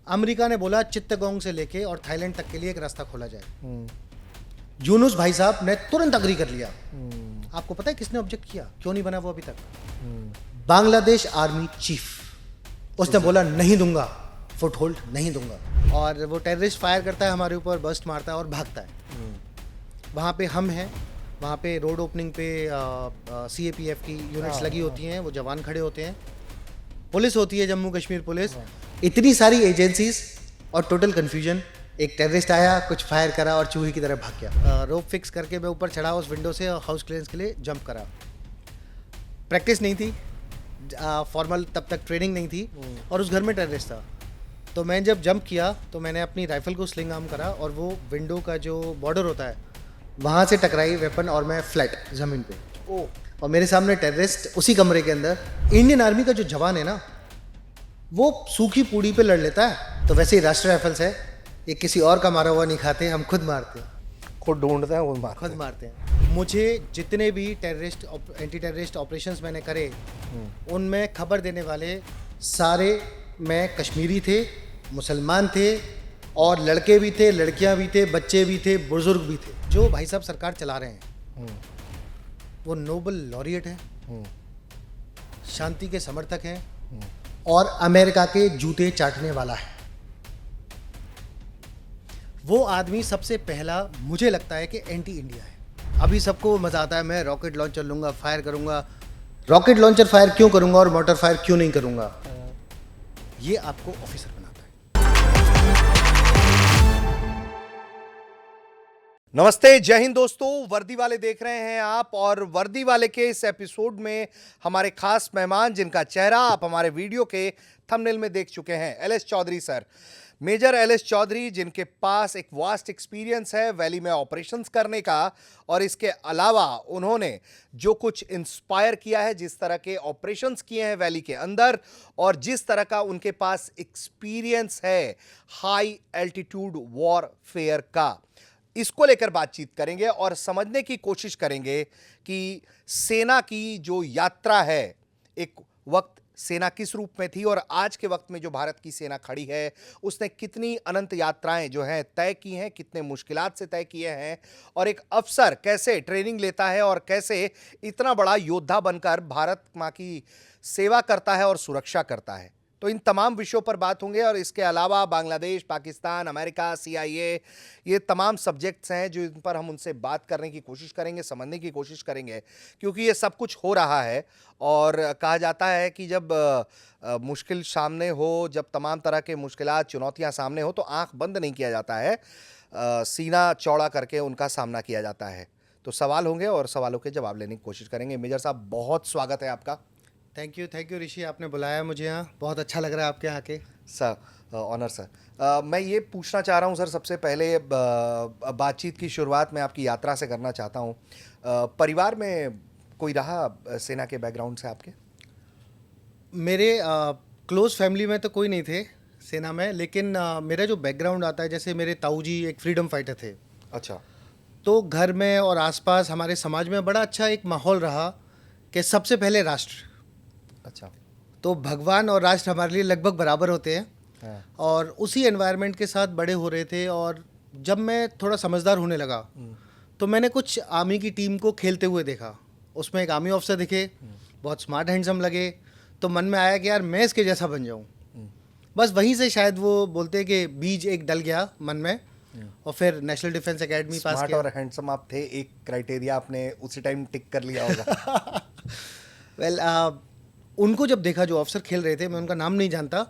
America ने बोला चित्तगोंग से लेके और थाईलैंड तक के लिए एक रास्ता खोला जाए। यूनुस भाई साहब ने तुरंत अग्री कर लिया। आपको पता है किसने ऑब्जेक्ट किया, क्यों नहीं बना वो अभी तक? बांग्लादेश आर्मी चीफ, उसने बोला नहीं दूंगा, फुट होल्ड नहीं दूंगा। और वो टेररिस्ट फायर करता है हमारे ऊपर, बर्स्ट मारता है और भागता है। वहाँ पे हम हैं, वहाँ पे रोड ओपनिंग पे CAPF की यूनिट्स लगी होती हैं, वो जवान खड़े होते हैं, पुलिस होती है, जम्मू कश्मीर पुलिस, इतनी सारी एजेंसीज और टोटल कन्फ्यूजन। एक टेररिस्ट आया, कुछ फायर करा और चूहे की तरह भाग गया। रोप फिक्स करके मैं ऊपर चढ़ा उस विंडो से और हाउस क्लियरेंस के लिए जंप करा। प्रैक्टिस नहीं थी, फॉर्मल तब तक ट्रेनिंग नहीं थी, और उस घर में टेररिस्ट था। तो मैं जब जंप किया तो मैंने अपनी राइफल को स्लिंग आर्म करा और वो विंडो का जो बॉर्डर होता है वहाँ से टकराई वेपन और मैं फ्लैट ज़मीन पे। और मेरे सामने टेररिस्ट उसी कमरे के अंदर। इंडियन आर्मी का जो जवान है ना, वो सूखी पूड़ी पे लड़ लेता है। तो वैसे ही राष्ट्रीय राइफल्स है, ये किसी और का मारा हुआ नहीं खाते, हम खुद मारते हैं, खुद ढूंढते हैं, वो खुद मारते हैं। मुझे जितने भी टेररिस्ट एंटी टेररिस्ट ऑपरेशंस मैंने करे, उनमें खबर देने वाले सारे मैं कश्मीरी थे, मुसलमान थे, और लड़के भी थे, लड़कियां भी थे, बच्चे भी थे, बुजुर्ग भी थे। जो भाई साहब सरकार चला रहे हैं वो नोबल लॉरिएट हैं, शांति के समर्थक हैं, और अमेरिका के जूते चाटने वाला है। वो आदमी सबसे पहला मुझे लगता है कि एंटी इंडिया है। अभी सबको मजा आता है, मैं रॉकेट लॉन्चर लूंगा, फायर करूंगा। रॉकेट लॉन्चर फायर क्यों करूंगा और मोटर फायर क्यों नहीं करूंगा? ये आपको ऑफिसर बनाता है। नमस्ते, जय हिंद दोस्तों। वर्दी वाले देख रहे हैं आप, और वर्दी वाले के इस एपिसोड में हमारे खास मेहमान, जिनका चेहरा आप हमारे वीडियो के थंबनेल में देख चुके हैं, LS Chaudhary sir. Major LS Chaudhary, जिनके पास एक वास्ट एक्सपीरियंस है वैली में ऑपरेशंस करने का, और इसके अलावा उन्होंने जो कुछ इंस्पायर किया है, जिस तरह के ऑपरेशंस किए हैं वैली के अंदर, और जिस तरह का उनके पास एक्सपीरियंस है हाई एल्टीट्यूड वॉरफेयर का, इसको लेकर बातचीत करेंगे और समझने की कोशिश करेंगे कि सेना की जो यात्रा है, एक वक्त सेना किस रूप में थी, और आज के वक्त में जो भारत की सेना खड़ी है, उसने कितनी अनंत यात्राएं जो हैं तय की हैं, कितने मुश्किलात से तय किए हैं, और एक अफसर कैसे ट्रेनिंग लेता है और कैसे इतना बड़ा योद्धा बनकर भारत माँ की सेवा करता है और सुरक्षा करता है। तो इन तमाम विषयों पर बात होंगे, और इसके अलावा बांग्लादेश, पाकिस्तान, अमेरिका, CIA, ये तमाम सब्जेक्ट्स हैं जो इन पर हम उनसे बात करने की कोशिश करेंगे, समझने की कोशिश करेंगे, क्योंकि ये सब कुछ हो रहा है। और कहा जाता है कि जब मुश्किल सामने हो, जब तमाम तरह के मुश्किलात, चुनौतियां सामने हो, तो आंख बंद नहीं किया जाता है, सीना चौड़ा करके उनका सामना किया जाता है। तो सवाल होंगे और सवालों के जवाब लेने की कोशिश करेंगे। मेजर साहब, बहुत स्वागत है आपका। थैंक यू ऋषि, आपने बुलाया मुझे यहाँ, बहुत अच्छा लग रहा है आपके यहाँ आके। Sir, honour sir. मैं ये पूछना चाह रहा हूँ सर, सबसे पहले बातचीत की शुरुआत मैं आपकी यात्रा से करना चाहता हूँ। परिवार में कोई रहा सेना के बैकग्राउंड से आपके? मेरे क्लोज फैमिली में तो कोई नहीं थे सेना में, लेकिन मेरा जो बैकग्राउंड आता है, जैसे मेरे ताऊ जी एक फ्रीडम फाइटर थे। अच्छा। तो घर में और आसपास हमारे समाज में बड़ा अच्छा एक माहौल रहा कि सबसे पहले राष्ट्र। अच्छा। तो भगवान और राष्ट्र हमारे लिए लगभग बराबर होते हैं। हाँ। और उसी एनवायरनमेंट के साथ बड़े हो रहे थे। और जब मैं थोड़ा समझदार होने लगा तो मैंने कुछ आर्मी की टीम को खेलते हुए देखा। उसमें एक आर्मी ऑफिसर दिखे, बहुत स्मार्ट हैंडसम लगे, तो मन में आया कि यार मैं इसके जैसा बन जाऊं। बस वहीं से शायद वो बोलते हैं कि बीज एक डल गया मन में, और फिर नेशनल डिफेंस एकेडमी पास स्मार्ट किया। और हैंडसम आप थे, एक क्राइटेरिया आपने उसी टाइम टिक कर लिया होगा। वेल उनको जब देखा जो ऑफिसर खेल रहे थे, मैं उनका नाम नहीं जानता,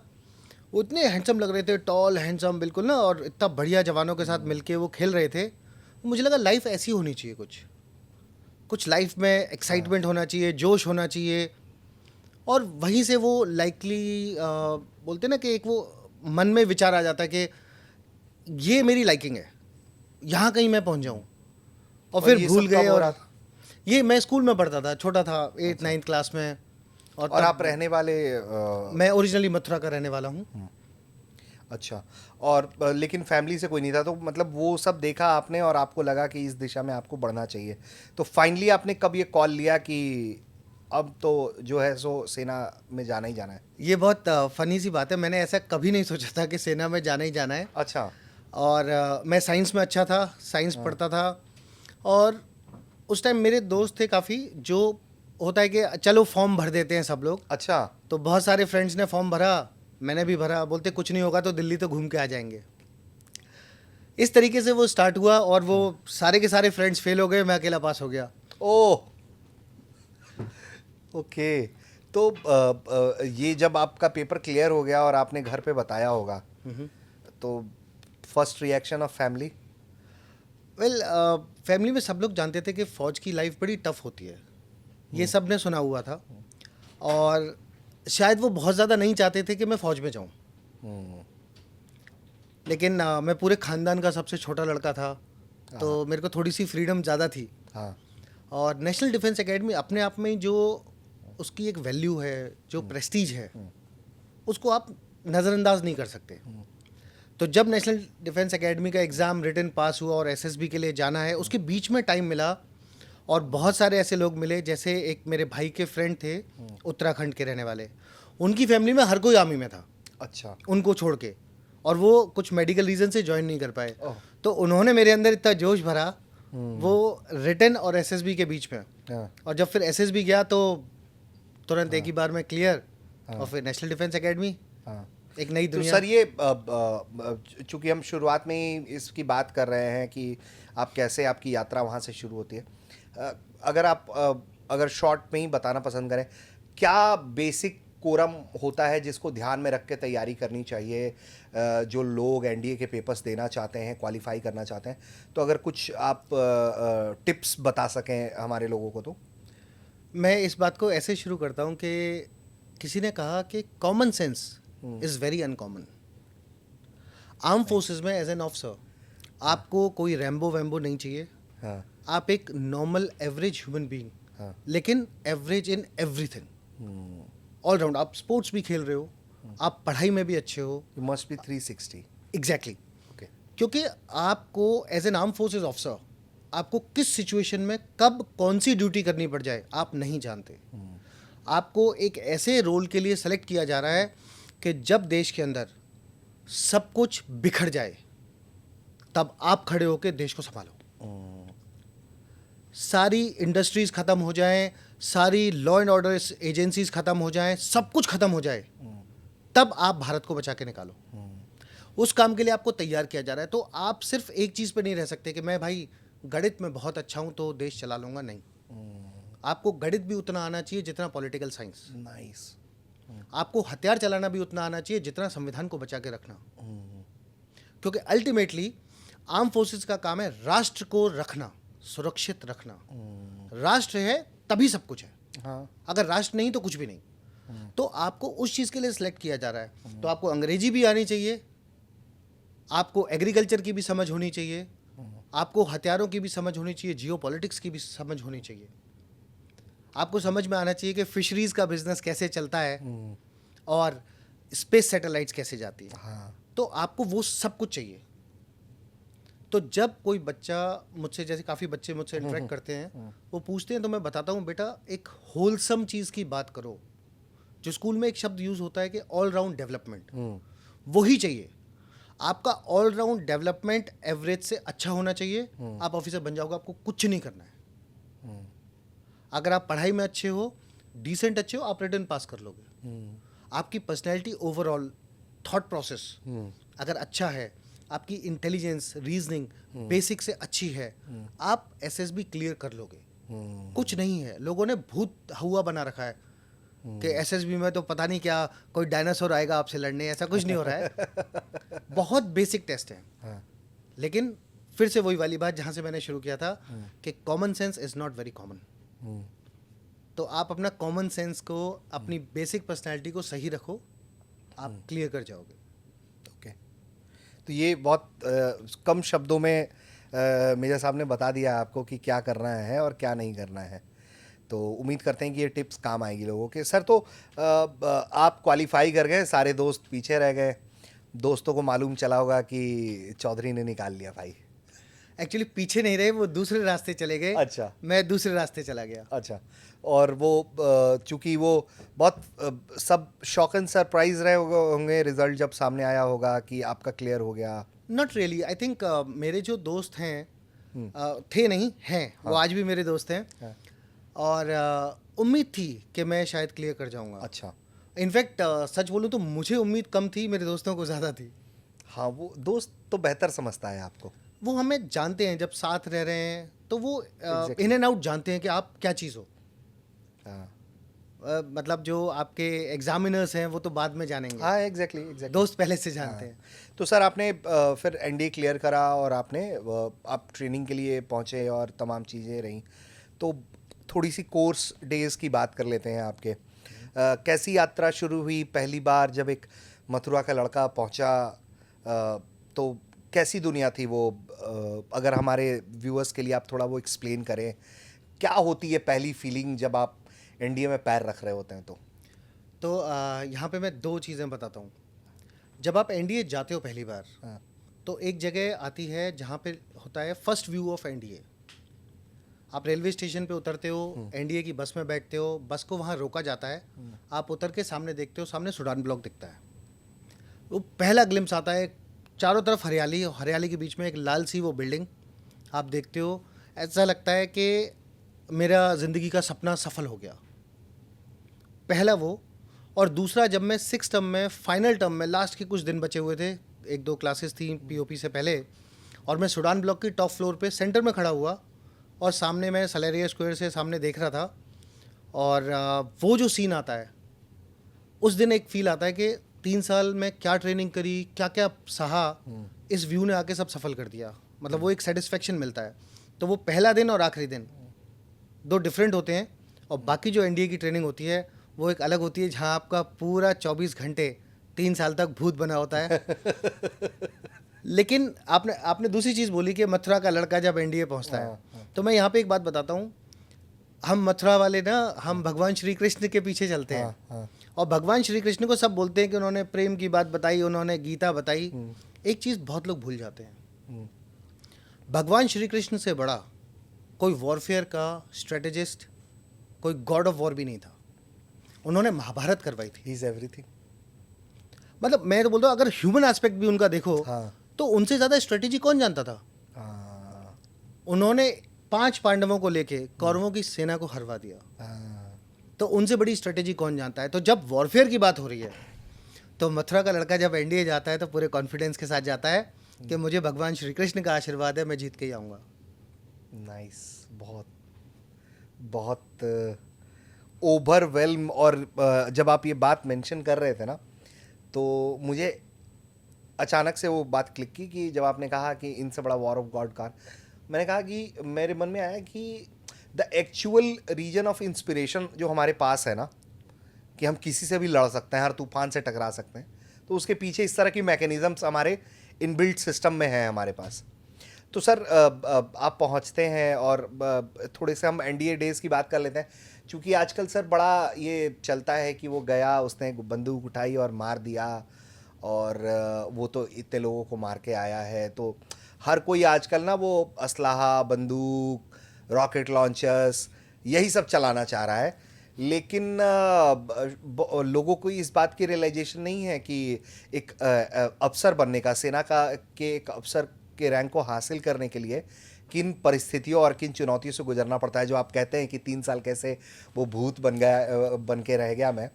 वो इतने हैंडसम लग रहे थे, टॉल हैंडसम बिल्कुल ना, और इतना बढ़िया जवानों के साथ मिलके वो खेल रहे थे। मुझे लगा लाइफ ऐसी होनी चाहिए, कुछ लाइफ में एक्साइटमेंट होना चाहिए, जोश होना चाहिए। और वहीं से वो लाइकली बोलते ना कि एक वो मन में विचार आ जाता है कि ये मेरी लाइकिंग है, यहाँ कहीं मैं पहुँच जाऊँ। और फिर भूल गए। और ये मैं स्कूल में पढ़ता था, छोटा था, 8th-9th क्लास में। और आप रहने वाले? मैं ओरिजिनली मथुरा का रहने वाला हूँ। अच्छा। और लेकिन फैमिली से कोई नहीं था, तो मतलब वो सब देखा आपने और आपको लगा कि इस दिशा में आपको बढ़ना चाहिए। तो फाइनली आपने कब ये कॉल लिया कि अब तो जो है सो सेना में जाना ही जाना है। ये बहुत फनी सी बात है, मैंने ऐसा कभी नहीं सोचा था कि सेना में जाना ही जाना है। अच्छा। और मैं साइंस में अच्छा था, साइंस पढ़ता था। और उस टाइम मेरे दोस्त थे काफ़ी, जो होता है कि चलो फॉर्म भर देते हैं सब लोग। अच्छा। तो बहुत सारे फ्रेंड्स ने फॉर्म भरा, मैंने भी भरा, बोलते कुछ नहीं होगा तो दिल्ली तो घूम के आ जाएंगे। इस तरीके से वो स्टार्ट हुआ और वो सारे के सारे फ्रेंड्स फेल हो गए, मैं अकेला पास हो गया। ओह, ओके। तो ये जब आपका पेपर क्लियर हो गया और आपने घर पे बताया होगा, तो first reaction of family? Well, family में सब लोग जानते थे कि फ़ौज की लाइफ बड़ी टफ होती है, ये सब ने सुना हुआ था। और शायद वो बहुत ज़्यादा नहीं चाहते थे कि मैं फ़ौज में जाऊँ। लेकिन मैं पूरे ख़ानदान का सबसे छोटा लड़का था, तो मेरे को थोड़ी सी फ्रीडम ज़्यादा थी। हाँ। और नेशनल डिफेंस एकेडमी अपने आप में जो उसकी एक वैल्यू है, जो प्रेस्टीज है, उसको आप नज़रअंदाज नहीं कर सकते। तो जब नेशनल डिफेंस एकेडमी का एग्ज़ाम रिटन पास हुआ और एसएसबी के लिए जाना है, उसके बीच में टाइम मिला और बहुत सारे ऐसे लोग मिले, जैसे एक मेरे भाई के फ्रेंड थे उत्तराखंड के रहने वाले, उनकी फैमिली में हर कोई आर्मी में था। अच्छा। उनको छोड़ के, और वो कुछ मेडिकल रीज़न से ज्वाइन नहीं कर पाए। ओह। तो उन्होंने मेरे अंदर इतना जोश भरा, वो रिटन और एसएसबी के बीच में। हाँ। और जब फिर एसएसबी गया तो तुरंत एक ही बार में क्लियर, और फिर नेशनल डिफेंस एकेडमी, हाँ। एक नई तो दुनिया। सर ये चूंकि हम शुरुआत में ही इसकी बात कर रहे हैं कि आप कैसे आपकी यात्रा वहाँ से शुरू होती है, अगर आप अगर शॉर्ट में ही बताना पसंद करें, क्या बेसिक कोरम होता है जिसको ध्यान में रख के तैयारी करनी चाहिए जो लोग एनडीए के पेपर्स देना चाहते हैं, क्वालिफाई करना चाहते हैं? तो अगर कुछ आप टिप्स बता सकें हमारे लोगों को तो। मैं इस बात को ऐसे शुरू करता हूँ कि किसी ने कहा कि common sense is very uncommon. Arm forces में एज एन ऑफिसर आपको कोई रैम्बो वैम्बो नहीं चाहिए। हाँ। आप एक नॉर्मल एवरेज ह्यूमन बीइंग, हाँ। लेकिन average in everything, all round. आप स्पोर्ट्स भी खेल रहे हो, आप पढ़ाई में भी अच्छे हो। You must be 360। Exactly. Okay. क्योंकि आपको as an armed forces officer आपको किस सिचुएशन में कब कौन सी ड्यूटी करनी पड़ जाए आप नहीं जानते। आपको एक ऐसे रोल के लिए सेलेक्ट किया जा रहा है कि जब देश के अंदर सब कुछ बिखर जाए तब आप खड़े होकर देश को संभालो। सारी इंडस्ट्रीज खत्म हो जाएं, सारी लॉ एंड ऑर्डर एजेंसीज खत्म हो जाएं, सब कुछ खत्म हो जाए, तब आप भारत को बचा के निकालो। उस काम के लिए आपको तैयार किया जा रहा है। तो आप सिर्फ एक चीज़ पे नहीं रह सकते कि मैं भाई गणित में बहुत अच्छा हूं तो देश चला लूंगा, नहीं। आपको गणित भी उतना आना चाहिए जितना पॉलिटिकल साइंस। नाइस। आपको हथियार चलाना भी उतना आना चाहिए जितना संविधान को बचा के रखना। क्योंकि अल्टीमेटली आर्म फोर्सेस का काम है राष्ट्र को रखना, सुरक्षित रखना। राष्ट्र है तभी सब कुछ है। हाँ। अगर राष्ट्र नहीं तो कुछ भी नहीं। तो आपको उस चीज़ के लिए सिलेक्ट किया जा रहा है। तो आपको अंग्रेजी भी आनी चाहिए, आपको एग्रीकल्चर की भी समझ होनी चाहिए, आपको हथियारों की भी समझ होनी चाहिए, जियो पॉलिटिक्स की भी समझ होनी चाहिए। आपको समझ में आना चाहिए कि फिशरीज का बिजनेस कैसे चलता है और स्पेस सैटेलाइट्स कैसे जाती है। हाँ। तो आपको वो सब कुछ चाहिए। तो जब कोई बच्चा मुझसे, जैसे काफ़ी बच्चे मुझसे इंटरेक्ट करते हैं, वो पूछते हैं तो मैं बताता हूँ बेटा एक होलसम चीज़ की बात करो। जो स्कूल में एक शब्द यूज़ होता है कि ऑल राउंड डेवलपमेंट, वही चाहिए। आपका ऑल राउंड डेवलपमेंट एवरेज से अच्छा होना चाहिए। आप ऑफिसर बन जाओगे, आपको कुछ नहीं करना है। अगर आप पढ़ाई में अच्छे हो, डिसेंट अच्छे हो, आप रिटन पास कर लोगे। आपकी पर्सनैलिटी, ओवरऑल थॉट प्रोसेस अगर अच्छा है, आपकी इंटेलिजेंस, रीजनिंग बेसिक से अच्छी है, आप एसएसबी क्लियर कर लोगे। कुछ नहीं है, लोगों ने भूत हुआ बना रखा है कि एसएसबी में तो पता नहीं क्या कोई डायनासोर आएगा आपसे लड़ने, ऐसा कुछ नहीं हो रहा है। बहुत बेसिक टेस्ट है। हाँ। लेकिन फिर से वही वाली बात जहाँ से मैंने शुरू किया था कि common sense is not very common. तो आप अपना कॉमन सेंस को, अपनी बेसिक पर्सनैलिटी को सही रखो, आप क्लियर कर जाओगे। ओके। तो ये बहुत कम शब्दों में मेजर साहब ने बता दिया आपको कि क्या करना है और क्या नहीं करना है। तो उम्मीद करते हैं कि ये टिप्स काम आएगी लोगों के। सर, तो आप क्वालिफाई कर गए, सारे दोस्त पीछे रह गए, दोस्तों को मालूम चला होगा कि चौधरी ने निकाल लिया भाई। एक्चुअली पीछे नहीं रहे, वो दूसरे रास्ते चले गए। अच्छा। मैं दूसरे रास्ते चला गया। अच्छा। और वो चूंकि वो बहुत सब शॉक एंड सरप्राइज रहे होंगे रिजल्ट जब सामने आया होगा कि आपका क्लियर हो गया। नॉट रियली, आई थिंक मेरे जो दोस्त हैं, थे नहीं हैं, वो आज भी मेरे दोस्त हैं। हाँ। और उम्मीद थी कि मैं शायद क्लियर कर जाऊंगा। अच्छा। इनफैक्ट सच बोलूं तो मुझे उम्मीद कम थी, मेरे दोस्तों को ज़्यादा थी। हाँ, वो दोस्त तो बेहतर समझता है आपको। वो हमें जानते हैं, जब साथ रह रहे हैं तो वो Exactly. इन एंड आउट जानते हैं कि आप क्या चीज़ हो। हाँ। मतलब जो आपके एग्जामिनर्स हैं वो तो बाद में जानेंगे, हाँ, एग्जैक्टली। दोस्त पहले से जानते हैं। तो सर आपने फिर एनडीए क्लियर करा और आपने आप ट्रेनिंग के लिए पहुंचे और तमाम चीज़ें रहीं। तो थोड़ी सी कोर्स डेज की बात कर लेते हैं आपके। कैसी यात्रा शुरू हुई पहली बार जब एक मथुरा का लड़का पहुंचा? तो कैसी दुनिया थी वो? अगर हमारे व्यूअर्स के लिए आप थोड़ा वो एक्सप्लेन करें, क्या होती है पहली फीलिंग जब आप एनडीए में पैर रख रहे होते हैं? तो यहाँ पे मैं दो चीज़ें बताता हूँ। जब आप एनडीए जाते हो पहली बार, हाँ। तो एक जगह आती है जहाँ पे होता है फर्स्ट व्यू ऑफ एनडीए। आप रेलवे स्टेशन पे उतरते हो, एनडीए की बस में बैठते हो, बस को वहाँ रोका जाता है, आप उतर के सामने देखते हो, सामने सूडान ब्लॉक दिखता है। वो पहला ग्लिम्स आता है, चारों तरफ हरियाली, हरियाली के बीच में एक लाल सी वो बिल्डिंग आप देखते हो। ऐसा लगता है कि मेरा ज़िंदगी का सपना सफल हो गया। पहला वो। और दूसरा, जब मैं 6 टर्म में, फाइनल टर्म में, लास्ट के कुछ दिन बचे हुए थे, 1-2 क्लासेस थी पीओपी से पहले, और मैं सूडान ब्लॉक की टॉप फ्लोर पे सेंटर में खड़ा हुआ और सामने मैं सलेरिया स्क्वायर से सामने देख रहा था। और वो जो सीन आता है, उस दिन एक फील आता है कि 3 साल में क्या ट्रेनिंग करी, क्या क्या सहा, इस व्यू ने आके सब सफल कर दिया। मतलब वो एक सेटिस्फेक्शन मिलता है। तो वो पहला दिन और आखिरी दिन दो डिफरेंट होते हैं। और बाकी जो एनडीए की ट्रेनिंग होती है वो एक अलग होती है, जहाँ आपका पूरा 24 घंटे 3 साल तक भूत बना होता है। लेकिन आपने दूसरी चीज़ बोली कि मथुरा का लड़का जब एनडीए पहुँचता है, तो मैं यहाँ पे एक बात बताता हूँ। हम मथुरा वाले ना, हम भगवान श्री कृष्ण के पीछे चलते हैं। हाँ। और भगवान श्री कृष्ण को सब बोलते हैं कि उन्होंने प्रेम की बात बताई, उन्होंने गीता बताई। एक चीज़ बहुत लोग भूल जाते हैं, भगवान श्री कृष्ण से बड़ा कोई वॉरफेयर का स्ट्रेटेजिस्ट, कोई गॉड ऑफ वॉर भी नहीं था। उन्होंने महाभारत करवाई थी। He is everything. मतलब मैं तो बोलता हूँ, अगर ह्यूमन एस्पेक्ट भी उनका देखो, हाँ। तो उनसे ज़्यादा स्ट्रेटेजी कौन जानता था? हाँ। उन्होंने 5 पांडवों को लेके कौरवों की सेना को हरवा दिया। हाँ। तो उनसे बड़ी स्ट्रेटेजी कौन जानता है? तो जब वॉरफेयर की बात हो रही है, तो मथुरा का लड़का जब एनडीए जाता है तो पूरे कॉन्फिडेंस के साथ जाता है कि मुझे भगवान श्री कृष्ण का आशीर्वाद है, मैं जीत के ही आऊँगा। नाइस। बहुत बहुत ओवरवेल्म। और जब आप ये बात मेंशन कर रहे थे ना, तो मुझे अचानक से वो बात क्लिक की कि जब आपने कहा कि इनसे बड़ा वॉर ऑफ गॉड का, मैंने कहा कि मेरे मन में आया कि the actual reason of inspiration जो हमारे पास है ना, कि हम किसी से भी लड़ सकते हैं, हर तूफान से टकरा सकते हैं, तो उसके पीछे इस तरह की मैकेनिज्म्स हमारे इनबिल्ट सिस्टम में हैं हमारे पास। तो सर आप पहुंचते हैं और थोड़े से हम एनडीए डेज की बात कर लेते हैं, क्योंकि आजकल सर बड़ा ये चलता है कि वो गया, उसने बंदूक उठाई और मार दिया, और वो तो इतने लोगों को मार के आया है। तो हर कोई आजकल ना वो असलाहा, बंदूक, रॉकेट लॉन्चर्स, यही सब चलाना चाह रहा है। लेकिन लोगों को इस बात की रियलाइजेशन नहीं है कि एक अफसर बनने का, सेना का के एक अफसर के रैंक को हासिल करने के लिए किन परिस्थितियों और किन चुनौतियों से गुजरना पड़ता है। जो आप कहते हैं कि 3 साल कैसे वो भूत बन के रह गया मैं,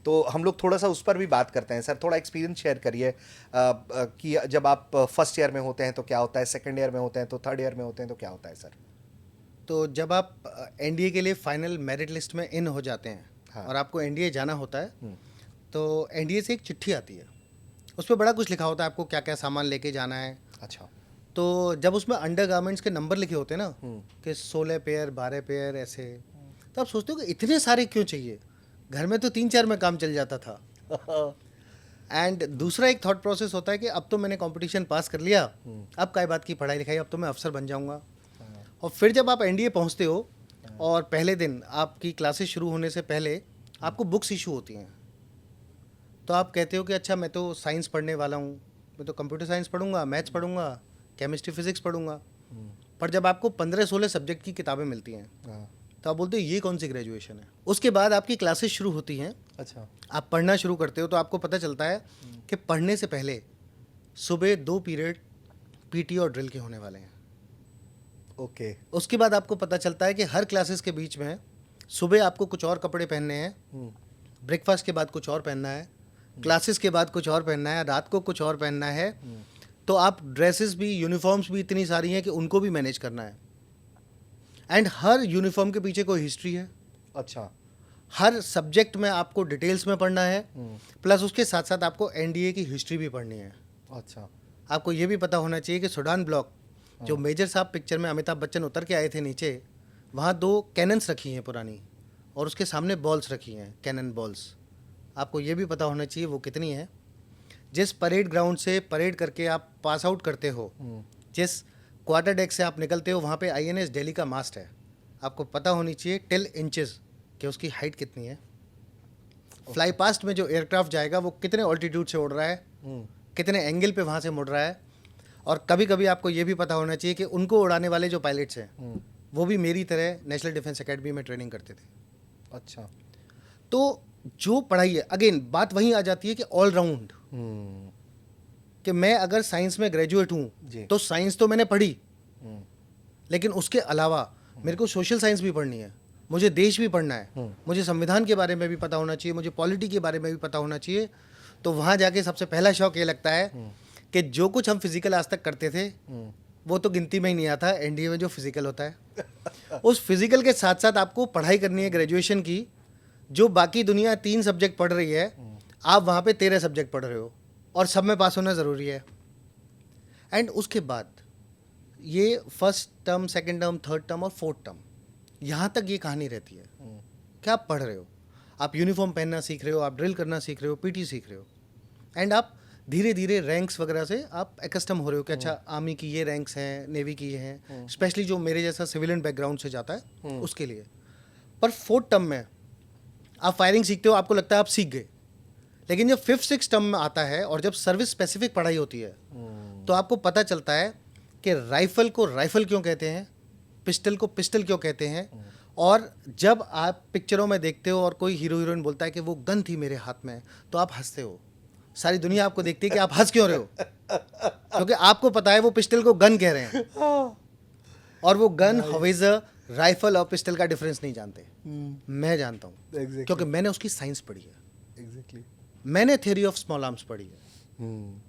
तो हम लोग थोड़ा सा उस पर भी बात करते हैं। सर थोड़ा एक्सपीरियंस शेयर करिए कि जब आप फर्स्ट ईयर में होते हैं तो क्या होता है, सेकंड ईयर में होते हैं तो थर्ड ईयर में होते हैं तो क्या होता है सर? तो जब आप एनडीए के लिए फाइनल मेरिट लिस्ट में इन हो जाते हैं, हाँ। और आपको एनडीए जाना होता है, तो एनडीए से एक चिट्ठी आती है, उस पर बड़ा कुछ लिखा होता है, आपको क्या क्या सामान लेके जाना है। अच्छा। तो जब उसमें अंडर गारमेंट्स के नंबर लिखे होते हैं ना, कि 16 पेयर, 12 पेयर ऐसे, तो आप सोचते हो कि इतने सारे क्यों चाहिए, घर में तो 3-4 में काम चल जाता था। एंड दूसरा एक थॉट प्रोसेस होता है कि अब तो मैंने कंपटीशन पास कर लिया, अब काय बात की पढ़ाई लिखाई, अब तो मैं अफसर बन जाऊंगा। और फिर जब आप एनडीए पहुंचते हो और पहले दिन आपकी क्लासेस शुरू होने से पहले आपको बुक्स इशू होती हैं, तो आप कहते हो कि अच्छा मैं तो साइंस पढ़ने वाला हूँ, मैं तो कंप्यूटर साइंस पढ़ूंगा, मैथ्स पढ़ूंगा, केमिस्ट्री फिजिक्स पढ़ूंगा। पर जब आपको 15-16 सब्जेक्ट की किताबें मिलती हैं तो आप बोलते हो ये कौन सी ग्रेजुएशन है। उसके बाद आपकी क्लासेस शुरू होती हैं। अच्छा। आप पढ़ना शुरू करते हो तो आपको पता चलता है कि पढ़ने से पहले सुबह 2 पीरियड पीटी और ड्रिल के होने वाले हैं। ओके। उसके बाद आपको पता चलता है कि हर क्लासेस के बीच में सुबह आपको कुछ और कपड़े पहनने हैं, ब्रेकफास्ट के बाद कुछ और पहनना है, क्लासेस के बाद कुछ और पहनना है, रात को कुछ और पहनना है। तो आप ड्रेसेस भी, यूनिफॉर्म्स भी इतनी सारी हैं कि उनको भी मैनेज करना है। एंड हर यूनिफॉर्म के पीछे कोई हिस्ट्री है। अच्छा। हर सब्जेक्ट में आपको डिटेल्स में पढ़ना है, प्लस उसके साथ साथ आपको एनडीए की हिस्ट्री भी पढ़नी है। अच्छा। आपको ये भी पता होना चाहिए कि सूडान ब्लॉक, जो मेजर साहब पिक्चर में अमिताभ बच्चन उतर के आए थे नीचे, वहाँ 2 कैनन्स रखी हैं पुरानी और उसके सामने बॉल्स रखी हैं, कैनन बॉल्स। आपको ये भी पता होना चाहिए वो कितनी है। जिस परेड ग्राउंड से परेड करके आप पास आउट करते हो, जिस क्वार्टर डेक से आप निकलते हो, वहाँ पे आईएनएस दिल्ली का मास्ट है। आपको पता होनी चाहिए टिल इंचेस कि उसकी हाइट कितनी है। फ्लाई पास्ट में जो एयरक्राफ्ट जाएगा वो कितने ऑल्टीट्यूड से उड़ रहा है, कितने एंगल पे वहाँ से मुड़ रहा है। और कभी कभी आपको ये भी पता होना चाहिए कि उनको उड़ाने वाले जो पायलट्स हैं वो भी मेरी तरह नेशनल डिफेंस एकेडमी में ट्रेनिंग करते थे। अच्छा। तो जो पढ़ाई है, अगेन बात वहीं आ जाती है कि ऑलराउंड, कि मैं अगर साइंस में ग्रेजुएट हूँ तो साइंस तो मैंने पढ़ी, लेकिन उसके अलावा मेरे को सोशल साइंस भी पढ़नी है, मुझे देश भी पढ़ना है, मुझे संविधान के बारे में भी पता होना चाहिए, मुझे पॉलिटी के बारे में भी पता होना चाहिए। तो वहाँ जाके सबसे पहला शौक ये लगता है कि जो कुछ हम फिजिकल आज तक करते थे वो तो गिनती में ही नहीं आता एनडीए में जो फिजिकल होता है। उस फिजिकल के साथ साथ आपको पढ़ाई करनी है ग्रेजुएशन की। जो बाकी दुनिया 3 सब्जेक्ट पढ़ रही है, आप वहाँ पे 13 सब्जेक्ट पढ़ रहे हो और सब में पास होना ज़रूरी है। एंड उसके बाद ये first term, second term, third term और फोर्थ टर्म, यहाँ तक ये कहानी रहती है कि आप पढ़ रहे हो, आप यूनिफॉर्म पहनना सीख रहे हो, आप ड्रिल करना सीख रहे हो, पीटी सीख रहे हो। एंड आप धीरे धीरे रैंक्स वगैरह से आप एकस्टम हो रहे हो कि अच्छा आर्मी की ये रैंक्स हैं, नेवी की ये हैं, स्पेशली जो मेरे जैसा सिविलियन बैकग्राउंड से जाता है उसके लिए। पर फोर्थ टर्म में आप फायरिंग सीखते हो, आपको लगता है आप सीख गए। लेकिन जब 5th-6th टर्म में आता है और जब सर्विस स्पेसिफिक पढ़ाई होती है तो आपको पता चलता है कि राइफल को राइफल क्यों कहते हैं, पिस्टल को पिस्टल क्यों कहते हैं। और जब आप पिक्चरों में देखते हो और कोई हीरो हीरोइन बोलता है कि वो गन थी मेरे हाथ में, तो आप हंसते हो। सारी दुनिया आपको देखती है कि आप हंस क्यों रहे हो, क्योंकि आपको पता है वो पिस्टल को गन कह रहे हैं और वो गन, हवेजर, राइफल और पिस्टल का डिफरेंस नहीं जानते। मैं जानता हूँ क्योंकि मैंने उसकी साइंस पढ़ी है। मैंने थ्योरी ऑफ स्मॉल आर्म्स पढ़ी है।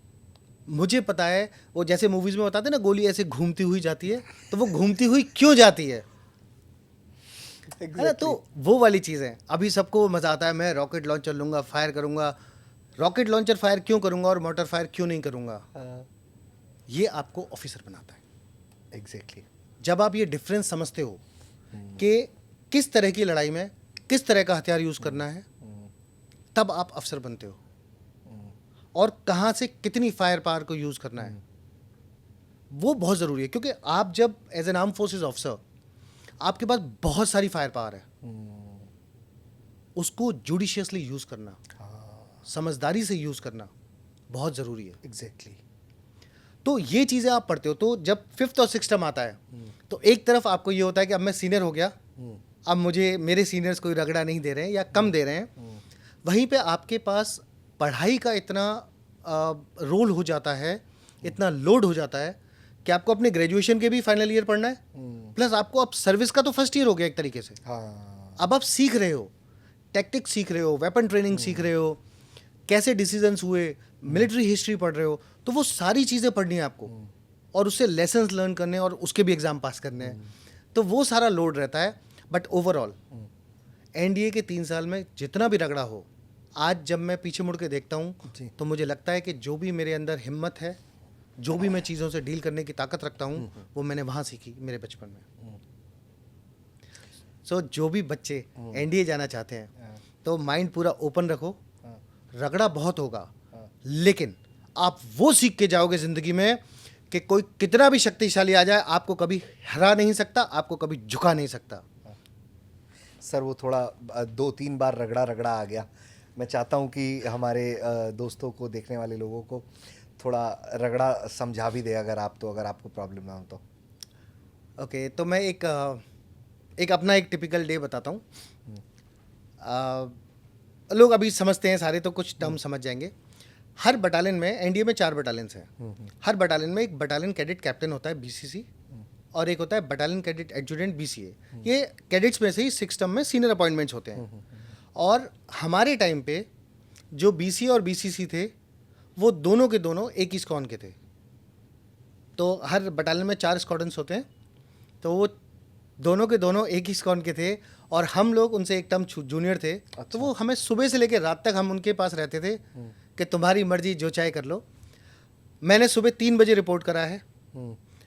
मुझे पता है वो जैसे मूवीज में बताते हैं ना, गोली ऐसे घूमती हुई जाती है, तो वो घूमती हुई क्यों जाती है, है ना। तो वो वाली चीज़ें अभी सबको मज़ा आता है, मैं रॉकेट लॉन्चर लूँगा, फायर करूँगा। रॉकेट लॉन्चर फायर क्यों करूँगा और मोटर फायर क्यों नहीं करूँगा, ये आपको ऑफिसर बनाता है। एग्जैक्टली। जब आप ये डिफरेंस समझते हो कि किस तरह की लड़ाई में किस तरह का हथियार यूज़ करना है, तब आप अफसर बनते हो। और कहाँ से कितनी फायर पावर को यूज़ करना है वो बहुत ज़रूरी है, क्योंकि आप जब as an armed forces officer आपके पास बहुत सारी फायर पावर है, उसको जुडिशियसली यूज़ करना, समझदारी से यूज़ करना बहुत ज़रूरी है। एग्जैक्टली। तो ये चीज़ें आप पढ़ते हो। तो जब 5th और 6th टर्म आता है तो एक तरफ आपको ये होता है कि अब मैं सीनियर हो गया, अब मुझे मेरे सीनियर्स कोई रगड़ा नहीं दे रहे हैं या कम दे रहे हैं। वहीं पे आपके पास पढ़ाई का इतना रोल हो जाता है, इतना लोड हो जाता है कि आपको अपने ग्रेजुएशन के भी फाइनल ईयर पढ़ना है, प्लस आपको अब सर्विस का तो फर्स्ट ईयर हो गया एक तरीके से। अब आप सीख रहे हो, टैक्टिक्स सीख रहे हो, वेपन ट्रेनिंग सीख रहे हो, कैसे डिसीजंस हुए, मिलिट्री हिस्ट्री पढ़ रहे हो। तो वो सारी चीज़ें पढ़नी है आपको और उससे लेसन्स लर्न करने और उसके भी एग्ज़ाम पास करने हैं। तो वो सारा लोड रहता है। बट ओवरऑल एनडीए के 3 साल में जितना भी रगड़ा हो, आज जब मैं पीछे मुड़ के देखता हूँ तो मुझे लगता है कि जो भी मेरे अंदर हिम्मत है, जो भी मैं चीज़ों से डील करने की ताकत रखता हूँ, वो मैंने वहाँ सीखी मेरे बचपन में। सो जो भी बच्चे एनडीए जाना चाहते हैं तो माइंड पूरा ओपन रखो। रगड़ा बहुत होगा, लेकिन आप वो सीख के जाओगे ज़िंदगी में कि कोई कितना भी शक्तिशाली आ जाए आपको कभी हरा नहीं सकता, आपको कभी झुका नहीं सकता। सर वो थोड़ा 2-3 बार रगड़ा रगड़ा आ गया। मैं चाहता हूँ कि हमारे दोस्तों को, देखने वाले लोगों को थोड़ा रगड़ा समझा भी दे अगर आपको प्रॉब्लम ना हो तो। ओके, तो मैं एक अपना एक टिपिकल डे बताता हूँ। लोग अभी समझते हैं सारे, तो कुछ टर्म समझ जाएंगे। हर बटालियन में, एनडीए में 4 बटालियंस हैं। हर बटालियन में एक बटालियन कैडेट कैप्टन होता है, बीसीसी, और एक होता है बटालियन कैडेट एडजुटेंट, बीसीए। ये कैडेट्स में से ही 6 टर्म में सीनियर अपॉइंटमेंट्स होते हैं। और हमारे टाइम पे जो बीसीए और बीसीसी थे, वो दोनों के दोनों एक ही स्क्वाड्रन के थे। तो हर बटालियन में 4 स्क्वाड्रन्स होते हैं, तो वो दोनों के दोनों एक ही स्क्वाड्रन के थे। और हम लोग उनसे एक टर्म जूनियर थे। तो वो हमें सुबह से लेकर रात तक हम उनके पास रहते थे कि तुम्हारी मर्जी, जो चाहे कर लो। मैंने सुबह 3 बजे रिपोर्ट करा है,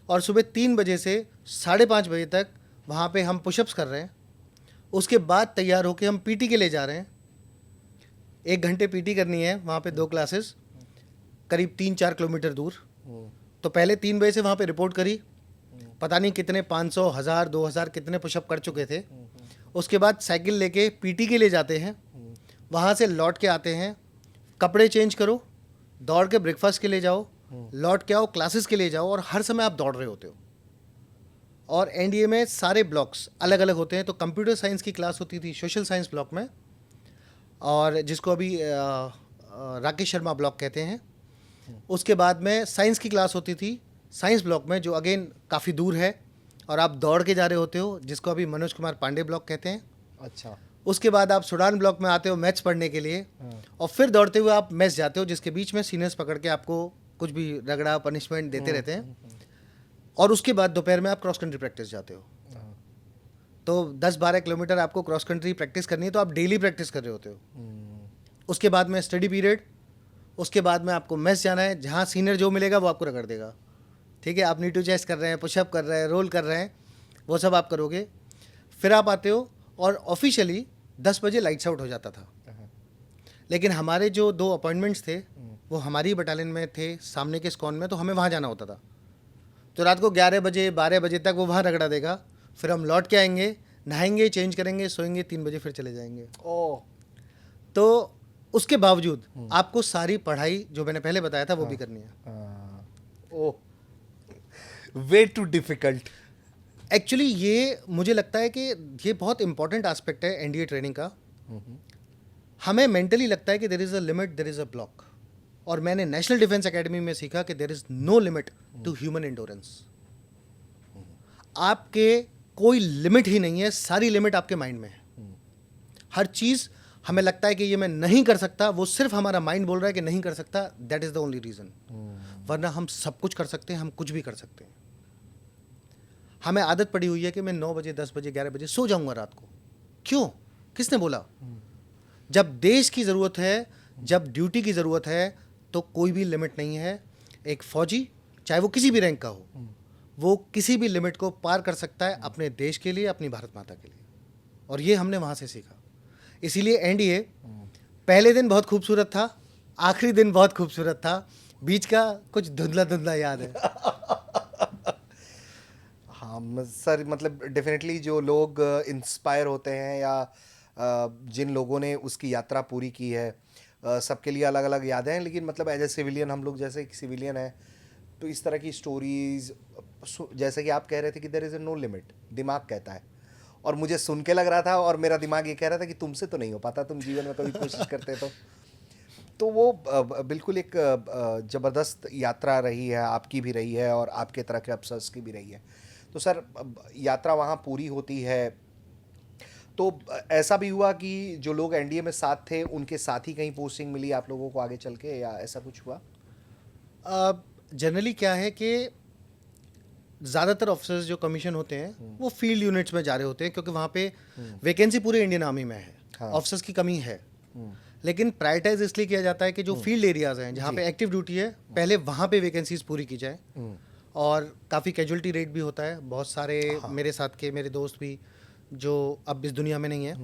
और सुबह 3 बजे से 5:30 बजे तक वहाँ पे हम पुशअप्स कर रहे हैं। उसके बाद तैयार होके हम पीटी के लिए जा रहे हैं। 1 घंटे पीटी करनी है वहाँ पे, 2 क्लासेस, करीब 3-4 किलोमीटर दूर। तो पहले 3 बजे से वहाँ पे रिपोर्ट करी, पता नहीं कितने 500, 1000, 2000 कितने पुशअप कर चुके थे। उसके बाद साइकिल लेके पीटी के लिए जाते हैं, वहाँ से लौट के आते हैं, कपड़े चेंज करो, दौड़ के ब्रेकफास्ट के लिए जाओ, लौट के आओ, क्लासेस के लिए जाओ, और हर समय आप दौड़ रहे होते हो। और एनडीए में सारे ब्लॉक्स अलग अलग होते हैं। तो कंप्यूटर साइंस की क्लास होती थी सोशल साइंस ब्लॉक में, और जिसको अभी राकेश शर्मा ब्लॉक कहते हैं। उसके बाद में साइंस की क्लास होती थी साइंस ब्लॉक में, जो अगेन काफ़ी दूर है, और आप दौड़ के जा रहे होते हो, जिसको अभी मनोज कुमार पांडे ब्लॉक कहते हैं। अच्छा। उसके बाद आप सुडान ब्लॉक में आते हो मैथ्स पढ़ने के लिए, और फिर दौड़ते हुए आप मैथ्स जाते हो, जिसके बीच में सीनियर्स पकड़ के आपको कुछ भी रगड़ा, पनिशमेंट देते रहते हैं। और उसके बाद दोपहर में आप क्रॉस कंट्री प्रैक्टिस जाते हो। तो 10-12 किलोमीटर आपको क्रॉस कंट्री प्रैक्टिस करनी है, तो आप डेली प्रैक्टिस कर रहे होते हो। उसके बाद में स्टडी पीरियड, उसके बाद में आपको मैथ्स जाना है, जहाँ सीनियर जो मिलेगा वो आपको रगड़ देगा। ठीक है, आप नी टू चेस्ट कर रहे हैं, पुशअप कर रहे हैं, रोल कर रहे हैं, वो सब आप करोगे। फिर आप आते हो, और ऑफिशियली 10 बजे लाइट्स आउट हो जाता था। लेकिन हमारे जो 2 अपॉइंटमेंट्स थे, वो हमारी बटालियन में थे, सामने के स्क्वाड्रन में, तो हमें वहाँ जाना होता था। तो रात को 11 बजे 12 बजे तक वो वहाँ रगड़ा देगा। फिर हम लौट के आएंगे, नहाएंगे, चेंज करेंगे, सोएंगे, 3 बजे फिर चले जाएंगे। ओह। तो उसके बावजूद आपको सारी पढ़ाई जो मैंने पहले बताया था वो भी करनी है। Oh, way too difficult. Actually ये मुझे लगता है कि ये बहुत इंपॉर्टेंट एस्पेक्ट है एनडीए ट्रेनिंग का। हमें मेंटली लगता है कि there is a limit, there is a block. और मैंने नेशनल डिफेंस एकेडमी में सीखा कि there is no limit to human endurance. आपके कोई लिमिट ही नहीं है, सारी लिमिट आपके माइंड में है। हर चीज़ हमें लगता है कि ये मैं नहीं कर सकता, वो सिर्फ हमारा माइंड बोल रहा है कि नहीं कर सकता। That is the only reason. वरना हम सब कुछ कर सकते हैं, हम कुछ भी कर सकते हैं। हमें आदत पड़ी हुई है कि मैं 9 बजे, 10 बजे, 11 बजे सो जाऊंगा रात को। क्यों? किसने बोला? जब देश की ज़रूरत है, जब ड्यूटी की ज़रूरत है, तो कोई भी लिमिट नहीं है। एक फौजी, चाहे वो किसी भी रैंक का हो, वो किसी भी लिमिट को पार कर सकता है अपने देश के लिए, अपनी भारत माता के लिए। और ये हमने वहाँ से सीखा। इसीलिए एनडीए पहले दिन बहुत खूबसूरत था, आखिरी दिन बहुत खूबसूरत था, बीच का कुछ धुंधला धुंधला याद है। हाँ सर, मतलब डेफिनेटली जो लोग इंस्पायर होते हैं, या जिन लोगों ने उसकी यात्रा पूरी की है, सबके लिए अलग अलग यादें हैं। लेकिन मतलब एज ए सिविलियन, हम लोग जैसे एक सिविलियन है, तो इस तरह की स्टोरीज, जैसे कि आप कह रहे थे कि देयर इज़ नो लिमिट, दिमाग कहता है, और मुझे सुन के लग रहा था, और मेरा दिमाग ये कह रहा था कि तुमसे तो नहीं हो पाता, तुम जीवन में कभी कोशिश करते तो वो बिल्कुल एक ज़बरदस्त यात्रा रही है, आपकी भी रही है, और आपके तरह के अफसर्स की भी रही है। तो सर, यात्रा वहाँ पूरी होती है, तो ऐसा भी हुआ कि जो लोग एनडीए में साथ थे, उनके साथ ही कहीं पोस्टिंग मिली आप लोगों को आगे चल के, या ऐसा कुछ हुआ? जनरली क्या है कि ज़्यादातर ऑफिसर्स जो कमीशन होते हैं वो फील्ड यूनिट्स में जा रहे होते हैं, क्योंकि वहाँ पे वैकेंसी पूरे इंडियन आर्मी में है। हाँ। ऑफिसर्स की कमी है, लेकिन प्रायोरिटाइज इसलिए किया जाता है कि जो फील्ड एरियाज हैं, जहाँ पे एक्टिव ड्यूटी है, पहले वहाँ पे वैकेंसीज पूरी की जाए। और काफ़ी कैजुअलिटी रेट भी होता है। बहुत सारे मेरे साथ के मेरे दोस्त भी जो अब इस दुनिया में नहीं है,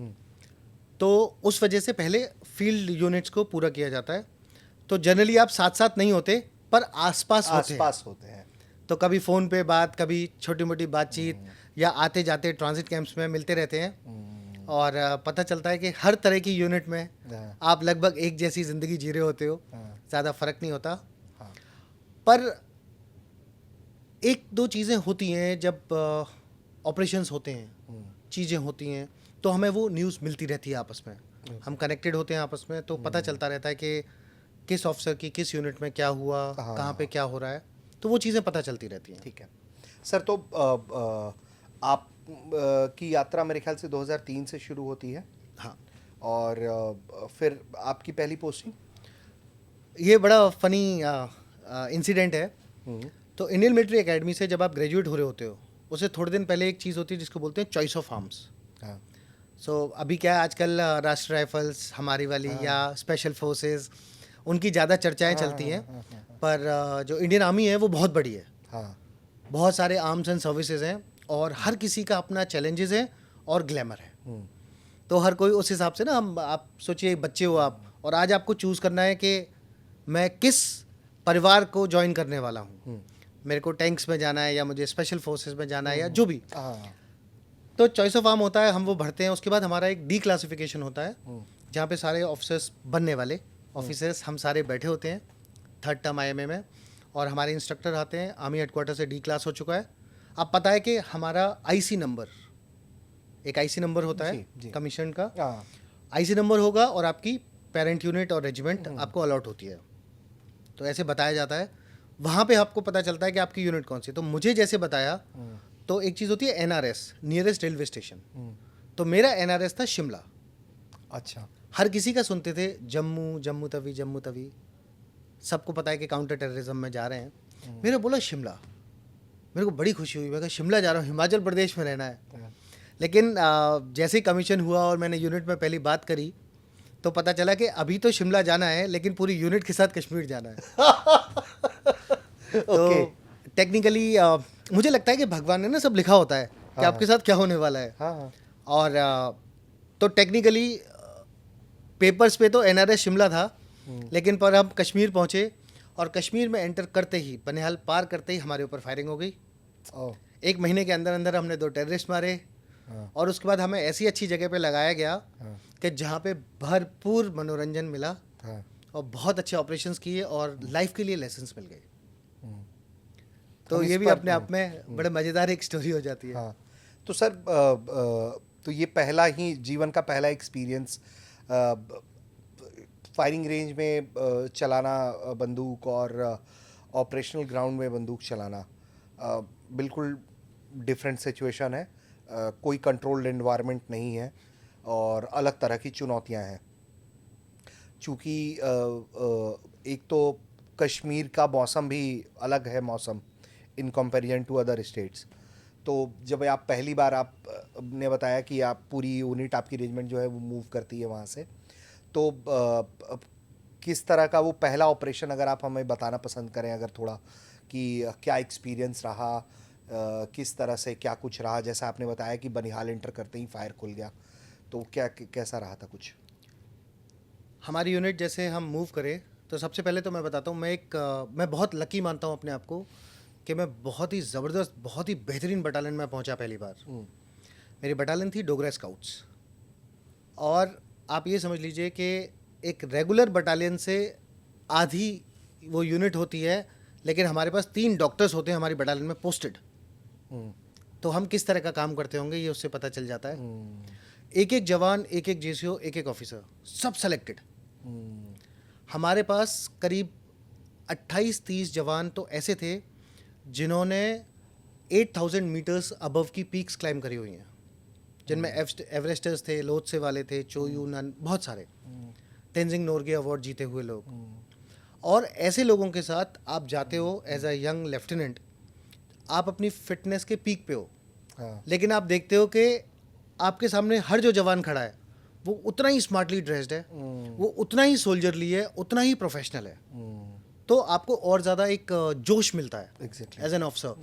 तो उस वजह से पहले फील्ड यूनिट्स को पूरा किया जाता है। तो जनरली आप साथ साथ नहीं होते, पर आसपास होते हैं। तो कभी फ़ोन पे बात, कभी छोटी मोटी बातचीत, या आते जाते ट्रांजिट कैंप्स में मिलते रहते हैं। और पता चलता है कि हर तरह की यूनिट में आप लगभग एक जैसी ज़िंदगी जी रहे होते हो, ज़्यादा फ़र्क नहीं होता। पर एक दो चीज़ें होती हैं जब ऑपरेशंस होते हैं, चीज़ें होती हैं, तो हमें वो न्यूज़ मिलती रहती है आपस में, हम कनेक्टेड होते हैं आपस में, तो पता चलता रहता है कि किस ऑफिसर की किस यूनिट में क्या हुआ, कहाँ पे क्या हो रहा है, तो वो चीज़ें पता चलती रहती हैं। ठीक है सर। तो आप की यात्रा मेरे ख्याल से 2003 से शुरू होती है, हाँ, और फिर आपकी पहली पोस्टिंग? ये बड़ा फनी इंसिडेंट है। तो इंडियन मिलिट्री एकेडमी से जब आप ग्रेजुएट हो रहे होते हो, उससे थोड़े दिन पहले एक चीज़ होती है जिसको बोलते हैं चॉइस ऑफ आर्म्स। हाँ। सो अभी क्या है, आजकल राष्ट्रीय राइफल्स हमारी वाली या स्पेशल फोर्सेस, उनकी ज़्यादा चर्चाएं चलती हैं, पर जो इंडियन आर्मी है वो बहुत बड़ी है, हाँ। बहुत सारे आर्म्स एंड सर्विसेज हैं, और हर किसी का अपना चैलेंजेस है और ग्लैमर है। तो हर कोई उस हिसाब से ना, हम आप सोचिए बच्चे हो आप, और आज आपको चूज़ करना है कि मैं किस परिवार को ज्वाइन करने वाला हूँ, मेरे को टैंक्स में जाना है या मुझे स्पेशल फोर्सेस में जाना है या जो भी। हाँ। तो चॉइस ऑफ आर्म होता है, हम वो भरते हैं। उसके बाद हमारा एक डी क्लासिफिकेशन होता है, जहाँ पे सारे ऑफिसर्स बनने वाले ऑफिसर्स हम सारे बैठे होते हैं 3rd टर्म IMA में, और हमारे इंस्ट्रक्टर आते हैं। आर्मी हेडक्वार्टर से डी क्लास हो चुका है। अब पता है कि हमारा IC नंबर, एक IC नंबर होता जी, है जी। कमीशन का, हाँ। IC नंबर होगा और आपकी पेरेंट यूनिट और रेजिमेंट आपको अलॉट होती है। तो ऐसे बताया जाता है, वहाँ पे आपको पता चलता है कि आपकी यूनिट कौन सी। तो मुझे जैसे बताया, तो एक चीज़ होती है NRS, नियरेस्ट रेलवे स्टेशन। तो मेरा NRS था शिमला। अच्छा। हर किसी का सुनते थे जम्मू, जम्मू तवी, जम्मू तवी, सबको पता है कि काउंटर टेररिज्म में जा रहे हैं। मेरे बोला शिमला, मेरे को बड़ी खुशी हुई, मैं कहा शिमला जा रहा हूँ, हिमाचल प्रदेश में रहना है। लेकिन जैसे ही कमीशन हुआ और मैंने यूनिट में पहली बात करी, तो पता चला कि अभी तो शिमला जाना है, लेकिन पूरी यूनिट के साथ कश्मीर जाना है। तो टेक्निकली मुझे लगता है कि भगवान ने ना सब लिखा होता है कि आपके साथ क्या होने वाला है। हाँ। और तो टेक्निकली पेपर्स पे तो NRS शिमला था, लेकिन पर हम कश्मीर पहुंचे, और कश्मीर में एंटर करते ही, बनिहाल पार करते ही हमारे ऊपर फायरिंग हो गई। 1 महीने के अंदर अंदर हमने 2 टेररिस्ट मारे, और उसके बाद हमें ऐसी अच्छी जगह पे लगाया गया कि जहाँ पे भरपूर मनोरंजन मिला, और बहुत अच्छे ऑपरेशंस किए, और लाइफ के लिए लेसन्स मिल गए। तो ये भी अपने आप में बड़े मज़ेदार एक स्टोरी हो जाती है। हाँ। तो सर तो ये पहला ही जीवन का पहला एक्सपीरियंस फायरिंग रेंज में चलाना बंदूक, और ऑपरेशनल ग्राउंड में बंदूक चलाना, बिल्कुल डिफरेंट सिचुएशन है। कोई कंट्रोल्ड एनवायरनमेंट नहीं है, और अलग तरह की चुनौतियां हैं। चूँकि एक तो कश्मीर का मौसम भी अलग है, मौसम in comparison to other states. तो जब आप पहली बार, आप ने बताया कि आप पूरी यूनिट, आपकी रेजिमेंट जो है वो मूव करती है वहाँ से, तो किस तरह का वो पहला ऑपरेशन, अगर आप हमें बताना पसंद करें अगर थोड़ा, कि क्या एक्सपीरियंस रहा, किस तरह से क्या कुछ रहा? जैसा आपने बताया कि बनिहाल एंटर करते ही फायर खुल गया, तो क्या कैसा रहा था कुछ? हमारी यूनिट जैसे हम मूव करें, तो सबसे पहले तो मैं बताता हूँ, मैं बहुत लकी मानता हूँ अपने आप को कि मैं बहुत ही ज़बरदस्त, बहुत ही बेहतरीन बटालियन में पहुँचा पहली बार। मेरी बटालियन थी डोगरा स्काउट्स, और आप ये समझ लीजिए कि एक रेगुलर बटालियन से आधी वो यूनिट होती है, लेकिन हमारे पास 3 डॉक्टर्स होते हैं हमारी बटालियन में पोस्टेड। तो हम किस तरह का काम करते होंगे ये उससे पता चल जाता है। एक एक जवान, एक एक JCO, एक एक ऑफिसर, सब सेलेक्टेड। हमारे पास करीब 28-30 जवान तो ऐसे थे जिन्होंने 8000 मीटर्स अबव की पीक्स क्लाइम करी हुई हैं, जिनमें एवरेस्टर्स थे, लोत्से वाले थे, चोयू नन, बहुत सारे तेंजिंग नोर्गे अवार्ड जीते हुए लोग। और ऐसे लोगों के साथ आप जाते हो एज अ यंग लेफ्टिनेंट, आप अपनी फिटनेस के पीक पे हो, लेकिन आप देखते हो कि आपके सामने हर जो जवान खड़ा है वो उतना ही स्मार्टली ड्रेस्ड है, वो उतना ही सोल्जरली है, उतना ही प्रोफेशनल है। तो आपको और ज़्यादा एक जोश मिलता है एज एन ऑफिसर।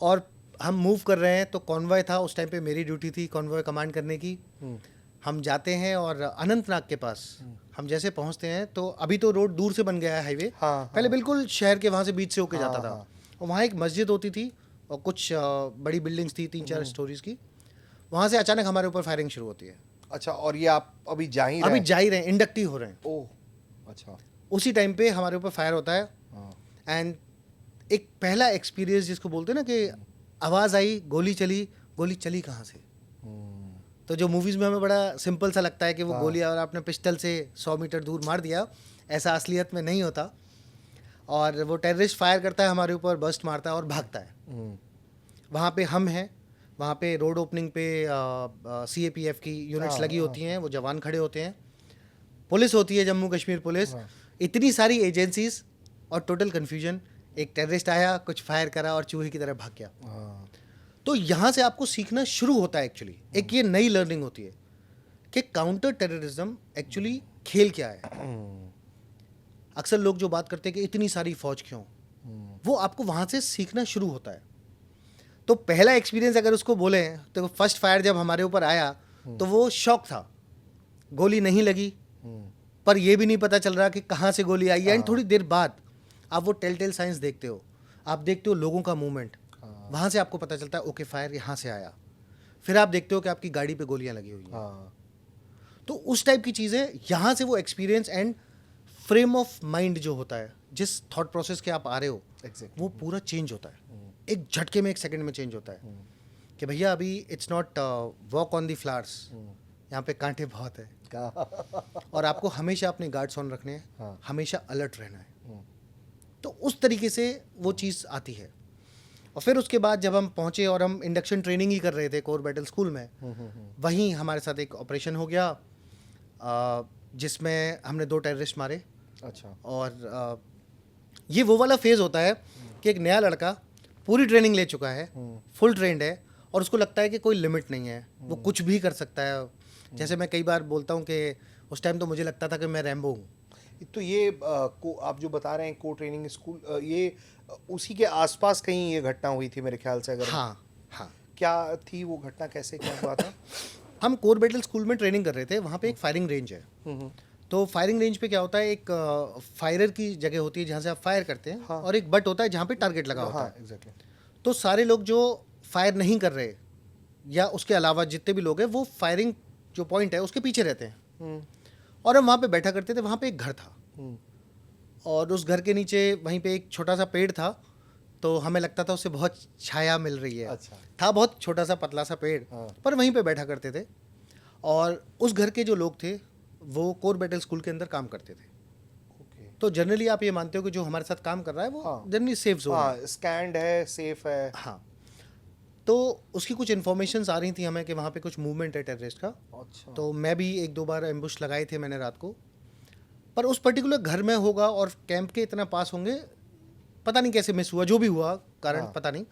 और हम मूव कर रहे हैं, तो कॉन्वॉय था उस टाइम पे, मेरी ड्यूटी थी कॉन्वॉय कमांड करने की। हम जाते हैं और अनंतनाग के पास हम जैसे पहुंचते हैं, तो अभी तो रोड दूर से बन गया है, हाईवे। पहले बिल्कुल शहर के वहाँ से बीच से होके जाता था, और वहाँ एक मस्जिद होती थी और कुछ बड़ी बिल्डिंग्स थी 3-4 स्टोरीज की। वहाँ से अचानक हमारे ऊपर फायरिंग शुरू होती है। अच्छा, और ये आप अभी जा ही अभी जा ही रहे हैं, इंडक्टी हो रहे हैं। ओह, अच्छा। उसी टाइम पे हमारे ऊपर फायर होता है, एंड एक पहला एक्सपीरियंस जिसको बोलते हैं ना कि आवाज़ आई, गोली चली कहाँ से। तो जो मूवीज़ में हमें बड़ा सिंपल सा लगता है कि वो गोली और आपने पिस्टल से 100 मीटर दूर मार दिया, ऐसा असलियत में नहीं होता। और वो टेररिस्ट फायर करता है हमारे ऊपर, बर्स्ट मारता है और भागता है। वहाँ पे हम हैं, वहाँ पे रोड ओपनिंग पे CAPF की यूनिट्स लगी होती हैं, वो जवान खड़े होते हैं, पुलिस होती है, जम्मू कश्मीर पुलिस, इतनी सारी एजेंसीज और टोटल कन्फ्यूजन। एक टेररिस्ट आया, कुछ फायर करा और चूहे की तरह भाग गया। तो यहाँ से आपको सीखना शुरू होता है एक्चुअली, एक ये नई लर्निंग होती है कि काउंटर टेररिज्म एक्चुअली खेल क्या है। अक्सर लोग जो बात करते हैं कि इतनी सारी फौज क्यों, वो आपको वहाँ से सीखना शुरू होता है। तो पहला एक्सपीरियंस अगर उसको बोले तो फर्स्ट फायर जब हमारे ऊपर आया तो वो शॉक था, गोली नहीं लगी, पर ये भी नहीं पता चल रहा कि कहाँ से गोली आई है। एंड थोड़ी देर बाद आप वो टेल साइंस देखते हो, आप देखते हो लोगों का मूवमेंट, वहाँ से आपको पता चलता है ओके फायर यहाँ से आया। फिर आप देखते हो कि आपकी गाड़ी पे गोलियाँ लगी हुई हैं। तो उस टाइप की चीज़ें, यहाँ से वो experience and frame of mind जो होता है, जिस थॉट प्रोसेस के आप आ रहे हो, वो पूरा चेंज होता है। एक झटके में, एक सेकंड में चेंज होता है कि भैया अभी it's not walk on the flowers, यहाँ पे कांटे बहुत है और आपको हमेशा अपने गार्ड्स ऑन रखने हैं, हमेशा अलर्ट रहना है। तो उस तरीके से वो चीज़ आती है। और फिर उसके बाद जब हम पहुँचे और हम इंडक्शन ट्रेनिंग ही कर रहे थे कोर बैटल स्कूल में, वहीं हमारे साथ एक ऑपरेशन हो गया जिसमें हमने 2 टेररिस्ट मारे। अच्छा। और ये वो वाला फेज़ होता है कि एक नया लड़का पूरी ट्रेनिंग ले चुका है, फुल ट्रेंड है, और उसको लगता है कि कोई लिमिट नहीं है, वो कुछ भी कर सकता है। जैसे मैं कई बार बोलता हूँ कि उस टाइम तो मुझे लगता था कि मैं रैम्बो हूँ। तो ये आप जो बता रहे हैं को ट्रेनिंग स्कूल, ये उसी के आसपास कहीं ये घटना हुई थी मेरे ख्याल से, अगर हाँ। क्या थी वो घटना, कैसे क्या हुआ था? हम कोर बैटल स्कूल में ट्रेनिंग कर रहे थे, वहाँ पे एक फायरिंग रेंज है। तो फायरिंग रेंज पे क्या होता है, एक फायरर की जगह होती है जहाँ से आप फायर करते हैं, और एक बट होता है जहाँ पे टारगेट लगा होता है। एग्जैक्टली। तो सारे लोग जो फायर नहीं कर रहे या उसके अलावा जितने भी लोग हैं, वो फायरिंग जो पॉइंट है उसके पीछे रहते हैं। और हम वहाँ पे बैठा करते थे। वहाँ पे एक घर था और उस घर के नीचे वहीं पे एक छोटा सा पेड़ था, तो हमें लगता था उससे बहुत छाया मिल रही है। अच्छा। था बहुत छोटा सा पतला सा पेड़, पर वहीं पे बैठा करते थे। और उस घर के जो लोग थे वो कोर बैटल स्कूल के अंदर काम करते थे। तो जनरली आप ये मानते हो कि जो हमारे साथ काम कर रहा है वो जनरली सेफ जोन है, स्कैंड है, सेफ है। हाँ। तो उसकी कुछ इन्फॉर्मेशंस आ रही थी हमें कि वहाँ पे कुछ मूवमेंट है टेररिस्ट का। अच्छा। तो मैं भी 1-2 बार एम्बुश लगाए थे मैंने रात को, पर उस पर्टिकुलर घर में होगा और कैंप के इतना पास होंगे, पता नहीं कैसे मिस हुआ, जो भी हुआ कारण पता नहीं।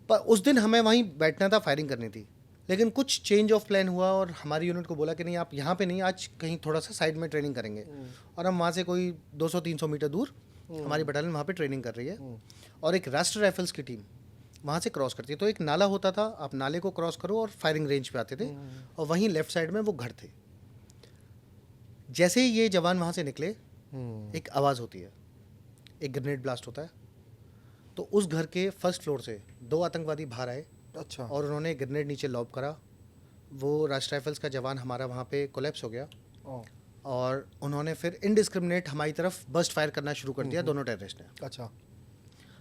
पर उस दिन हमें वहीं बैठना था, फायरिंग करनी थी, लेकिन कुछ चेंज ऑफ प्लान हुआ और हमारी यूनिट को बोला कि नहीं आप यहाँ पे नहीं, आज कहीं थोड़ा सा साइड में ट्रेनिंग करेंगे। और हम वहाँ से कोई 200-300 मीटर दूर हमारी बटालियन वहाँ पे ट्रेनिंग कर रही है, और एक राष्ट्र राइफल्स की टीम वहाँ से क्रॉस करती है। तो एक नाला होता था, आप नाले को क्रॉस करो और फायरिंग रेंज पे आते थे, और वहीं लेफ्ट साइड में वो घर थे। जैसे ही ये जवान वहाँ से निकले, एक आवाज़ होती है, एक ग्रेनेड ब्लास्ट होता है। तो उस घर के फर्स्ट फ्लोर से 2 आतंकवादी बाहर आए। अच्छा। और उन्होंने ग्रेनेड नीचे लॉब करा। वो राष्ट्र राइफल्स का जवान हमारा वहाँ पे कोलैप्स हो गया, और उन्होंने फिर इनडिस्क्रिमिनेट हमारी तरफ बर्स्ट फायर करना शुरू कर दिया, दोनों टेररिस्ट ने। अच्छा।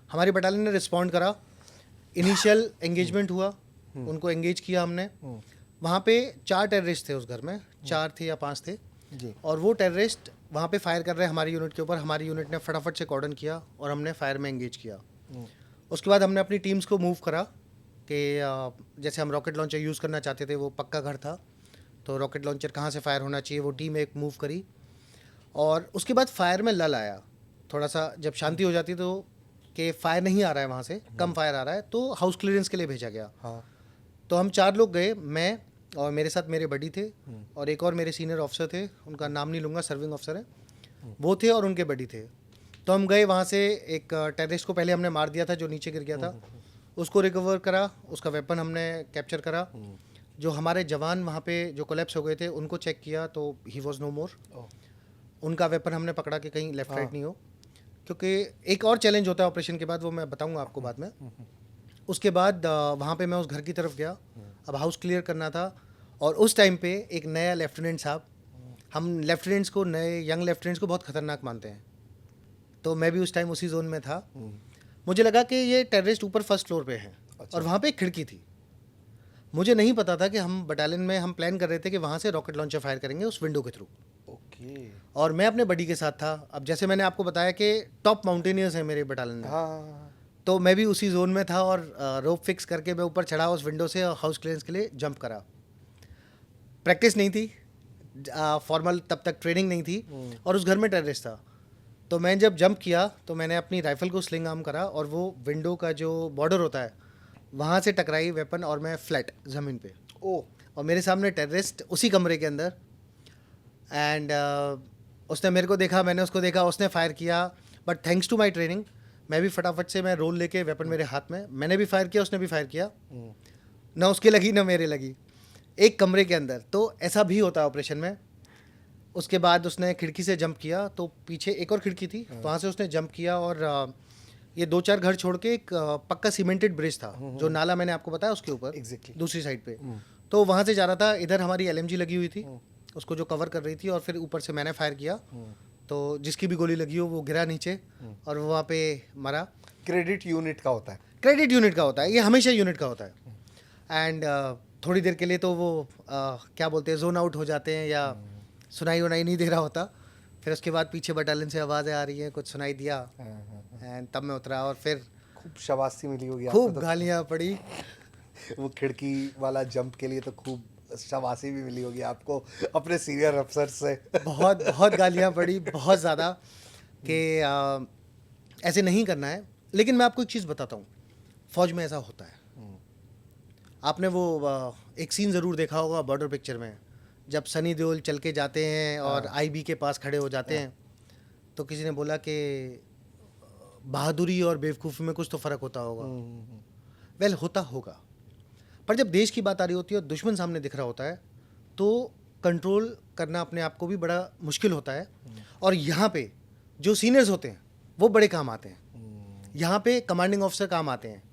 हमारी बटालियन ने रिस्पॉन्ड करा, इनिशियल एंगेजमेंट हुआ, उनको एंगेज किया हमने। वहाँ पे 4 टेररिस्ट थे उस घर में, 4 थे या 5 थे जी। और वो टेररिस्ट वहाँ पे फायर कर रहे हैं हमारी यूनिट के ऊपर। हमारी यूनिट ने फटाफट से कॉर्डन किया और हमने फायर में एंगेज किया। उसके बाद हमने अपनी टीम्स को मूव करा कि जैसे हम रॉकेट लॉन्चर यूज़ करना चाहते थे, वो पक्का घर था, तो रॉकेट लॉन्चर कहाँ से फायर होना चाहिए वो टीम एक मूव करी। और उसके बाद फायर में लल आया, थोड़ा सा जब शांति हो जाती तो कि फायर नहीं आ रहा है वहाँ से, कम फायर आ रहा है, तो हाउस क्लियरेंस के लिए भेजा गया। तो हम 4 लोग गए, मैं और मेरे साथ मेरे बडी थे और एक और मेरे सीनियर ऑफिसर थे, उनका नाम नहीं लूँगा, सर्विंग ऑफिसर है वो थे, और उनके बडी थे। तो हम गए वहाँ से, एक टेररिस्ट को पहले हमने मार दिया था जो नीचे गिर गया था, उसको रिकवर करा, उसका वेपन हमने कैप्चर करा। जो हमारे जवान वहाँ पे जो कोलैप्स हो गए थे उनको चेक किया तो ही वॉज नो मोर। उनका वेपन हमने पकड़ा कि कहीं लेफ्ट राइट नहीं हो, क्योंकि एक और चैलेंज होता है ऑपरेशन के बाद, वो मैं बताऊंगा आपको बाद में। उसके बाद वहाँ पे मैं उस घर की तरफ गया, अब हाउस क्लियर करना था, और उस टाइम पे एक नया लेफ्टिनेंट साहब, हम लेफ्टिनेंट्स को, नए यंग लेफ्टिनेंट्स को बहुत ख़तरनाक मानते हैं, तो मैं भी उस टाइम उसी जोन में था। मुझे लगा कि ये टेररिस्ट ऊपर फर्स्ट फ्लोर पे हैं और वहाँ पे एक खिड़की थी। मुझे नहीं पता था कि हम बटालियन में हम प्लान कर रहे थे कि वहाँ से रॉकेट लॉन्चर फायर करेंगे उस विंडो के थ्रू। ओके। और मैं अपने बडी के साथ था। अब जैसे मैंने आपको बताया कि टॉप माउंटेनियर्स हैं मेरे बटालियन में, हाँ। तो मैं भी उसी जोन में था और रोप फिक्स करके मैं ऊपर चढ़ा उस विंडो से और हाउस क्लियरेंस के लिए जंप करा। प्रैक्टिस नहीं थी, फॉर्मल तब तक ट्रेनिंग नहीं थी और उस घर में टेररिस्ट था। तो मैं जब जंप किया तो मैंने अपनी राइफल को स्लिंग आर्म करा और वो विंडो का जो बॉर्डर होता है वहाँ से टकराई वेपन और मैं फ्लैट ज़मीन पे। ओ। और मेरे सामने टेररिस्ट उसी कमरे के अंदर एंड उसने मेरे को देखा, मैंने उसको देखा, उसने फायर किया। But thanks to my training मैं भी फटाफट से मैं रोल लेके वेपन मेरे हाथ में, मैंने भी फायर किया, उसने भी फायर किया। ना उसके लगी ना मेरे लगी, एक कमरे के अंदर। तो ऐसा भी होता है ऑपरेशन में। उसके बाद उसने खिड़की से जंप किया तो पीछे एक और खिड़की थी, वहाँ से उसने जंप किया और ये 2-4 घर छोड़ के एक पक्का सीमेंटेड ब्रिज था जो नाला मैंने आपको बताया उसके ऊपर Exactly. दूसरी साइड पे। तो वहाँ से जा रहा था, इधर हमारी LMG लगी हुई थी उसको जो कवर कर रही थी और फिर ऊपर से मैंने फायर किया। तो जिसकी भी गोली लगी हो वो गिरा नीचे और वो वहाँ पे मरा। क्रेडिट यूनिट का होता है। क्रेडिट यूनिट का होता है, ये हमेशा यूनिट का होता है। एंड थोड़ी देर के लिए तो वो क्या बोलते हैं जोन आउट हो जाते हैं या सुनाई उनाई नहीं दे रहा होता। फिर उसके बाद पीछे बटालियन से आवाज़ें आ रही हैं, कुछ सुनाई दिया एंड तब मैं उतरा और फिर खूब शाबाशी मिली होगी खूब आपको गालियाँ पड़ी। तो। वो खिड़की वाला जंप के लिए तो खूब शाबाशी भी मिली होगी आपको अपने सीनियर अफसर से। बहुत बहुत गालियाँ पड़ी, बहुत ज़्यादा, कि ऐसे नहीं करना है। लेकिन मैं आपको एक चीज़ बताता हूँ, फौज में ऐसा होता है। आपने वो एक सीन ज़रूर देखा होगा बॉर्डर पिक्चर में, जब सनी देओल चल के जाते हैं और IB के पास खड़े हो जाते हैं तो किसी ने बोला कि बहादुरी और बेवकूफ़ी में कुछ तो फ़र्क होता होगा। वेल होता होगा, पर जब देश की बात आ रही होती है और दुश्मन सामने दिख रहा होता है तो कंट्रोल करना अपने आप को भी बड़ा मुश्किल होता है। और यहाँ पे जो सीनियर्स होते हैं वो बड़े काम आते हैं, यहाँ पे कमांडिंग ऑफिसर काम आते हैं।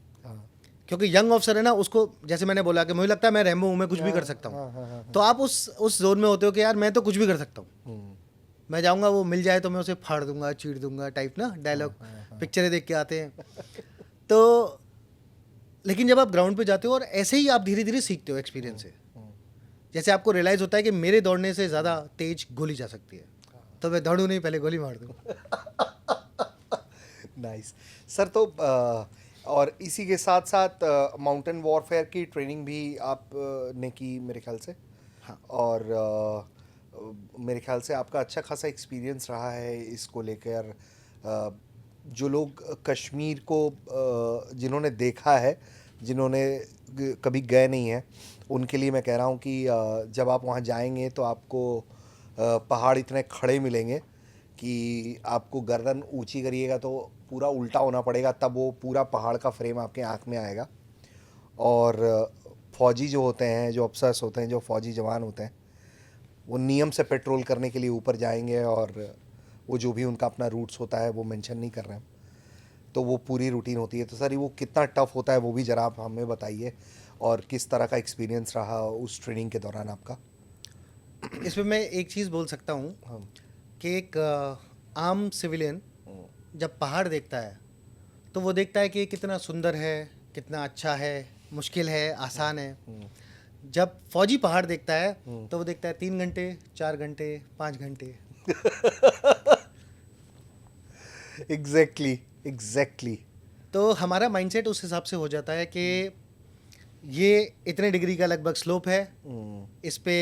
क्योंकि यंग ऑफिसर है ना, उसको जैसे मैंने बोला कि मुझे लगता है मैं रैम्बो हूँ, मैं कुछ भी कर सकता हूँ। तो आप उस जोन में होते हो कि यार मैं तो कुछ भी कर सकता हूँ, मैं जाऊँगा वो मिल जाए तो मैं उसे फाड़ दूंगा, चीर दूंगा टाइप ना डायलॉग पिक्चरें देख के आते हैं। तो लेकिन जब आप ग्राउंड पे जाते हो और ऐसे ही आप धीरे धीरे सीखते हो एक्सपीरियंस से, जैसे आपको रियलाइज़ होता है कि मेरे दौड़ने से ज़्यादा तेज गोली जा सकती है, तो मैं दौड़ूँ नहीं, पहले गोली मार दूँ। Nice sir. तो और इसी के साथ साथ माउंटेन वॉरफेयर की ट्रेनिंग भी आप ने की मेरे ख्याल से। हाँ। और मेरे ख्याल से आपका अच्छा खासा एक्सपीरियंस रहा है इसको लेकर। जो लोग कश्मीर को जिन्होंने देखा है, जिन्होंने कभी गए नहीं हैं, उनके लिए मैं कह रहा हूँ कि जब आप वहाँ जाएंगे तो आपको पहाड़ इतने खड़े मिलेंगे कि आपको गर्दन ऊंची करिएगा तो पूरा उल्टा होना पड़ेगा, तब वो पूरा पहाड़ का फ्रेम आपके आँख में आएगा। और फौजी जो होते हैं, जो अफसर्स होते हैं, जो फौजी जवान होते हैं, वो नियम से पेट्रोल करने के लिए ऊपर जाएंगे और वो जो भी उनका अपना रूट्स होता है वो मेंशन नहीं कर रहे हैं, तो वो पूरी रूटीन होती है। तो सर वो कितना टफ होता है वो भी ज़रा आप हमें बताइए, और किस तरह का एक्सपीरियंस रहा उस ट्रेनिंग के दौरान आपका। इसमें मैं एक चीज़ बोल सकता हूँ कि एक आम सिविलियन जब पहाड़ देखता है तो वो देखता है कि कितना सुंदर है, कितना अच्छा है, मुश्किल है, आसान है। जब फौजी पहाड़ देखता है तो वो देखता है 3 घंटे, 4 घंटे, 5 घंटे। एग्जैक्टली। तो हमारा माइंडसेट उस हिसाब से हो जाता है कि ये इतने डिग्री का लगभग स्लोप है, इस पे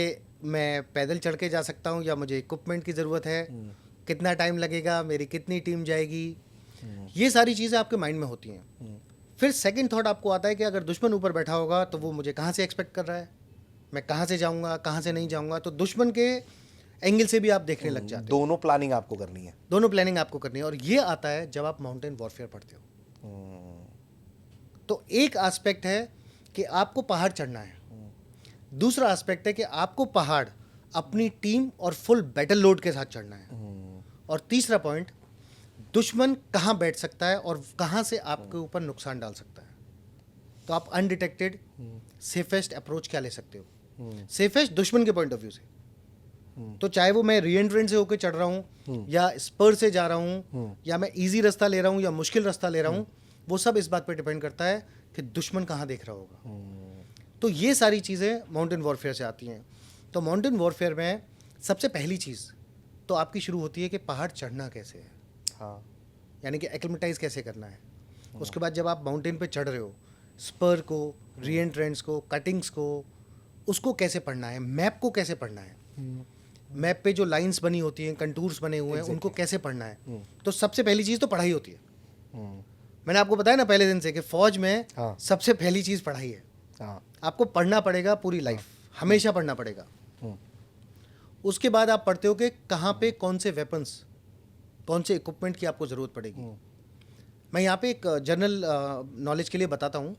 मैं पैदल चढ़ के जा सकता हूँ या मुझे इक्विपमेंट की ज़रूरत है, कितना टाइम लगेगा, मेरी कितनी टीम जाएगी, ये सारी चीज़ें आपके माइंड में होती हैं। फिर सेकंड थॉट आपको आता है कि अगर दुश्मन ऊपर बैठा होगा तो वो मुझे कहाँ से एक्सपेक्ट कर रहा है, मैं कहाँ से जाऊँगा, कहाँ से नहीं जाऊँगा। तो दुश्मन के एंगल से भी आप देखने लग जाते हैं। दोनों प्लानिंग आपको करनी है। दोनों प्लानिंग आपको करनी है। और ये आता है जब आप माउंटेन वॉरफेयर पढ़ते हो। तो एक एस्पेक्ट है कि आपको पहाड़ चढ़ना है, दूसरा एस्पेक्ट है कि आपको पहाड़ अपनी टीम और फुल बैटल लोड के साथ चढ़ना है, और तीसरा पॉइंट दुश्मन कहाँ बैठ सकता है और कहाँ से आपके ऊपर नुकसान डाल सकता है। तो आप अनडिटेक्टेड सेफेस्ट अप्रोच क्या ले सकते हो, सेफेस्ट दुश्मन के पॉइंट ऑफ व्यू से। तो चाहे वो मैं री एंट्रेंट से होकर चढ़ रहा हूँ या स्पर से जा रहा हूँ या मैं इजी रास्ता ले रहा हूँ या मुश्किल रास्ता ले रहा हूँ, वो सब इस बात पे डिपेंड करता है कि दुश्मन कहाँ देख रहा होगा। तो ये सारी चीज़ें माउंटेन वॉरफेयर से आती हैं। तो माउंटेन वॉरफेयर में सबसे पहली चीज़ तो आपकी शुरू होती है कि पहाड़ चढ़ना कैसे है, हाँ, यानी कि एक्लिमेटाइज कैसे करना है। उसके बाद जब आप माउंटेन पे चढ़ रहे हो, स्पर को, री एंट्रेंट्स को, कटिंग्स को, उसको कैसे पढ़ना है, मैप को कैसे पढ़ना है, मैप पे जो लाइंस बनी होती हैं, कंटूर्स बने हुए हैं, उनको कैसे पढ़ना है। तो सबसे पहली चीज़ तो पढ़ाई होती है। मैंने आपको बताया ना पहले दिन से कि फौज में हाँ। सबसे पहली चीज़ पढ़ाई है। हाँ, आपको पढ़ना पड़ेगा पूरी लाइफ, हमेशा पढ़ना पड़ेगा। उसके बाद आप पढ़ते हो कि कहाँ पे कौन से वेपन्स, कौन से इक्विपमेंट की आपको ज़रूरत पड़ेगी। मैं यहाँ पे एक जनरल नॉलेज के लिए बताता हूँ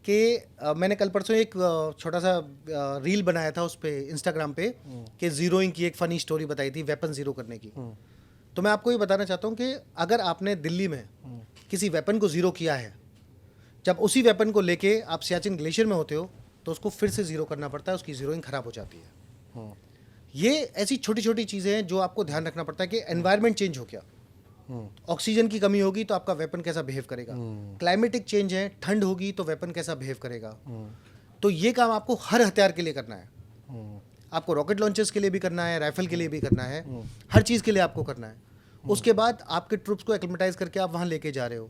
कि मैंने कल परसों एक छोटा सा रील बनाया था उस पे इंस्टाग्राम पे कि ज़ीरोइंग की एक फ़नी स्टोरी बताई थी वेपन ज़ीरो करने की। तो मैं आपको ये बताना चाहता हूँ कि अगर आपने दिल्ली में किसी वेपन को ज़ीरो किया है, जब उसी वेपन को लेके आप सियाचिन ग्लेशियर में होते हो तो उसको फिर से ज़ीरो करना पड़ता है, उसकी ज़ीरोइंग ख़राब हो जाती है। ये ऐसी छोटी छोटी चीज़ें हैं जो आपको ध्यान रखना पड़ता है कि एनवायरनमेंट चेंज हो गया, ऑक्सीजन की कमी होगी तो आपका वेपन कैसा बिहेव करेगा, क्लाइमेटिक चेंज है, ठंड होगी तो वेपन कैसा बिहेव करेगा। तो ये काम आपको हर हथियार के लिए करना है। आपको रॉकेट लॉन्चर्स के लिए भी करना है, राइफल के लिए भी करना है, हर चीज़ के लिए आपको करना है। उसके बाद आपके ट्रूप्स को एक्लिमेटाइज करके आप वहाँ लेके जा रहे हो,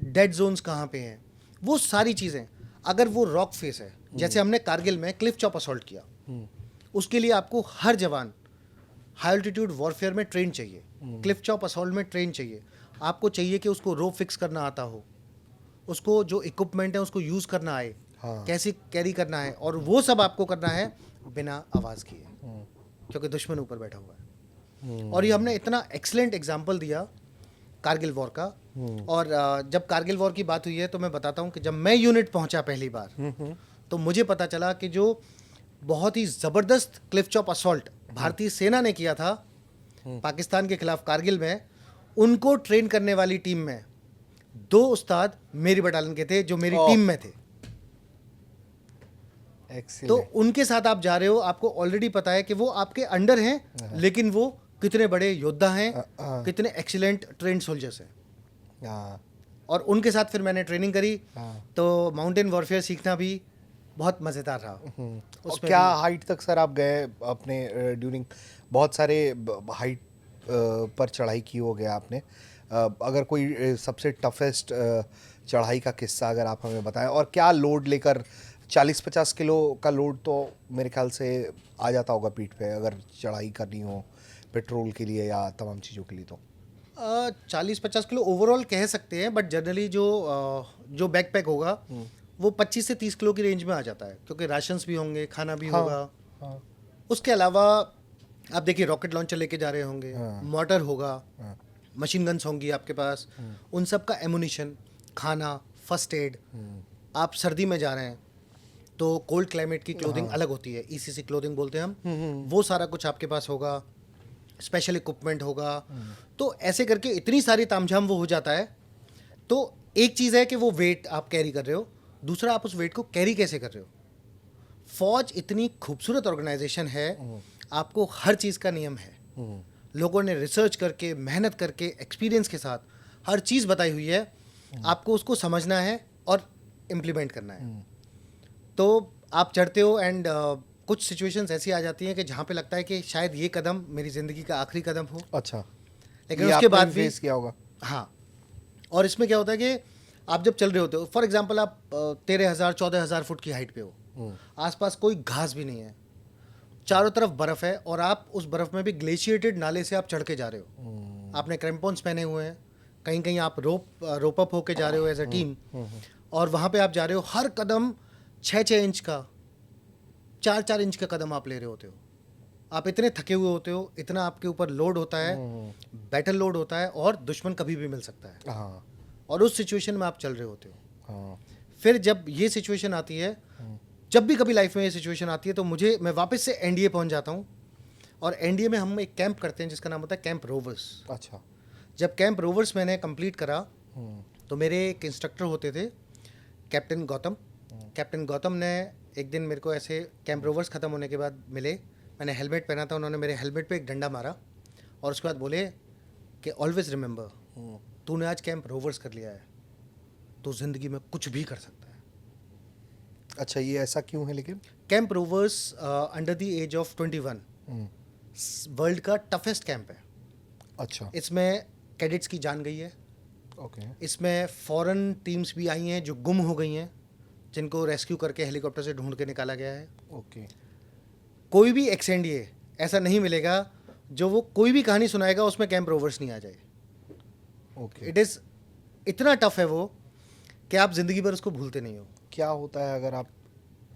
डेड जोन्स कहाँ पे हैं, वो सारी चीज़ें। अगर वो रॉक फेस है, जैसे हमने कारगिल में क्लिफ चॉप असॉल्ट किया, उसके लिए आपको हर जवान हाई एल्टीट्यूड वॉरफेयर में ट्रेन चाहिए, क्लिफ चॉप असॉल्ट में ट्रेन चाहिए। आपको चाहिए कि उसको रोप फिक्स करना आता हो, उसको जो इक्विपमेंट है उसको यूज़ करना आए, हाँ। कैसे कैरी करना है, और वो सब आपको करना है बिना आवाज़ किए, क्योंकि दुश्मन ऊपर बैठा हुआ है। और ये हमने इतना एक्सलेंट एग्जाम्पल दिया कारगिल वॉर का। और जब कारगिल वॉर की बात हुई है तो मैं बताता हूँ कि जब मैं यूनिट पहुँचा पहली बार तो मुझे पता चला कि जो बहुत ही ज़बरदस्त क्लिफ चॉप असॉल्ट भारतीय सेना ने किया था पाकिस्तान के खिलाफ कारगिल में, उनको ट्रेन करने वाली टीम में 2 उस्ताद मेरी बटालियन के थे जो मेरी टीम में थे। तो उनके साथ आप जा रहे हो, आपको ऑलरेडी पता है कि वो आपके अंडर हैं, लेकिन वो कितने बड़े योद्धा हैं, कितने एक्सीलेंट ट्रेंड सोल्जर्स हैं। और उनके साथ फिर मैंने ट्रेनिंग करी। तो माउंटेन वॉरफेयर सीखना भी बहुत मज़ेदार रहा। और क्या हाइट तक सर आप गए अपने ड्यूरिंग, बहुत सारे हाइट पर चढ़ाई की हो गया आपने, अगर कोई सबसे टफेस्ट चढ़ाई का किस्सा अगर आप हमें बताएं, और क्या लोड लेकर, 40-50 किलो का लोड तो मेरे ख्याल से आ जाता होगा पीठ पे अगर चढ़ाई करनी हो पेट्रोल के लिए या तमाम चीज़ों के लिए। तो 40-50 किलो ओवरऑल कह सकते हैं, बट जनरली जो बैकपैक होगा वो 25 से 30 किलो की रेंज में आ जाता है, क्योंकि राशंस भी होंगे, खाना भी होगा। उसके अलावा आप देखिए रॉकेट लॉन्चर लेके जा रहे होंगे, मोटर होगा, मशीन गन्स होंगी आपके पास, उन सब का एमुनिशन, खाना, फर्स्ट एड। आप सर्दी में जा रहे हैं तो कोल्ड क्लाइमेट की क्लोथिंग अलग होती है, ईसीसी क्लोथिंग बोलते हैं हम, वो सारा कुछ आपके पास होगा, स्पेशल इक्विपमेंट होगा। तो ऐसे करके इतनी सारी तामझाम वो हो जाता है। तो एक चीज़ है कि वो वेट आप कैरी कर रहे हो, दूसरा आप उस वेट को कैरी कैसे कर रहे हो। फौज इतनी खूबसूरत ऑर्गेनाइजेशन है, आपको हर चीज़ का नियम है, लोगों ने रिसर्च करके, मेहनत करके, एक्सपीरियंस के साथ हर चीज़ बताई हुई है, आपको उसको समझना है और इम्प्लीमेंट करना है। तो आप चढ़ते हो एंड कुछ सिचुएशंस ऐसी आ जाती हैं कि जहाँ पे लगता है कि शायद ये कदम मेरी ज़िंदगी का आखिरी कदम हो। अच्छा, लेकिन उसके बाद भी फेस किया होगा। हाँ, और इसमें क्या होता है कि आप जब चल रहे होते हो, फॉर एग्जांपल आप 13,000-14,000 फुट की हाइट पे हो, आसपास कोई घास भी नहीं है, चारों तरफ बर्फ़ है, और आप उस बर्फ़ में भी ग्लेशिएटेड नाले से आप चढ़ के जा रहे हो। आपने क्रैम्पॉन्स पहने हुए हैं, कहीं कहीं आप रोप अप होके जा रहे हो एज अ टीम, और वहाँ पे आप जा रहे हो, हर कदम 6-6 इंच का, 4-4 इंच का कदम आप ले रहे होते हो। आप इतने थके हुए होते हो, इतना आपके ऊपर लोड होता है, बैटल लोड होता है, और दुश्मन कभी भी मिल सकता है। हाँ, और उस सिचुएशन में आप चल रहे होते हो। हाँ, फिर जब ये सिचुएशन आती है, जब भी कभी लाइफ में ये सिचुएशन आती है, तो मैं वापस से एनडीए पहुंच जाता हूँ, और एनडीए में हम एक कैंप करते हैं जिसका नाम होता है कैंप रोवर्स। अच्छा, जब कैंप रोवर्स मैंने कंप्लीट करा तो मेरे एक इंस्ट्रक्टर होते थे, कैप्टन गौतम। कैप्टन गौतम ने एक दिन मेरे को ऐसे कैंप रोवर्स ख़त्म होने के बाद मिले, मैंने हेलमेट पहना था, उन्होंने मेरे हेलमेट पे एक डंडा मारा, और उसके बाद बोले कि ऑलवेज रिमेंबर, तूने आज कैंप रोवर्स कर लिया है, तो जिंदगी में कुछ भी कर सकता है। अच्छा, ये ऐसा क्यों है लेकिन? Camp rovers under the age of 21 world का टफेस्ट कैंप है। अच्छा, इसमें कैडेट्स की जान गई है। ओके, इसमें फॉरेन टीम्स भी आई हैं जो गुम हो गई हैं, जिनको रेस्क्यू करके हेलीकॉप्टर से ढूंढ के निकाला गया है। ओके, कोई भी एक्सएनडीए ऐसा नहीं मिलेगा जो वो कोई भी कहानी सुनाएगा उसमें कैंप रोवर्स नहीं आ जाए। ओके। इट इज़ इतना टफ है वो कि आप जिंदगी भर उसको भूलते नहीं हो। क्या होता है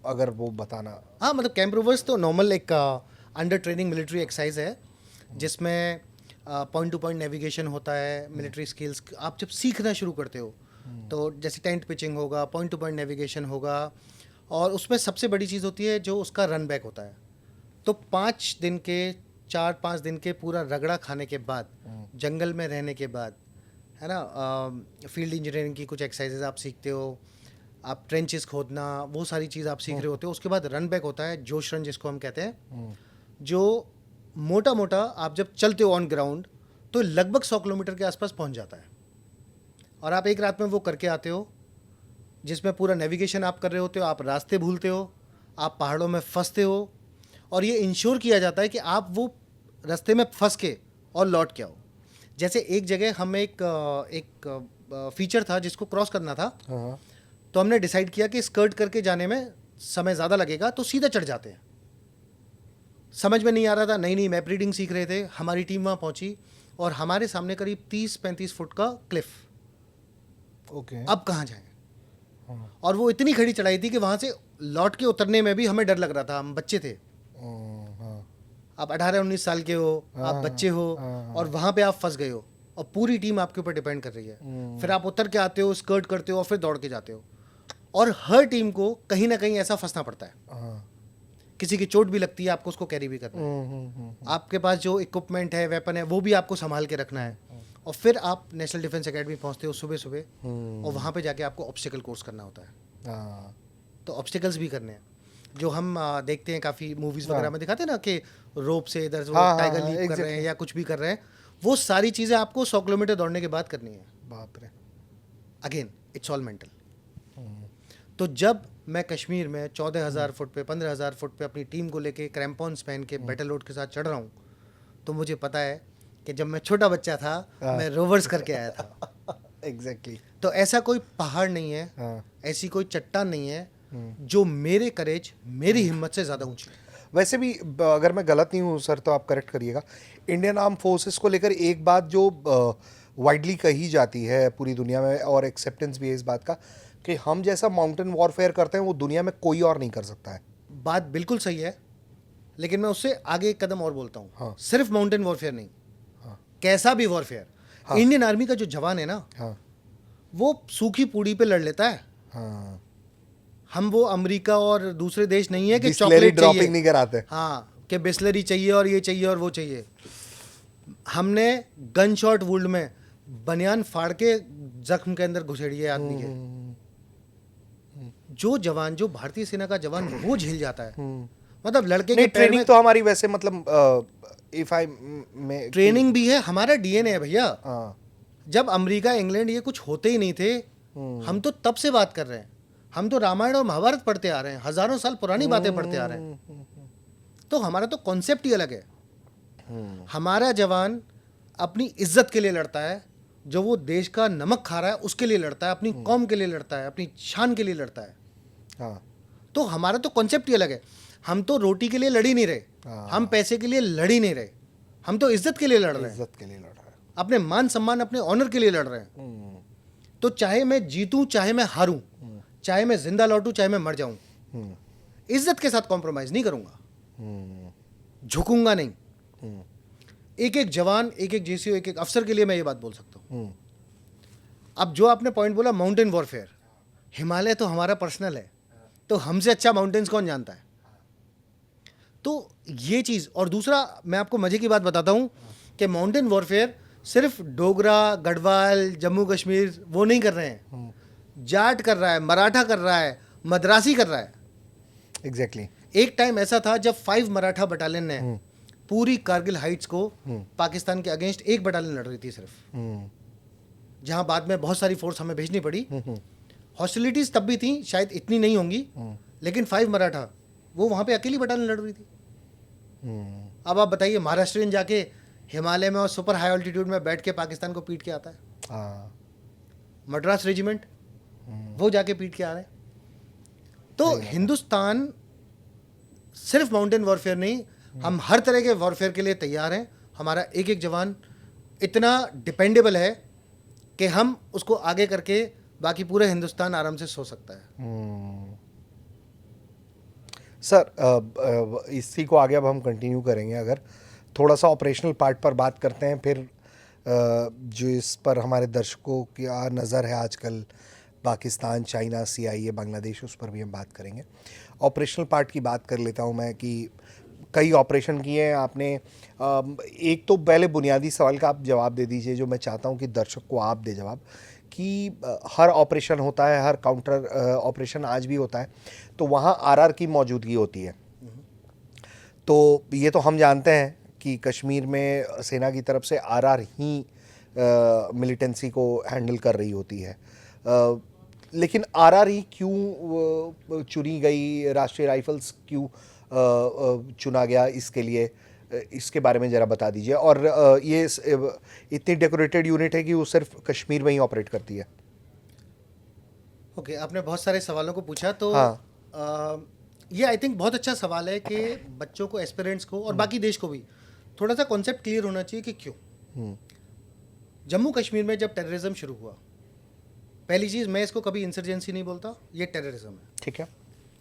अगर वो बताना? हाँ, मतलब कैंप रोवर्स तो नॉर्मल एक अंडर ट्रेनिंग मिलिट्री एक्सरसाइज है, जिसमें पॉइंट टू पॉइंट नेविगेशन होता है। मिलिट्री स्किल्स आप जब सीखना शुरू करते हो तो जैसे टेंट पिचिंग होगा, पॉइंट टू पॉइंट नेविगेशन होगा, और उसमें सबसे बड़ी चीज़ होती है जो उसका रन बैक होता है। तो 4-5 दिन के पूरा रगड़ा खाने के बाद, जंगल में रहने के बाद, है ना, फील्ड इंजीनियरिंग की कुछ एक्सरसाइजेज आप सीखते हो, आप ट्रेंचेस खोदना, वो सारी चीज़ आप सीख रहे होते हो। उसके बाद रन बैक होता है, जोश रन जिसको हम कहते हैं, जो मोटा मोटा आप जब चलते हो ऑन ग्राउंड तो लगभग 100 किलोमीटर के आसपास पहुंच जाता है, और आप एक रात में वो करके आते हो, जिसमें पूरा नेविगेशन आप कर रहे होते हो, आप रास्ते भूलते हो, आप पहाड़ों में फंसते हो, और ये इंश्योर किया जाता है कि आप वो रास्ते में फंस के और लौट के आओ। जैसे एक जगह हम एक फीचर था जिसको क्रॉस करना था, हाँ, तो हमने डिसाइड किया कि स्कर्ट करके जाने में समय ज़्यादा लगेगा, तो सीधा चढ़ जाते हैं। समझ में नहीं आ रहा था, नहीं मैप रीडिंग सीख रहे थे। हमारी टीम वहाँ पहुँची और हमारे सामने करीब 30-35 फुट का क्लिफ। ओके। अब कहाँ जाएं? और वो इतनी खड़ी चढ़ाई थी कि वहाँ से लौट के उतरने में भी हमें डर लग रहा था। हम बच्चे थे, हाँ, आप 18-19 साल के हो, आप बच्चे हो, और वहाँ पे आप फंस गए हो और पूरी टीम आपके ऊपर डिपेंड कर रही है। फिर आप उतर के आते हो, स्कर्ट करते हो और फिर दौड़ के जाते हो, और हर टीम को कहीं ना कहीं ऐसा फंसना पड़ता है। हाँ, किसी की चोट भी लगती है, आपको उसको कैरी भी करना है। आपके पास जो इक्विपमेंट है, वेपन है, वो भी आपको संभाल के रखना है। और फिर आप नेशनल डिफेंस एकेडमी पहुंचते हो सुबह सुबह, और वहाँ पे जाके आपको ऑब्स्टिकल कोर्स करना होता है। हाँ, तो ऑब्स्टिकल्स भी करने हैं, जो हम देखते हैं काफ़ी मूवीज़ वगैरह में दिखाते हैं ना, कि रोप से इधर से टाइगर लीप कर रहे हैं या कुछ भी कर रहे हैं। वो सारी चीज़ें आपको 100 किलोमीटर दौड़ने के बाद करनी है। बाप रे। Again it's all mental. तो जब मैं कश्मीर में 14,000 फुट पे, 15,000 फुट पे अपनी टीम को लेके क्रैम्पॉन्स पहन के बैटल रोड के साथ चढ़ रहा हूँ, तो मुझे पता है कि जब मैं छोटा बच्चा था मैं रोवर्स करके आया था। एग्जैक्टली। तो ऐसा कोई पहाड़ नहीं है, ऐसी कोई चट्टान नहीं है जो मेरे करेज, मेरी हिम्मत से ज़्यादा ऊंची है। वैसे भी अगर मैं गलत नहीं हूँ सर तो आप करेक्ट करिएगा, इंडियन आर्म फोर्सेस को लेकर एक बात जो वाइडली कही जाती है पूरी दुनिया में, और एक्सेप्टेंस भी है इस बात का, कि हम जैसा माउंटेन वॉरफेयर करते हैं वो दुनिया में कोई और नहीं कर सकता है। बात बिल्कुल सही है, लेकिन मैं उससे आगे एक कदम और बोलता हूँ। हाँ। सिर्फ माउंटेन वॉरफेयर नहीं, हाँ। कैसा भी वॉरफेयर। हाँ। इंडियन आर्मी का जो जवान है ना, हाँ, वो सूखी पूड़ी पे लड़ लेता है। हाँ, हम वो अमेरिका और दूसरे देश नहीं है कि बिस्लेरी चॉकलेट ड्रॉपिंग चाहिए, नहीं कराते। हाँ, कि बिस्लरी चाहिए और ये चाहिए और वो चाहिए। हमने गन शॉट वुल्ड में बनियान फाड़ के जख्म के अंदर घुसेड़ी है आदमी के। जो जवान, जो भारतीय सेना का जवान वो झेल जाता है, मतलब लड़के के पैर ट्रेनिंग में तो हमारी वैसे मतलब इफ आई में ट्रेनिंग भी है, हमारा डीएनए है भैया। हाँ, जब अमेरिका, इंग्लैंड ये कुछ होते ही नहीं थे, हम तो तब से बात कर रहे हैं। हम तो रामायण और महाभारत पढ़ते आ रहे हैं, हजारों साल पुरानी बातें पढ़ते आ रहे हैं। तो हमारा तो कॉन्सेप्ट ही अलग है। हमारा जवान अपनी इज्जत के लिए लड़ता है, जो वो देश का नमक खा रहा है उसके लिए लड़ता है, अपनी कौम के लिए लड़ता है, अपनी शान के लिए लड़ता है। हाँ, तो हमारा तो कॉन्सेप्ट ही अलग है। हम तो रोटी के लिए लड़ ही नहीं रहे, हम पैसे के लिए लड़ ही नहीं रहे, हम तो इज्जत के लिए लड़ रहे हैं, इज्जत के लिए लड़ रहा है। अपने मान सम्मान, अपने ऑनर के लिए लड़ रहे हैं। तो चाहे मैं जीतूं, चाहे मैं हारूं, चाहे मैं जिंदा लौटूं, चाहे मैं मर जाऊं, इज्जत के साथ कॉम्प्रोमाइज नहीं करूंगा, झुकूंगा नहीं। एक एक जवान, एक एक जेसीओ, एक एक अफसर के लिए मैं ये बात बोल सकता हूँ। अब जो आपने पॉइंट बोला माउंटेन वॉरफेयर, हिमालय तो हमारा पर्सनल है, तो हमसे अच्छा माउंटेन्स कौन जानता है। तो ये चीज़, और दूसरा मैं आपको मजे की बात बताता हूँ कि माउंटेन वॉरफेयर सिर्फ डोगरा, गढ़वाल, जम्मू कश्मीर वो नहीं कर रहे हैं, जाट कर रहा है, मराठा कर रहा है, मद्रासी कर रहा है। एग्जैक्टली। एक टाइम ऐसा था जब 5 मराठा बटालियन ने पूरी कारगिल हाइट्स को पाकिस्तान के अगेंस्ट एक बटालियन लड़ रही थी सिर्फ। जहां बाद में बहुत सारी फोर्स हमें भेजनी पड़ी। हॉस्टिलिटीज तब भी थी, शायद इतनी नहीं होंगी, लेकिन 5 मराठा वो वहां पे अकेली बटालियन लड़ रही थी। अब आप बताइए, महाराष्ट्रियन जाके हिमालय में और सुपर हाई ऑल्टीट्यूड में बैठ के पाकिस्तान को पीट के आता है। हाँ, मद्रास रेजिमेंट वो जाके पीट के आ रहे हैं। तो हिंदुस्तान सिर्फ माउंटेन वॉरफेयर नहीं, हम हर तरह के वॉरफेयर के लिए तैयार हैं। हमारा एक एक जवान इतना डिपेंडेबल है कि हम उसको आगे करके बाकी पूरा हिंदुस्तान आराम से सो सकता है। सर इसी को आगे अब हम कंटिन्यू करेंगे। अगर थोड़ा सा ऑपरेशनल पार्ट पर बात करते हैं, फिर जो इस पर हमारे दर्शकों की नज़र है आजकल, पाकिस्तान, चाइना, CIA, बांग्लादेश, उस पर भी हम बात करेंगे। ऑपरेशनल पार्ट की बात कर लेता हूं मैं कि कई ऑपरेशन किए हैं आपने। एक तो पहले बुनियादी सवाल का आप जवाब दे दीजिए, जो मैं चाहता हूं कि दर्शक को आप दे जवाब, कि हर ऑपरेशन होता है, हर काउंटर ऑपरेशन आज भी होता है, तो वहाँ RR की मौजूदगी होती है। तो ये तो हम जानते हैं कि कश्मीर में सेना की तरफ से RR ही मिलिटेंसी को हैंडल कर रही होती है। लेकिन RR ही क्यों चुनी गई, राष्ट्रीय राइफल्स क्यों चुना गया इसके लिए, इसके बारे में ज़रा बता दीजिए। और ये इतनी डेकोरेटेड यूनिट है कि वो सिर्फ कश्मीर में ही ऑपरेट करती है। ओके, आपने बहुत सारे सवालों को पूछा, तो हाँ। ये आई थिंक बहुत अच्छा सवाल है कि बच्चों को, एस्पिरेंट्स को और बाकी देश को भी थोड़ा सा कॉन्सेप्ट क्लियर होना चाहिए कि क्यों। जम्मू कश्मीर में जब टेररिज्म शुरू हुआ, पहली चीज़, मैं इसको कभी इंसर्जेंसी नहीं बोलता, ये टेररिज्म है। ठीक है।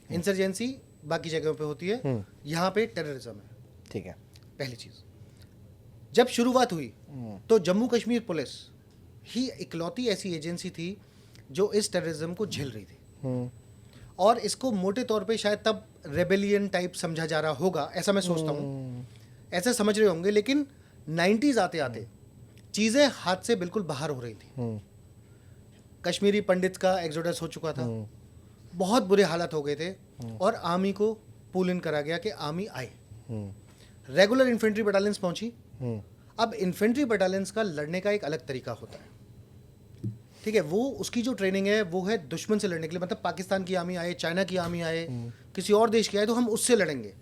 इंसर्जेंसी बाकी जगहों पे होती है, यहाँ पे टेररिज्म है। ठीक है। पहली चीज़, जब शुरुआत हुई तो जम्मू कश्मीर पुलिस ही इकलौती ऐसी एजेंसी थी जो इस टेररिज्म को झेल रही थी। और इसको मोटे तौर पे शायद तब रेबेलियन टाइप समझा जा रहा होगा, ऐसा मैं सोचता हूँ, ऐसा समझ रहे होंगे। लेकिन 90s आते आते चीज़ें हाथ से बिल्कुल बाहर हो रही थी। कश्मीरी पंडित का एग्जोडस हो चुका था, बहुत बुरे हालात हो गए थे, और आर्मी को पुल इन करा गया कि आर्मी आए। रेगुलर इन्फेंट्री बटालियंस पहुंची। अब इन्फेंट्री बटालियंस का लड़ने का एक अलग तरीका होता है, ठीक है। वो उसकी जो ट्रेनिंग है वो है दुश्मन से लड़ने के लिए, मतलब पाकिस्तान की आर्मी आए, चाइना की आर्मी आए, किसी और देश की आए, तो हम उससे लड़ेंगे।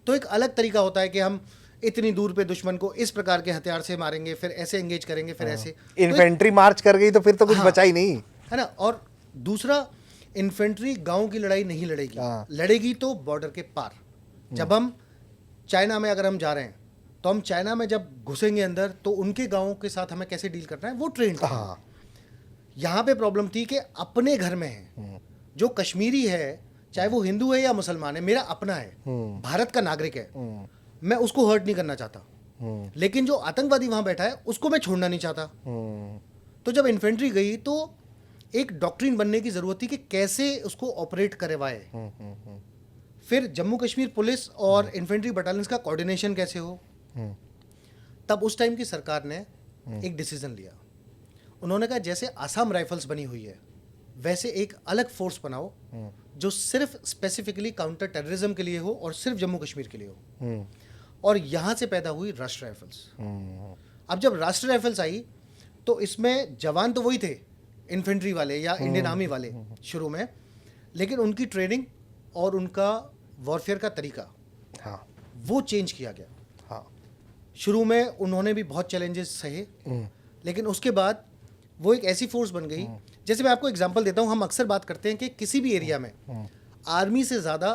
तो एक अलग तरीका होता है कि हम इतनी दूर पे दुश्मन को इस प्रकार के हथियार से मारेंगे, फिर ऐसे एंगेज करेंगे, फिर ऐसे। इन्फेंट्री मार्च कर गई तो फिर तो कुछ बचा ही नहीं, है ना। और दूसरा, इन्फेंट्री गांव की लड़ाई नहीं लड़ेगी, लड़ेगी तो बॉर्डर के पार। जब हम चाइना में अगर हम जा रहे हैं, तो हम चाइना में जब घुसेंगे अंदर, तो उनके गांवों के साथ हमें कैसे डील करना है वो ट्रेन था। यहाँ पे प्रॉब्लम थी कि अपने घर में है, जो कश्मीरी है, चाहे वो हिंदू है या मुसलमान है, मेरा अपना है, भारत का नागरिक है, मैं उसको हर्ट नहीं करना चाहता। लेकिन जो आतंकवादी वहां बैठा है उसको मैं छोड़ना नहीं चाहता। तो जब इन्फेंट्री गई तो एक डॉक्ट्रिन बनने की जरूरत थी कि कैसे उसको ऑपरेट करवाए। फिर जम्मू कश्मीर पुलिस और इन्फेंट्री बटालियंस का कोऑर्डिनेशन कैसे हो। तब उस टाइम की सरकार ने एक डिसीजन लिया। उन्होंने कहा जैसे आसाम राइफल्स बनी हुई है, वैसे एक अलग फोर्स बनाओ जो सिर्फ स्पेसिफिकली काउंटर टेररिज्म के लिए हो और सिर्फ जम्मू कश्मीर के लिए हो। और यहां से पैदा हुई राष्ट्र राइफल्स। अब जब राष्ट्र राइफल्स आई तो इसमें जवान तो वही थे, इन्फेंट्री वाले या इंडियन आर्मी वाले शुरू में, लेकिन उनकी ट्रेनिंग और उनका वॉरफेयर का तरीका, हाँ, वो चेंज किया गया। हाँ, शुरू में उन्होंने भी बहुत चैलेंजेस सहे, लेकिन उसके बाद वो एक ऐसी फोर्स बन गई। जैसे मैं आपको एग्जांपल देता हूँ, हम अक्सर बात करते हैं कि किसी भी एरिया में आर्मी से ज़्यादा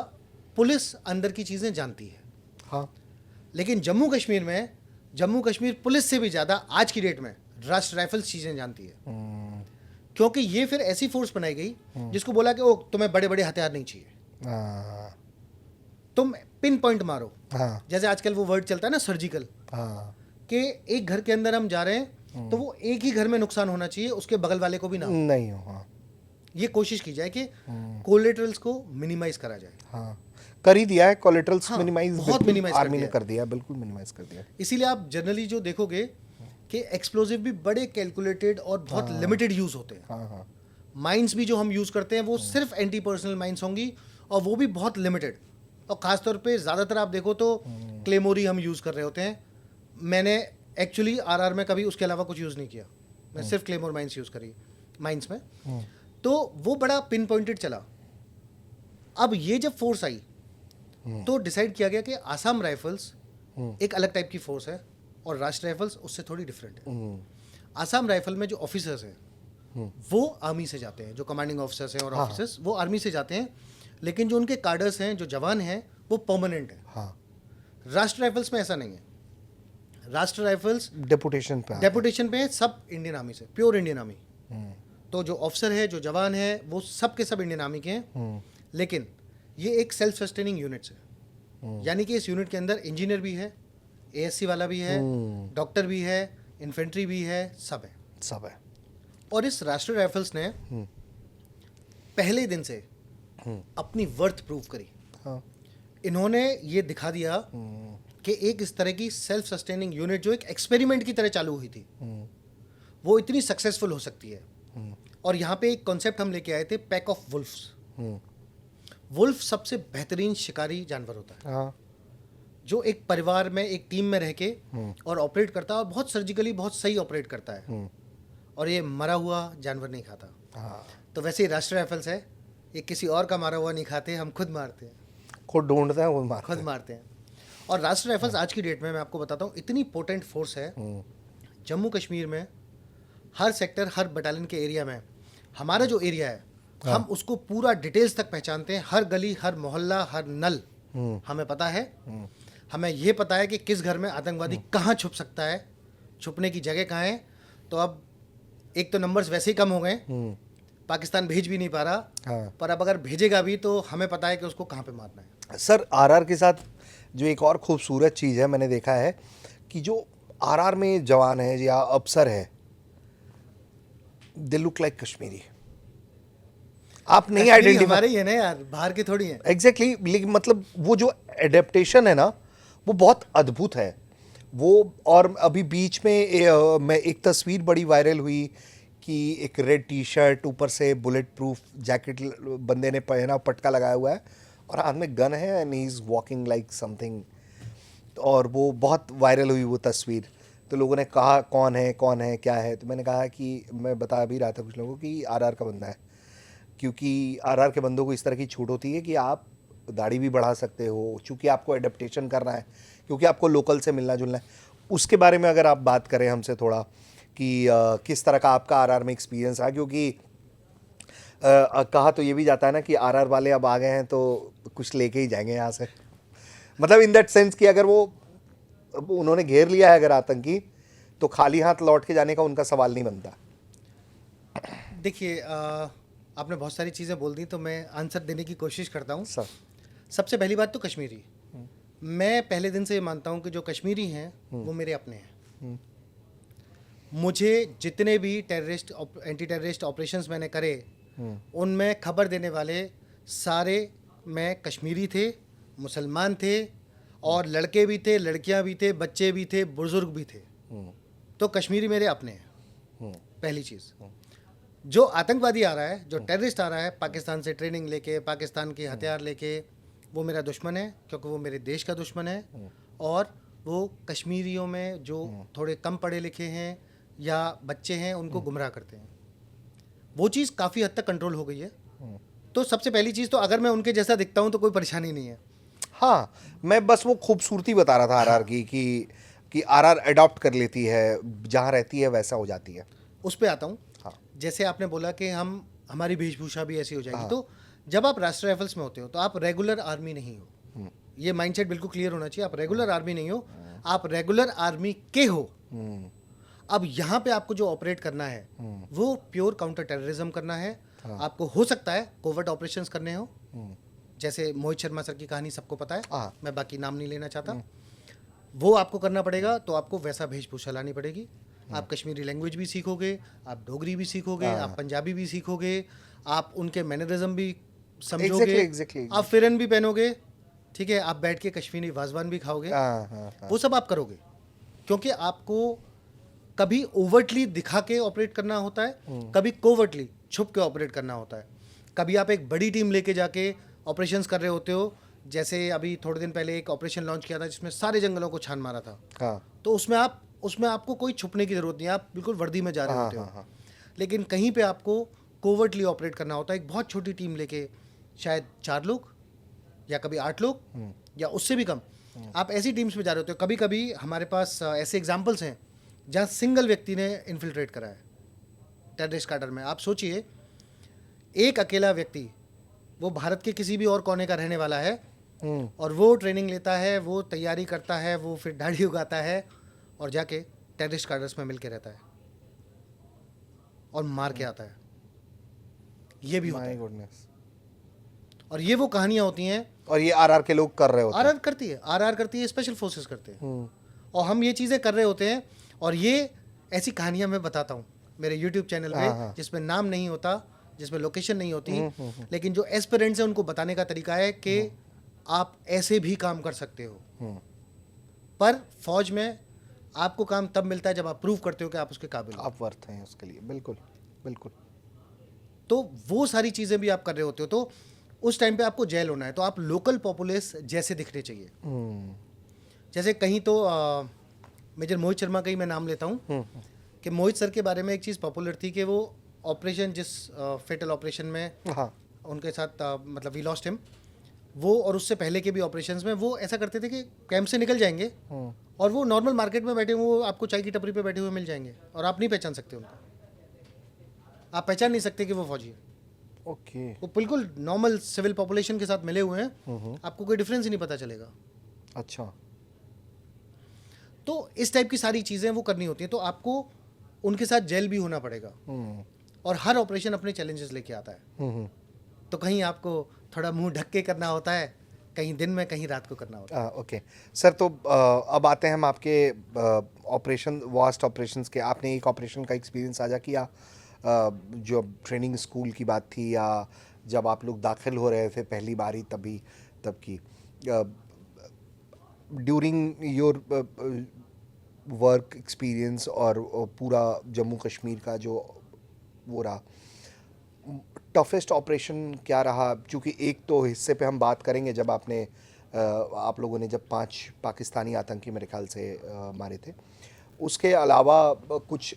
पुलिस अंदर की चीज़ें जानती है। हाँ, लेकिन जम्मू कश्मीर में जम्मू कश्मीर पुलिस से भी ज़्यादा आज की डेट में राष्ट्र राइफल्स चीज़ें जानती है। क्योंकि ये फिर ऐसी फोर्स बनाई गई जिसको बोला कि ओ तुम्हें बड़े बड़े हथियार नहीं चाहिए, तुम पिन पॉइंट मारो। हाँ, जैसे आजकल वो वर्ड चलता है ना, सर्जिकल, हाँ, कि एक घर के अंदर हम जा रहे हैं तो वो एक ही घर में नुकसान होना चाहिए, उसके बगल वाले को भी ना हो। नहीं हो। हाँ, ये कोशिश की जाए कि कोलेटरल्स को मिनिमाइज करा जाए। हाँ, कर ही दिया है कोलेटरल्स, हाँ, मिनिमाइज बहुत मिनिमाइज आर्मी ने कर दिया, बिल्कुल मिनिमाइज कर दिया। इसीलिए आप जनरली जो देखोगे कि एक्सप्लोजिव भी बड़े कैलकुलेटेड और बहुत लिमिटेड यूज होते हैं। हाँ, हाँ, माइंस भी जो हम यूज करते हैं वो सिर्फ एंटी पर्सनल माइंस होंगी, और वो भी बहुत लिमिटेड। और खासतौर पे ज़्यादातर आप देखो तो क्लेमोरी हम यूज़ कर रहे होते हैं। मैंने एक्चुअली आरआर में कभी उसके अलावा कुछ यूज़ नहीं किया। मैं सिर्फ क्लेमोर माइंस यूज़ करी माइंस में, तो वो बड़ा पिन पॉइंटेड चला। अब ये जब फोर्स आई तो डिसाइड किया गया कि आसाम राइफल्स एक अलग टाइप की फोर्स है और राष्ट्रीय राइफल्स उससे थोड़ी डिफरेंट है। आसाम राइफल में जो ऑफिसर्स हैं वो आर्मी से जाते हैं, जो कमांडिंग ऑफिसर्स हैं और ऑफिसर्स वो आर्मी से जाते हैं, लेकिन जो उनके कार्डर्स हैं, जो जवान हैं, वो परमानेंट हैं। राष्ट्रीय राइफल्स में ऐसा नहीं है। राष्ट्रीय राइफल्स डेपुटेशन पे है, सब इंडियन आर्मी से, प्योर इंडियन आर्मी। तो जो ऑफिसर है, जो जवान है, वो सब के सब इंडियन आर्मी के हैं, लेकिन ये एक सेल्फ सस्टेनिंग यूनिट्स है। यानी कि इस यूनिट के अंदर इंजीनियर भी है, एएससी वाला भी है, डॉक्टर भी है, इन्फेंट्री भी है, सब है। और इस राष्ट्रीय राइफल्स ने पहले दिन से अपनी वर्थ प्रूव करी। इन्होंने ये दिखा दिया कि एक इस तरह की सेल्फ सस्टेनिंग यूनिट जो एक एक्सपेरिमेंट की तरह चालू हुई थी, वो इतनी सक्सेसफुल हो सकती है। और यहाँ पे एक कॉन्सेप्ट हम लेके आए थे, पैक ऑफ वुल्फ्स। वुल्फ सबसे बेहतरीन शिकारी जानवर होता है, जो एक परिवार में, एक टीम में रह के और ऑपरेट करता है, और बहुत सर्जिकली बहुत सही ऑपरेट करता है, और ये मरा हुआ जानवर नहीं खाता। तो वैसे ही राष्ट्रीय राइफल्स है, ये किसी और का मारा हुआ नहीं खाते, हम खुद मारते हैं, खुद ढूंढते हैं, खुद मारते हैं। और राष्ट्रीय राइफल्स आज की डेट में, मैं आपको बताता हूँ, इतनी पोटेंट फोर्स है। जम्मू कश्मीर में हर सेक्टर, हर बटालियन के एरिया में, हमारा जो एरिया है हम उसको पूरा डिटेल्स तक पहचानते हैं। हर गली, हर मोहल्ला, हर नल हमें पता है। हमें ये पता है कि किस घर में आतंकवादी कहाँ छुप सकता है, छुपने की जगह कहाँ है। तो अब एक तो नंबर्स वैसे ही कम हो गए, पाकिस्तान भेज भी नहीं पा रहा, पर अब अगर भेजेगा भी तो हमें पता है कि उसको कहाँ पे मारना है। सर, आरआर के साथ जो एक और खूबसूरत चीज़ है, मैंने देखा है कि जो आरआर में जवान है या अफसर है, दे लुक लाइक कश्मीरी। आप नहीं आइडेंटिफाई, हमारे ही है ना यार, बाहर के थोड़ी हैं। एग्जैक्टली, लेकिन मतलब वो जो एडेप्टेशन है ना, वो बहुत अद्भुत है वो। और अभी बीच में मैं एक तस्वीर बड़ी वायरल हुई कि एक रेड टी शर्ट, ऊपर से बुलेट प्रूफ जैकेट बंदे ने पहना, पटका लगाया हुआ है, और हाथ में गन है, and he is walking like something. और वो बहुत वायरल हुई वो तस्वीर। तो लोगों ने कहा कौन है क्या है, तो मैंने कहा कि मैं बता भी रहा था कुछ लोगों की आरआर का बंदा है, क्योंकि आरआर के बंदों को इस तरह की छूट होती है कि आप दाढ़ी भी बढ़ा सकते हो, चूँकि आपको एडेप्टेशन करना है, क्योंकि आपको लोकल से मिलना जुलना है। उसके बारे में अगर आप बात करें हमसे थोड़ा कि किस तरह का आपका आरआर में एक्सपीरियंस रहा, क्योंकि कहा तो ये भी जाता है ना कि आरआर वाले अब आ गए हैं तो कुछ लेके ही जाएंगे यहाँ से, मतलब इन दैट सेंस कि अगर वो उन्होंने घेर लिया है अगर आतंकी, तो खाली हाथ लौट के जाने का उनका सवाल नहीं बनता। देखिए, आपने बहुत सारी चीज़ें बोल दी, तो मैं आंसर देने की कोशिश करता हूँ। सर, सबसे पहली बात तो कश्मीरी, मैं पहले दिन से ये मानता हूँ कि जो कश्मीरी हैं वो मेरे अपने हैं। मुझे जितने भी टेररिस्ट, एंटी टेररिस्ट ऑपरेशंस मैंने करे, उनमें खबर देने वाले सारे में कश्मीरी थे, मुसलमान थे, और लड़के भी थे, लड़कियां भी थे, बच्चे भी थे, बुजुर्ग भी थे। तो कश्मीरी मेरे अपने हैं, पहली चीज़। जो आतंकवादी आ रहा है, जो टेररिस्ट आ रहा है पाकिस्तान से ट्रेनिंग लेके, पाकिस्तान के हथियार लेके, वो मेरा दुश्मन है, क्योंकि वो मेरे देश का दुश्मन है। और वो कश्मीरियों में जो थोड़े कम पढ़े लिखे हैं या बच्चे हैं, उनको गुमराह करते हैं। वो चीज़ काफ़ी हद तक कंट्रोल हो गई है। तो सबसे पहली चीज़ तो, अगर मैं उनके जैसा दिखता हूँ तो कोई परेशानी नहीं है। हाँ, मैं बस वो खूबसूरती बता रहा था आरआर की कि आरआर अडॉप्ट कर लेती है, जहाँ रहती है वैसा हो जाती है। उस पे आता हूँ। हाँ। जैसे आपने बोला कि हमारी वेशभूषा भी ऐसी हो जाएगी। तो जब आप राष्ट्रीय राइफल्स में होते हो तो आप रेगुलर आर्मी नहीं हो। ये माइंडसेट बिल्कुल क्लियर होना चाहिए। आप रेगुलर आर्मी नहीं हो, आप रेगुलर आर्मी के हो। अब यहाँ पे आपको जो ऑपरेट करना है वो प्योर काउंटर टेररिज्म करना है। आपको हो सकता है कोवर्ट ऑपरेशंस करने हो, जैसे मोहित शर्मा सर की कहानी सबको पता है, मैं बाकी नाम नहीं लेना चाहता। वो आपको करना पड़ेगा, तो आपको वैसा वेशभूषा लानी पड़ेगी। आप कश्मीरी लैंग्वेज भी सीखोगे, आप डोगरी भी सीखोगे, आप पंजाबी भी सीखोगे, आप उनके मैनरिज्म भी समझोगे, Exactly. आप फिरन भी पहनोगे, ठीक है, आप बैठ के कश्मीरी वाजवान भी खाओगे। वो सब आप करोगे, क्योंकि आपको कभी ओवर्टली दिखा के ऑपरेट करना होता है, कभी कोवर्टली छुप के ऑपरेट करना होता है। कभी आप एक बड़ी टीम लेके जाके ऑपरेशंस कर रहे होते हो, जैसे अभी थोड़े दिन पहले एक ऑपरेशन लॉन्च किया था जिसमें सारे जंगलों को छान मारा था। तो उसमें आप उसमें आपको कोई छुपने की ज़रूरत नहीं है, आप बिल्कुल वर्दी में जा रहे हाँ, होते हो। हाँ, हाँ। लेकिन कहीं पे आपको कोवर्टली ऑपरेट करना होता है, एक बहुत छोटी टीम लेके, शायद 4 लोग या कभी 8 लोग या उससे भी कम। आप ऐसी टीम्स में जा रहे होते हो। कभी कभी हमारे पास ऐसे एग्जाम्पल्स हैं जहाँ सिंगल व्यक्ति ने इन्फिल्ट्रेट करा है टेररिस्ट कार्डर में। आप सोचिए, एक अकेला व्यक्ति, वो भारत के किसी भी और कोने का रहने वाला है, और वो ट्रेनिंग लेता है, वो तैयारी करता है, वो फिर दाढ़ी उगाता है और जाके टेररिस्ट कार्डर्स में मिल के रहता है और मार के आता है। ये भी होता माय है। गुडनेस। और ये वो कहानियां होती हैं। और ये आरआर के लोग कर रहे होते हैं। आरआर करती है, आरआर करती है, स्पेशल फोर्सेस करते हैं, और हम ये चीज़ें कर रहे होते हैं। और ये ऐसी कहानियां मैं बताता हूँ मेरे यूट्यूब चैनल पे, जिसमें नाम नहीं होता, जिसमें लोकेशन नहीं होती, लेकिन जो एस्पिरेंट्स हैं उनको बताने का तरीका है कि आप ऐसे भी काम कर सकते हो। पर फौज में आपको काम तब मिलता है जब आप प्रूव करते हो कि आप उसके काबिल हो। आप वर्थ हैं उसके लिए। बिल्कुल बिल्कुल। तो वो सारी चीज़ें भी आप कर रहे होते हो। तो उस टाइम पे आपको जेल होना है, तो आप लोकल पॉपुलेस जैसे दिखने चाहिए। जैसे कहीं तो मेजर मोहित शर्मा का ही मैं नाम लेता हूँ कि मोहित सर के बारे में एक चीज़ पॉपुलर थी कि वो ऑपरेशन, जिस फेटल ऑपरेशन में हाँ। उनके साथ मतलब वी लॉस्ट हिम, वो और उससे पहले के भी ऑपरेशंस में वो ऐसा करते थे कि कैंप से निकल जाएंगे और वो नॉर्मल मार्केट में बैठे हुए, वो आपको चाय की टपरी पे बैठे हुए मिल जाएंगे और आप नहीं पहचान सकते उनको। आप पहचान नहीं सकते कि वो फौजी है। ओके। वो बिल्कुल नॉर्मल सिविल पॉपुलेशन के साथ मिले हुए हैं, आपको कोई डिफरेंस ही नहीं पता चलेगा। अच्छा। तो इस टाइप की सारी चीज़ें वो करनी होती हैं, तो आपको उनके साथ जेल भी होना पड़ेगा। और हर ऑपरेशन अपने चैलेंजेस लेके आता है। तो कहीं आपको थोड़ा मुंह ढक के करना होता है, कहीं दिन में, कहीं रात को करना होता है। ओके सर, तो अब आते हैं हम आपके ऑपरेशन, वास्ट ऑपरेशंस के। आपने एक ऑपरेशन का एक्सपीरियंस साझा किया, जो ट्रेनिंग स्कूल की बात थी, या जब आप लोग दाखिल हो रहे थे पहली बारी तब की। ड्यूरिंग योर वर्क एक्सपीरियंस और पूरा जम्मू कश्मीर का जो वो रहा, टफेस्ट ऑपरेशन क्या रहा? क्योंकि एक तो हिस्से पे हम बात करेंगे जब आप लोगों ने जब 5 पाकिस्तानी आतंकी मेरे ख्याल से मारे थे, उसके अलावा कुछ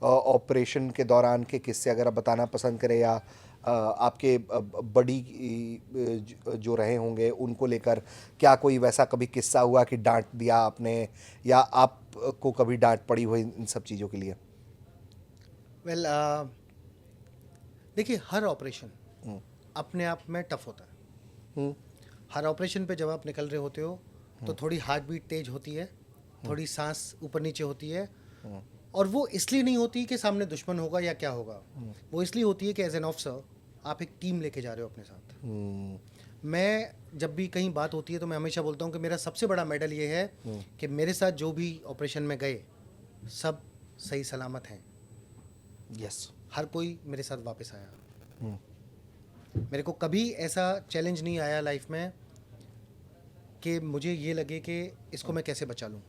ऑपरेशन के दौरान के किस्से अगर आप बताना पसंद करें, या आपके बड़ी जो रहे होंगे उनको लेकर क्या कोई वैसा कभी किस्सा हुआ कि डांट दिया आपने, या आपको कभी डांट पड़ी हुई इन सब चीज़ों के लिए? वेल, देखिए, हर ऑपरेशन अपने आप में टफ होता है। हर ऑपरेशन पे जब आप निकल रहे होते हो तो थोड़ी हार्ट बीट तेज होती है, थोड़ी सांस ऊपर नीचे होती है, और वो इसलिए नहीं होती कि सामने दुश्मन होगा या क्या होगा। वो इसलिए होती है कि एज एन ऑफिसर आप एक टीम लेके जा रहे हो अपने साथ। मैं जब भी कहीं बात होती है तो मैं हमेशा बोलता हूँ कि मेरा सबसे बड़ा मेडल ये है कि मेरे साथ जो भी ऑपरेशन में गए सब सही सलामत हैं। यस। हर कोई मेरे साथ वापस आया। मेरे को कभी ऐसा चैलेंज नहीं आया लाइफ में कि मुझे ये लगे कि इसको मैं कैसे बचा लूँ।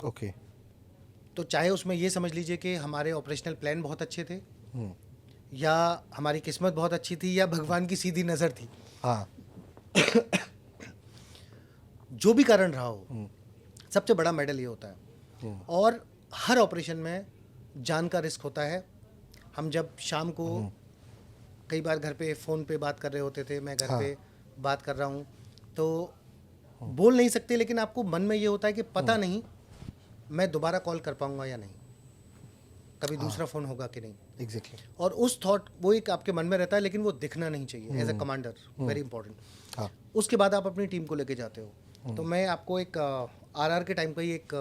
ओके। तो चाहे उसमें ये समझ लीजिए कि हमारे ऑपरेशनल प्लान बहुत अच्छे थे, या हमारी किस्मत बहुत अच्छी थी, या भगवान की सीधी नज़र थी। हाँ। जो भी कारण रहा हो, सबसे बड़ा मेडल ये होता है। और हर ऑपरेशन में जान का रिस्क होता है। हम जब शाम को कई बार घर पे फ़ोन पे बात कर रहे होते थे, मैं घर पे बात कर रहा हूँ, तो बोल नहीं सकते, लेकिन आपको मन में ये होता है कि पता नहीं मैं दोबारा कॉल कर पाऊँगा या नहीं, कभी दूसरा फ़ोन होगा कि नहीं। एग्जैक्टली। और उस थॉट, वो एक आपके मन में रहता है, लेकिन वो दिखना नहीं चाहिए as a commander, very important. हाँ। उसके बाद आप अपनी टीम को लेके जाते हो। तो मैं आपको एक आरआर के टाइम का ही एक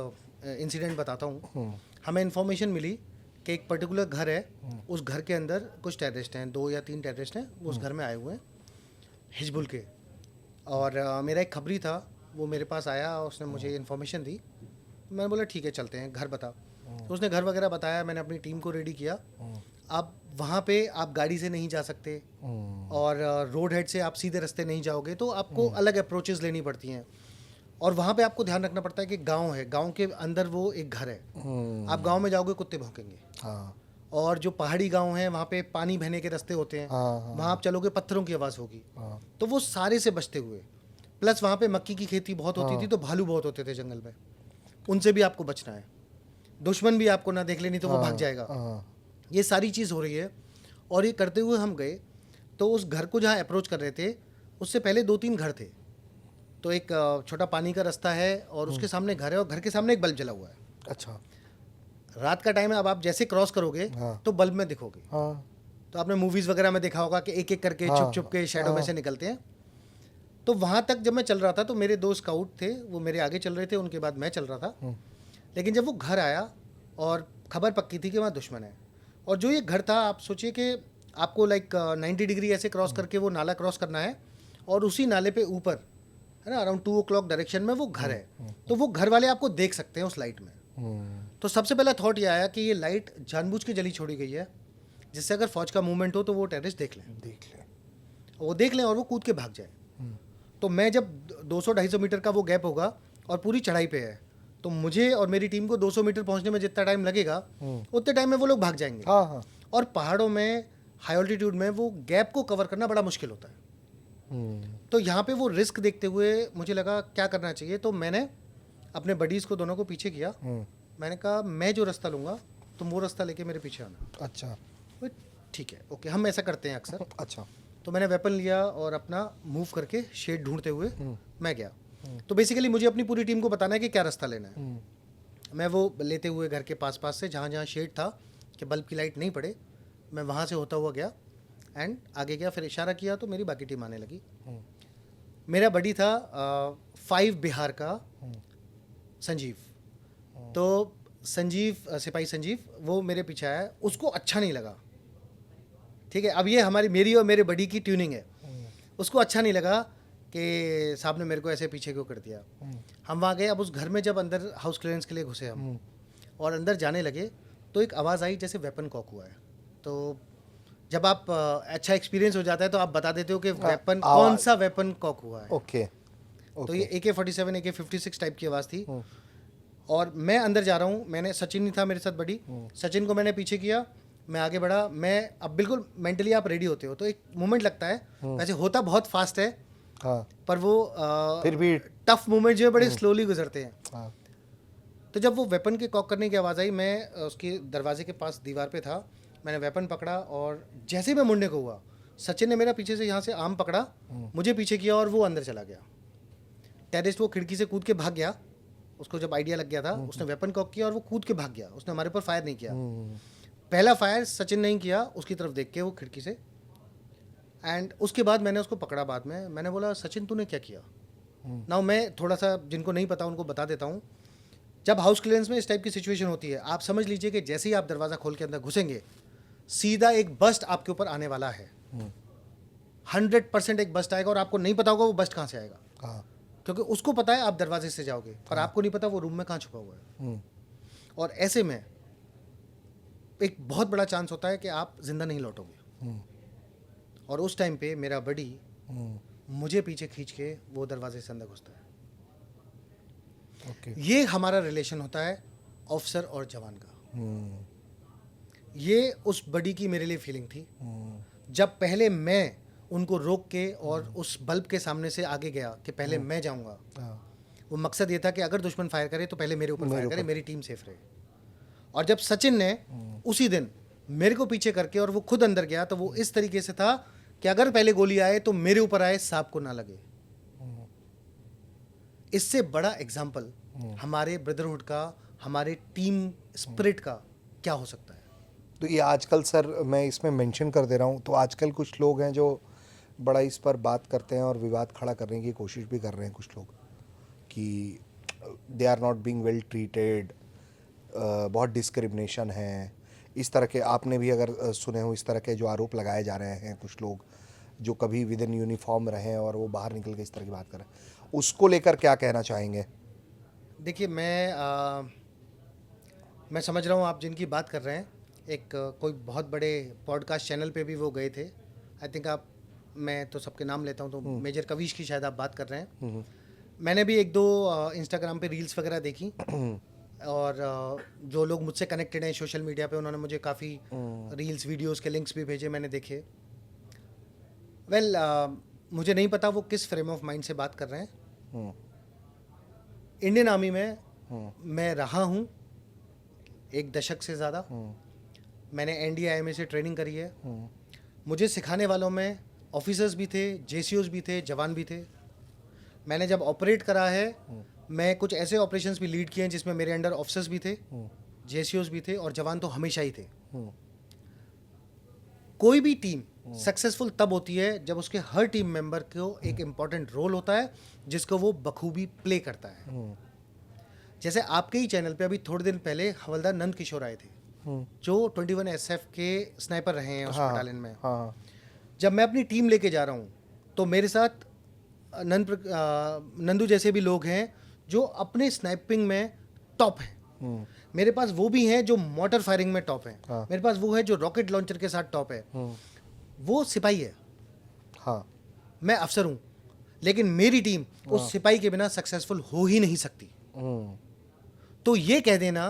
इंसिडेंट बताता हूँ। हमें इन्फॉर्मेशन मिली कि एक पर्टिकुलर घर है, उस घर के अंदर कुछ टेररिस्ट हैं, 2 या 3 टेररिस्ट हैं, वो उस घर में आए हुए हैं, हिजबुल के। और मेरा एक खबरी था, वो मेरे पास आया, उसने मुझे इन्फॉर्मेशन दी। मैंने बोला ठीक है चलते हैं, घर बता। तो उसने घर वगैरह बताया, मैंने अपनी टीम को रेडी किया। अब वहाँ पे आप गाड़ी से नहीं जा सकते, और रोड हेड से आप सीधे रास्ते नहीं जाओगे, तो आपको अलग अप्रोचेस लेनी पड़ती हैं। और वहाँ पे आपको ध्यान रखना पड़ता है कि गांव है, गांव के अंदर वो एक घर है। आप गांव में जाओगे कुत्ते भौंकेंगे। हाँ। और जो पहाड़ी गांव हैं वहाँ पे पानी बहने के रास्ते होते हैं, वहाँ आप चलोगे पत्थरों की आवाज़ होगी। तो वो सारे से बचते हुए, प्लस वहाँ पे मक्की की खेती बहुत होती थी, तो भालू बहुत होते थे जंगल में, उनसे भी आपको बचना है, दुश्मन भी आपको ना देख ले नहीं तो वो भाग जाएगा। ये सारी चीज़ हो रही है। और ये करते हुए हम गए तो उस घर को जहाँ अप्रोच कर रहे थे उससे पहले 2-3 घर थे। तो एक छोटा पानी का रास्ता है और उसके सामने घर है और घर के सामने एक बल्ब जला हुआ है। अच्छा। रात का टाइम है, अब आप जैसे क्रॉस करोगे तो बल्ब में दिखोगे। तो आपने मूवीज़ वगैरह में देखा होगा कि एक एक करके छुप छुप के शैडो में से निकलते हैं। तो वहाँ तक जब मैं चल रहा था तो मेरे 2 स्काउट थे, वो मेरे आगे चल रहे थे, उनके बाद मैं चल रहा था। लेकिन जब वो घर आया और खबर पक्की थी कि वहाँ दुश्मन है, और जो ये घर था आप सोचिए कि आपको लाइक 90 डिग्री ऐसे क्रॉस करके वो नाला क्रॉस करना है और उसी नाले पे ऊपर है ना अराउंड 2 o'clock डायरेक्शन में वो घर है। तो वो घर वाले आपको देख सकते हैं उस लाइट में। तो सबसे पहला थॉट ये आया कि ये लाइट जानबूझ के जली छोड़ी गई है जिससे अगर फौज का मूवमेंट हो तो वो टेररिस्ट देख लें और वो कूद के भाग जाए। तो मैं जब 200-250 मीटर का वो गैप होगा और पूरी चढ़ाई पे है तो मुझे और मेरी टीम को 200 मीटर पहुंचने में जितना टाइम लगेगा उतने टाइम में वो लोग भाग जाएंगे। और पहाड़ों में हाई ऑल्टीट्यूड में वो गैप को कवर करना बड़ा मुश्किल होता है। तो यहाँ पे वो रिस्क देखते हुए मुझे लगा क्या करना चाहिए। तो मैंने अपने बडीज़ को दोनों को पीछे किया। मैंने कहा मैं जो रास्ता लूँगा तुम वो रास्ता लेके मेरे पीछे आना। अच्छा। ठीक है, ओके, हम ऐसा करते हैं अक्सर। अच्छा। तो मैंने वेपन लिया और अपना मूव करके शेड ढूंढते हुए मैं गया। तो बेसिकली मुझे अपनी पूरी टीम को बताना है कि क्या रास्ता लेना है। मैं वो लेते हुए घर के पास से जहाँ जहाँ शेड था कि बल्ब की लाइट नहीं पड़े, मैं वहाँ से होता हुआ गया एंड आगे गया। फिर इशारा किया तो मेरी बाकी टीम आने लगी। मेरा बडी था 5 बिहार का संजीव। तो संजीव, सिपाही संजीव, वो मेरे पीछे आया। उसको अच्छा नहीं लगा, ठीक है। अब ये मेरी और मेरे बडी की ट्यूनिंग है। उसको अच्छा नहीं लगा कि साहब ने मेरे को ऐसे पीछे क्यों कर दिया। हम वहाँ गए। अब उस घर में जब अंदर हाउस क्लियरेंस के लिए घुसे हम और अंदर जाने लगे तो एक आवाज़ आई जैसे वेपन कॉक हुआ है। तो जब आप अच्छा एक्सपीरियंस हो जाता है तो आप बता देते हो कि वेपन कौन सा वेपन कॉक हुआ है। ओके। तो ये AK-47 AK-56 टाइप की आवाज़ थी। और मैं अंदर जा रहा हूँ। मैंने, सचिन नहीं था मेरे साथ बडी, सचिन को मैंने पीछे किया, मैं आगे बढ़ा। मैं अब बिल्कुल मेंटली आप रेडी होते हो तो एक मोमेंट लगता है, वैसे होता बहुत फास्ट है पर वो फिर भी टफ मोमेंट जो है बड़े स्लोली गुजरते हैं। तो जब वो वेपन के कॉक करने की आवाज़ आई, मैं उसके दरवाजे के पास दीवार पे था, मैंने वेपन पकड़ा और जैसे ही मैं मुड़ने को हुआ सचिन ने मेरा पीछे से यहाँ से आर्म पकड़ा, मुझे पीछे किया और वो अंदर चला गया। टेररिस्ट वो खिड़की से कूद के भाग गया। उसको जब आइडिया लग गया था उसने वेपन कॉक किया और वो कूद के भाग गया। उसने हमारे ऊपर फायर नहीं किया। पहला फायर सचिन नहीं किया, उसकी तरफ देख के वो खिड़की से। एंड उसके बाद मैंने उसको पकड़ा। बाद में मैंने बोला सचिन तूने क्या किया। नाउ मैं थोड़ा सा जिनको नहीं पता उनको बता देता हूँ। जब हाउस क्लियरेंस में इस टाइप की सिचुएशन होती है, आप समझ लीजिए कि जैसे ही आप दरवाज़ा खोल के अंदर घुसेंगे सीधा एक बस्ट आपके ऊपर आने वाला है। 100% एक बस्ट आएगा और आपको नहीं पता होगा वो बस्ट कहाँ से आएगा, क्योंकि उसको पता है आप दरवाजे से जाओगे पर आपको नहीं पता वो रूम में कहाँ छुपा हुआ है। और ऐसे में एक बहुत बड़ा चांस होता है कि आप जिंदा नहीं लौटोगे। और उस टाइम पे मेरा बडी मुझे पीछे खींच के वो दरवाजे से अंदर घुसता है। ये हमारा रिलेशन होता है ऑफिसर और जवान का। ये उस बडी की मेरे लिए फीलिंग थी। जब पहले मैं उनको रोक के और उस बल्ब के सामने से आगे गया कि पहले मैं जाऊंगा, वो मकसद ये था कि अगर दुश्मन फायर करे तो पहले मेरे ऊपर फायर करे, मेरी टीम सेफ रहे। और जब सचिन ने उसी दिन मेरे को पीछे करके और वो खुद अंदर गया तो वो इस तरीके से था कि अगर पहले गोली आए तो मेरे ऊपर आए, सांप को ना लगे। इससे बड़ा एग्जाम्पल हमारे ब्रदरहुड का, हमारे टीम स्पिरिट का क्या हो सकता है। तो ये आजकल सर मैं इसमें मेंशन कर दे रहा हूँ, तो आजकल कुछ लोग हैं जो बड़ा इस पर बात करते हैं और विवाद खड़ा करने की कोशिश भी कर रहे हैं कुछ लोग कि they are not being well treated, बहुत डिस्क्रिमिनेशन है, इस तरह के। आपने भी अगर सुने हो इस तरह के जो आरोप लगाए जा रहे हैं, कुछ लोग जो कभी विद इन यूनिफॉर्म रहे और वो बाहर निकल के इस तरह की बात कर रहे हैं, उसको लेकर क्या कहना चाहेंगे? देखिए मैं समझ रहा हूँ आप जिनकी बात कर रहे हैं, एक कोई बहुत बड़े पॉडकास्ट चैनल पे भी वो गए थे। आई थिंक मैं तो सबके नाम लेता हूँ तो मेजर कविश की शायद आप बात कर रहे हैं। मैंने भी 1-2 इंस्टाग्राम पे रील्स वगैरह देखी और जो लोग मुझसे कनेक्टेड हैं सोशल मीडिया पे उन्होंने मुझे काफ़ी रील्स वीडियोस के लिंक्स भी भेजे, मैंने देखे। वेल मुझे नहीं पता वो किस फ्रेम ऑफ माइंड से बात कर रहे हैं। इंडियन आर्मी में मैं रहा हूँ 1 दशक से ज़्यादा। मैंने NDIMA से ट्रेनिंग करी है। मुझे सिखाने वालों में ऑफिसर्स भी थे, JCOs भी थे, जवान भी थे। मैंने जब ऑपरेट करा है, मैं कुछ ऐसे ऑपरेशंस भी लीड किए हैं जिसमें मेरे अंडर ऑफिसर्स भी थे, JCOs भी थे और जवान तो हमेशा ही थे। कोई भी टीम सक्सेसफुल तब होती है जब उसके हर टीम मेंबर को एक इम्पॉर्टेंट रोल होता है जिसको वो बखूबी प्ले करता है। जैसे आपके ही चैनल पे अभी थोड़े दिन पहले हवलदार नंद किशोर आए थे, जो 21 SF के स्नाइपर रहे हैं उस बटालियन में। जब मैं अपनी टीम लेके जा रहा हूँ तो मेरे साथ नंदू जैसे भी लोग हैं जो अपने स्नाइपिंग में टॉप हैं। मेरे पास वो भी हैं जो मोटर फायरिंग में टॉप हैं। मेरे पास वो है जो रॉकेट लॉन्चर के साथ टॉप है। वो सिपाही है, मैं अफसर हूँ, लेकिन मेरी टीम उस सिपाही के बिना सक्सेसफुल हो ही नहीं सकती। तो ये कह देना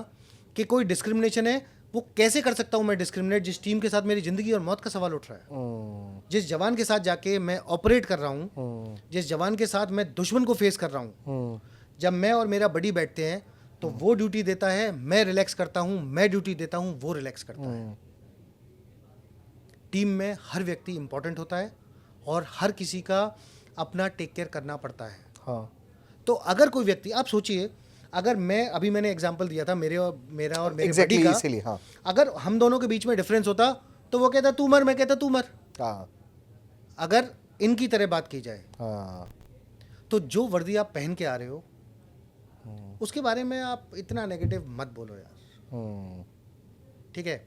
कि कोई डिस्क्रिमिनेशन है, वो कैसे कर सकता हूँ मैं डिस्क्रिमिनेट जिस टीम के साथ मेरी जिंदगी और मौत का सवाल उठ रहा है। जिस जवान के साथ जाके मैं ऑपरेट कर रहा हूँ, जिस जवान के साथ मैं दुश्मन को फेस कर रहा हूँ, जब मैं और मेरा बडी बैठते हैं तो वो ड्यूटी देता है, मैं रिलैक्स करता हूँ, मैं ड्यूटी देता हूँ, वो रिलैक्स करता है। टीम में हर व्यक्ति इंपॉर्टेंट होता है और हर किसी का अपना टेक केयर करना पड़ता है। तो अगर कोई व्यक्ति, आप सोचिए, अगर मैंने एग्जांपल दिया था मेरा और मेरे बडी का, अगर हम दोनों के बीच में डिफरेंस होता तो वो कहता तू मर, मैं कहता तू मर। अगर इनकी तरह बात की जाए तो जो वर्दी आप पहन के आ रहे हो उसके बारे में आप इतना नेगेटिव मत बोलो यार। ठीक है,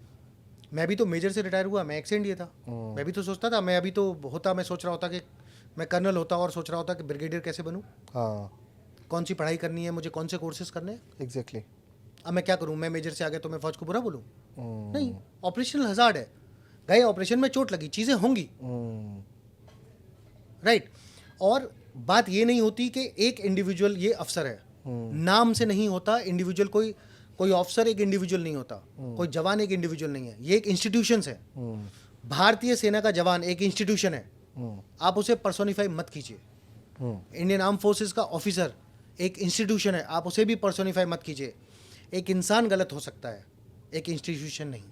मैं भी तो मेजर से रिटायर हुआ, मैं एक्सीडेंट दिया था। मैं भी तो सोचता था, मैं अभी तो होता, मैं सोच रहा होता कि मैं कर्नल होता और सोच रहा होता कि ब्रिगेडियर कैसे बनूं, कौन सी पढ़ाई करनी है मुझे, कौन से कोर्सेज करने हैं। एग्जैक्टली। अब मैं क्या करूं, मैं मेजर से आ गया तो मैं फौज को बुरा बोलूं? नहीं, ऑपरेशनल हजार्ड है, गए ऑपरेशन में चोट लगी, चीजें होंगी, राइट। और बात ये नहीं होती कि एक इंडिविजुअल ये अफसर है, नाम से नहीं होता इंडिविजुअल। कोई ऑफिसर एक इंडिविजुअल नहीं होता, कोई जवान एक इंडिविजुअल नहीं है, ये एक इंस्टीट्यूशन है। भारतीय सेना का जवान एक इंस्टीट्यूशन है, आप उसे पर्सोनिफाई मत कीजिए। इंडियन आर्म फोर्सेस का ऑफिसर एक इंस्टीट्यूशन है, आप उसे भी पर्सोनिफाई मत कीजिए। एक इंसान गलत हो सकता है, एक इंस्टीट्यूशन नहीं।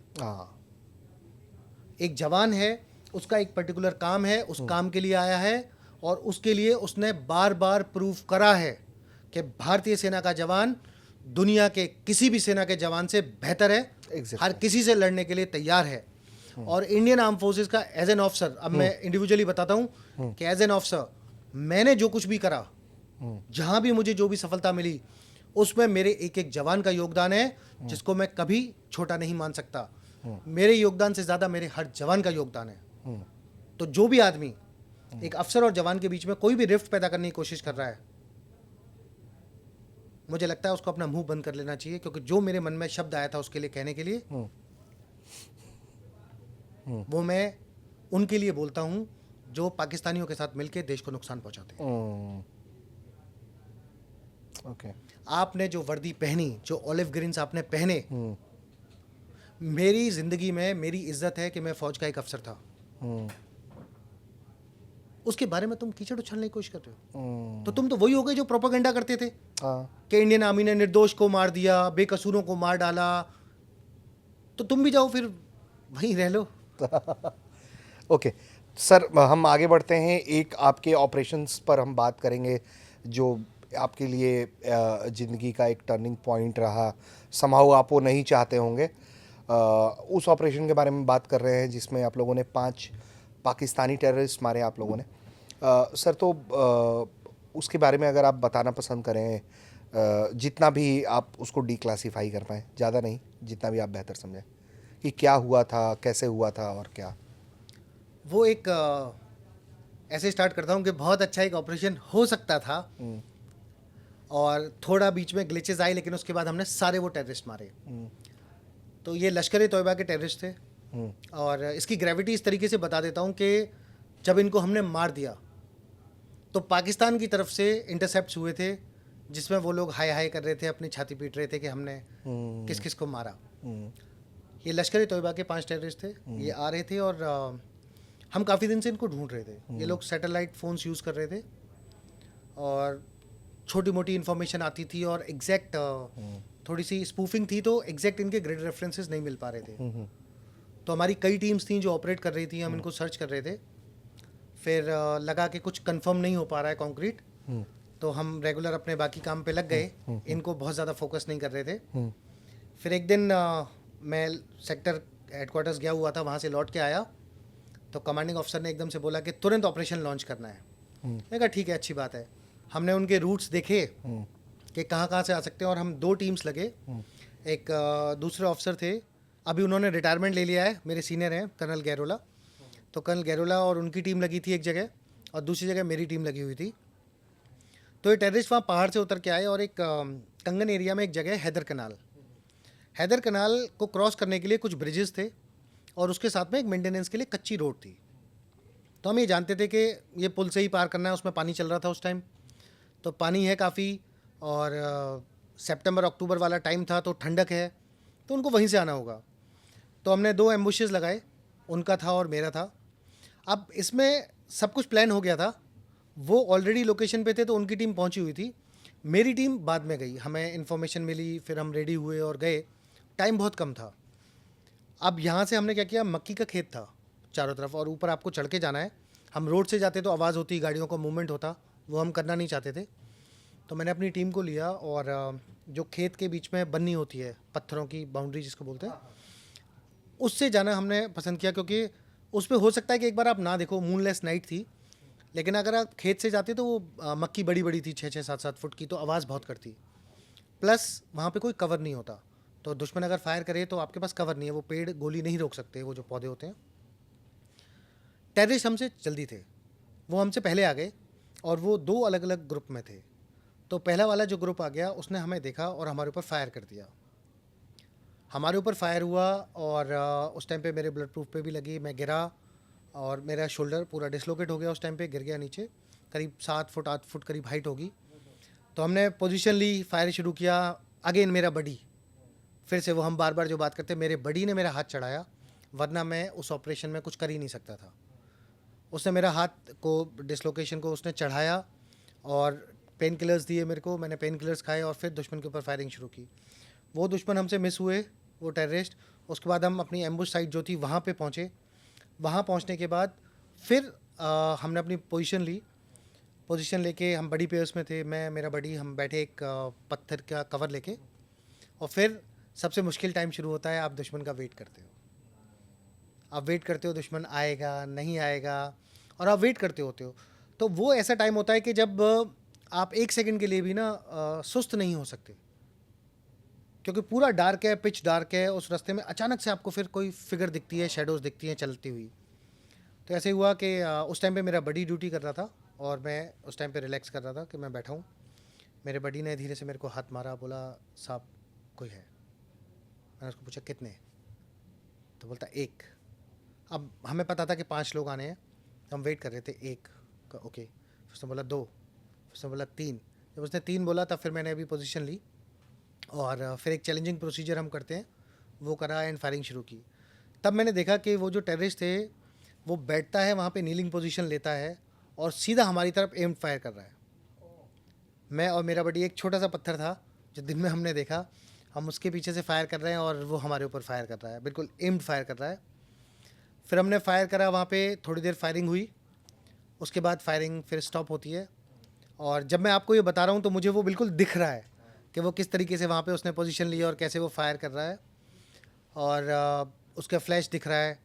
एक जवान है, उसका एक पर्टिकुलर काम है, उस काम के लिए आया है और उसके लिए उसने बार बार प्रूफ करा है कि भारतीय सेना का जवान दुनिया के किसी भी सेना के जवान से बेहतर है, हर किसी से लड़ने के लिए तैयार है। और इंडियन आर्म फोर्सेस का एज एन ऑफिसर, अब मैं इंडिविजुअली बताता हूँ कि एज एन ऑफिसर मैंने जो कुछ भी करा, जहां भी मुझे जो भी सफलता मिली, उसमें मेरे एक एक जवान का योगदान है जिसको मैं कभी छोटा नहीं मान सकता। मेरे योगदान से ज्यादा मेरे हर जवान का योगदान है। तो जो भी आदमी एक अफसर और जवान के बीच में कोई भी रिफ्ट पैदा करने की कोशिश कर रहा है, मुझे लगता है उसको अपना मुंह बंद कर लेना चाहिए, क्योंकि जो मेरे मन में शब्द आया था उसके लिए कहने के लिए, वो मैं उनके लिए बोलता हूं जो पाकिस्तानियों के साथ मिलकर देश को नुकसान पहुंचाते हैं। आपने जो वर्दी पहनी, जो ऑलिव ग्रीन्स आपने पहने, मेरी जिंदगी में मेरी इज्जत है कि मैं फौज का एक अफसर था। उसके बारे में तुम कीचड़ उछलने की कोशिश कर रहे हो, तो तुम तो वही हो गए जो प्रोपेगेंडा करते थे कि इंडियन आर्मी ने निर्दोष को मार दिया, बेकसूरों को मार डाला। तो तुम भी जाओ फिर वहीं रह लो। ओके सर, हम आगे बढ़ते हैं। एक आपके ऑपरेशंस पर हम बात करेंगे जो आपके लिए ज़िंदगी का एक टर्निंग पॉइंट रहा। समहाउ आप वो नहीं चाहते होंगे। उस ऑपरेशन के बारे में बात कर रहे हैं जिसमें आप लोगों ने 5 पाकिस्तानी टेररिस्ट मारे आप लोगों ने। सर, तो उसके बारे में अगर आप बताना पसंद करें, जितना भी आप उसको डिक्लासीफाई कर पाएँ, ज़्यादा नहीं, जितना भी आप बेहतर समझें कि क्या हुआ था, कैसे हुआ था और क्या। वो एक ऐसे स्टार्ट करता हूँ कि बहुत अच्छा एक ऑपरेशन हो सकता था और थोड़ा बीच में ग्लिचेस आए, लेकिन उसके बाद हमने सारे वो टेररिस्ट मारे। तो ये लश्कर-ए-तौयबा के टेररिस्ट थे और इसकी ग्रेविटी इस तरीके से बता देता हूँ कि जब इनको हमने मार दिया तो पाकिस्तान की तरफ से इंटरसेप्ट्स हुए थे जिसमें वो लोग हाय हाय कर रहे थे, अपनी छाती पीट रहे थे कि हमने किस किस को मारा। ये लश्कर-ए-तौयबा के 5 टेररिस्ट थे। ये आ रहे थे और हम काफ़ी दिन से इनको ढूंढ रहे थे। ये लोग सैटेलाइट फ़ोन्स यूज़ कर रहे थे और छोटी मोटी इन्फॉर्मेशन आती थी और एग्जैक्ट थोड़ी सी स्पूफिंग थी, तो एग्जैक्ट इनके ग्रिड रेफरेंसेस नहीं मिल पा रहे थे। तो हमारी कई टीम्स थी जो ऑपरेट कर रही थी, हम इनको सर्च कर रहे थे। फिर लगा कि कुछ कंफर्म नहीं हो पा रहा है कॉन्क्रीट, तो हम रेगुलर अपने बाकी काम पे लग गए, इनको बहुत ज़्यादा फोकस नहीं कर रहे थे। फिर एक दिन मैं सेक्टर हेडक्वार्टर्स गया हुआ था, वहाँ से लौट के आया तो कमांडिंग ऑफिसर ने एकदम से बोला कि तुरंत ऑपरेशन लॉन्च करना है। मैंने कहा ठीक है, अच्छी बात है। हमने उनके रूट्स देखे कि कहाँ कहाँ से आ सकते हैं, और हम 2 टीम्स लगे। एक दूसरे ऑफिसर थे, अभी उन्होंने रिटायरमेंट ले लिया है, मेरे सीनियर हैं कर्नल गैरोला। तो कर्नल गैरोला और उनकी टीम लगी थी एक जगह, और दूसरी जगह मेरी टीम लगी हुई थी। तो ये टेररिस्ट वहाँ पहाड़ से उतर के आए, और एक कंगन एरिया में एक जगह हैदर कनाल, हैदर कनाल को क्रॉस करने के लिए कुछ ब्रिजेस थे, और उसके साथ में एक मेंटेनेंस के लिए कच्ची रोड थी। तो हम ये जानते थे कि ये पुल से ही पार करना है, उसमें पानी चल रहा था उस टाइम, तो पानी है काफ़ी, और सितंबर अक्टूबर वाला टाइम था, तो ठंडक है, तो उनको वहीं से आना होगा। तो हमने 2 एम्बुशेस लगाए, उनका था और मेरा था। अब इसमें सब कुछ प्लान हो गया था, वो ऑलरेडी लोकेशन पे थे, तो उनकी टीम पहुंची हुई थी, मेरी टीम बाद में गई। हमें इन्फॉर्मेशन मिली, फिर हम रेडी हुए और गए, टाइम बहुत कम था। अब यहाँ से हमने क्या किया, मक्की का खेत था चारों तरफ, और ऊपर आपको चढ़ के जाना है। हम रोड से जाते तो आवाज़ होती, गाड़ियों का मूवमेंट होता, वो हम करना नहीं चाहते थे। तो मैंने अपनी टीम को लिया, और जो खेत के बीच में बन्नी होती है, पत्थरों की बाउंड्री जिसको बोलते हैं, उससे जाना हमने पसंद किया, क्योंकि उस पर हो सकता है कि एक बार आप ना देखो, मूनलेस नाइट थी, लेकिन अगर आप खेत से जाते तो वो मक्की बड़ी बड़ी थी, 6-6, 7-7 फुट की, तो आवाज़ बहुत करती। प्लस वहाँ पे कोई कवर नहीं होता, तो दुश्मन अगर फायर करे तो आपके पास कवर नहीं है, वो पेड़ गोली नहीं रोक सकते, वो जो पौधे होते हैं। टेररिस्ट हमसे जल्दी थे, वो हमसे पहले आ गए, और वो 2 अलग अलग ग्रुप में थे। तो पहला वाला जो ग्रुप आ गया, उसने हमें देखा और हमारे ऊपर फायर कर दिया। हमारे ऊपर फायर हुआ, और उस टाइम पे मेरे ब्लड प्रूफ पे भी लगी, मैं गिरा, और मेरा शोल्डर पूरा डिसलोकेट हो गया, उस टाइम पे गिर गया नीचे, करीब 7 फुट 8 फुट करीब हाइट होगी। तो हमने पोजीशन ली, फायर शुरू किया। अगेन मेरा बडी, फिर से वो हम बार बार जो बात करते, मेरे बडी ने मेरा हाथ चढ़ाया, वरना मैं उस ऑपरेशन में कुछ कर ही नहीं सकता था। उसने मेरा हाथ को, डिसलोकेशन को उसने चढ़ाया, और पेन किलर्स दिए मेरे को, मैंने पेन किलर्स खाए, और फिर दुश्मन के ऊपर फायरिंग शुरू की। वो दुश्मन हमसे मिस हुए, वो टेररिस्ट। उसके बाद हम अपनी एम्बुश साइट जो थी वहाँ पे पहुँचे। वहाँ पहुँचने के बाद फिर हमने अपनी पोजीशन लेके, हम बड़ी पेयर्स में थे, मैं, मेरा बड़ी, हम बैठे एक पत्थर का कवर लेके, और फिर सबसे मुश्किल टाइम शुरू होता है, आप दुश्मन का वेट करते हो। आप वेट करते हो, दुश्मन आएगा नहीं आएगा, और आप वेट करते होते हो। तो वो ऐसा टाइम होता है कि जब आप 1 सेकंड के लिए भी ना सुस्त नहीं हो सकते, क्योंकि पूरा डार्क है, पिच डार्क है। उस रास्ते में अचानक से आपको फिर कोई फिगर दिखती है, शेडोज़ दिखती हैं चलती हुई। तो ऐसे हुआ कि उस टाइम पे मेरा बडी ड्यूटी कर रहा था, और मैं उस टाइम पे रिलैक्स कर रहा था कि मैं बैठा हूँ। मेरे बडी ने धीरे से मेरे को हाथ मारा, बोला साहब कोई है। मैंने उसको पूछा कितने, तो बोलता 1। अब हमें पता था कि 5 लोग आने हैं, हम वेट कर रहे थे। 1 का ओके, फिर उसने बोला 2, फिर उसने बोला 3। जब उसने 3 बोला तब फिर मैंने अभी पोजीशन ली, और फिर एक चैलेंजिंग प्रोसीजर हम करते हैं वो करा, एंड फायरिंग शुरू की। तब मैंने देखा कि वो जो टेररिस्ट थे, वो बैठता है वहाँ पे, नीलिंग पोजीशन लेता है, और सीधा हमारी तरफ एम्ड फायर कर रहा है। मैं और मेरा बड़ी, एक छोटा सा पत्थर था जो दिन में हमने देखा, हम उसके पीछे से फायर कर रहे हैं, और वो हमारे ऊपर फायर कर रहा है, बिल्कुल एम्ड फायर कर रहा है। फिर हमने फायर करा, वहाँ पे थोड़ी देर फायरिंग हुई, उसके बाद फायरिंग फिर स्टॉप होती है। और जब मैं आपको ये बता रहा हूँ तो मुझे वो बिल्कुल दिख रहा है कि वो किस तरीके से वहाँ पे उसने पोजीशन ली और कैसे वो फायर कर रहा है, और उसका फ्लैश दिख रहा है।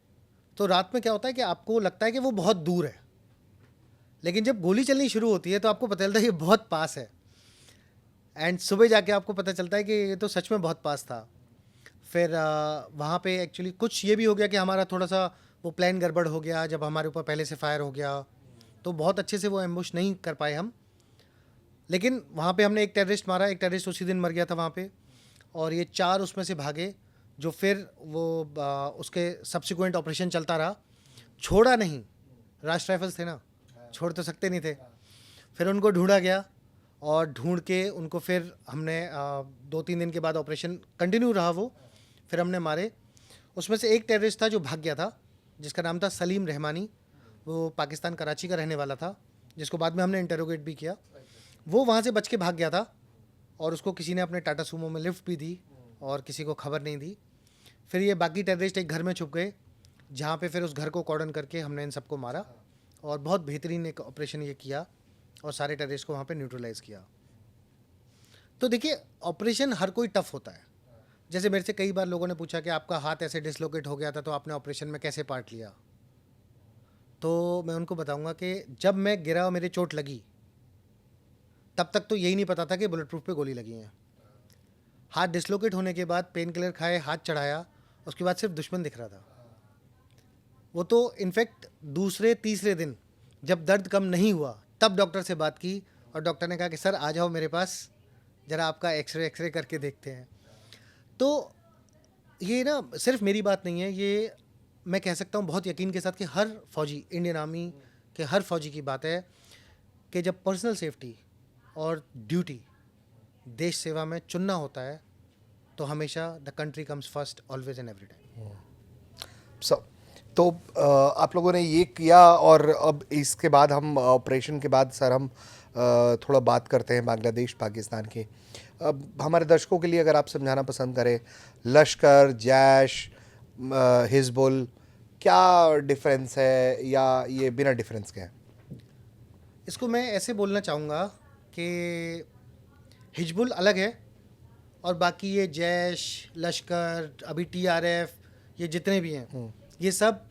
तो रात में क्या होता है कि आपको लगता है कि वो बहुत दूर है, लेकिन जब गोली चलनी शुरू होती है तो आपको पता चलता है ये बहुत पास है, एंड सुबह जाके आपको पता चलता है कि ये तो सच में बहुत पास था। फिर वहाँ पे एक्चुअली कुछ ये भी हो गया कि हमारा थोड़ा सा वो प्लान गड़बड़ हो गया, जब हमारे ऊपर पहले से फायर हो गया, तो बहुत अच्छे से वो एम्बुश नहीं कर पाए हम। लेकिन वहाँ पे हमने एक टेररिस्ट मारा, एक टेररिस्ट उसी दिन मर गया था वहाँ पे, और ये 4 उसमें से भागे, जो फिर वो उसके सब्सिक्वेंट ऑपरेशन चलता रहा, छोड़ा नहीं। राष्ट्र राइफल्स थे ना, छोड़ तो सकते नहीं थे। फिर उनको ढूंढा गया, और ढूंढ के उनको फिर हमने 2-3 दिन के बाद ऑपरेशन कंटिन्यू रहा वो, फिर हमने मारे। उसमें से एक टेररिस्ट था जो भाग गया था, जिसका नाम था सलीम रहमानी, वो पाकिस्तान कराची का रहने वाला था, जिसको बाद में हमने इंटरोगेट भी किया। वो वहाँ से बच के भाग गया था और उसको किसी ने अपने टाटा सूमो में लिफ्ट भी दी और किसी को खबर नहीं दी। फिर ये बाकी टेररिस्ट एक घर में छुप गए, जहाँ पे फिर उस घर को कॉर्डन करके हमने इन सबको मारा और बहुत बेहतरीन एक ऑपरेशन ये किया और सारे टेररिस्ट को वहाँ पे न्यूट्रलाइज किया। तो देखिए, ऑपरेशन हर कोई टफ होता है। जैसे मेरे से कई बार लोगों ने पूछा कि आपका हाथ ऐसे डिसलोकेट हो गया था तो आपने ऑपरेशन में कैसे पार्ट लिया। तो मैं उनको बताऊंगा कि जब मैं गिरा और मेरी चोट लगी तब तक तो यही नहीं पता था कि बुलेट प्रूफ पे गोली लगी है। हाथ डिसलोकेट होने के बाद पेन किलर खाए, हाथ चढ़ाया, उसके बाद सिर्फ दुश्मन दिख रहा था। वो तो इनफैक्ट दूसरे तीसरे दिन जब दर्द कम नहीं हुआ तब डॉक्टर से बात की और डॉक्टर ने कहा कि सर आ जाओ मेरे पास, ज़रा आपका एक्सरे करके देखते हैं। तो ये ना सिर्फ मेरी बात नहीं है, ये मैं कह सकता हूँ बहुत यकीन के साथ कि हर फौजी, इंडियन आर्मी के हर फौजी की बात है कि जब पर्सनल सेफ्टी और ड्यूटी, देश सेवा में चुनना होता है तो हमेशा the country comes first always and every time. तो आप लोगों ने ये किया और अब इसके बाद हम ऑपरेशन के बाद सर हम थोड़ा बात करते हैं बांग्लादेश पाकिस्तान की। अब हमारे दर्शकों के लिए अगर आप समझाना पसंद करें, लश्कर, जैश, हिजबुल, क्या डिफरेंस है या ये बिना डिफरेंस के है? इसको मैं ऐसे बोलना चाहूँगा कि हिजबुल अलग है और बाकी ये जैश, लश्कर, अभी TRF, ये जितने भी हैं ये सब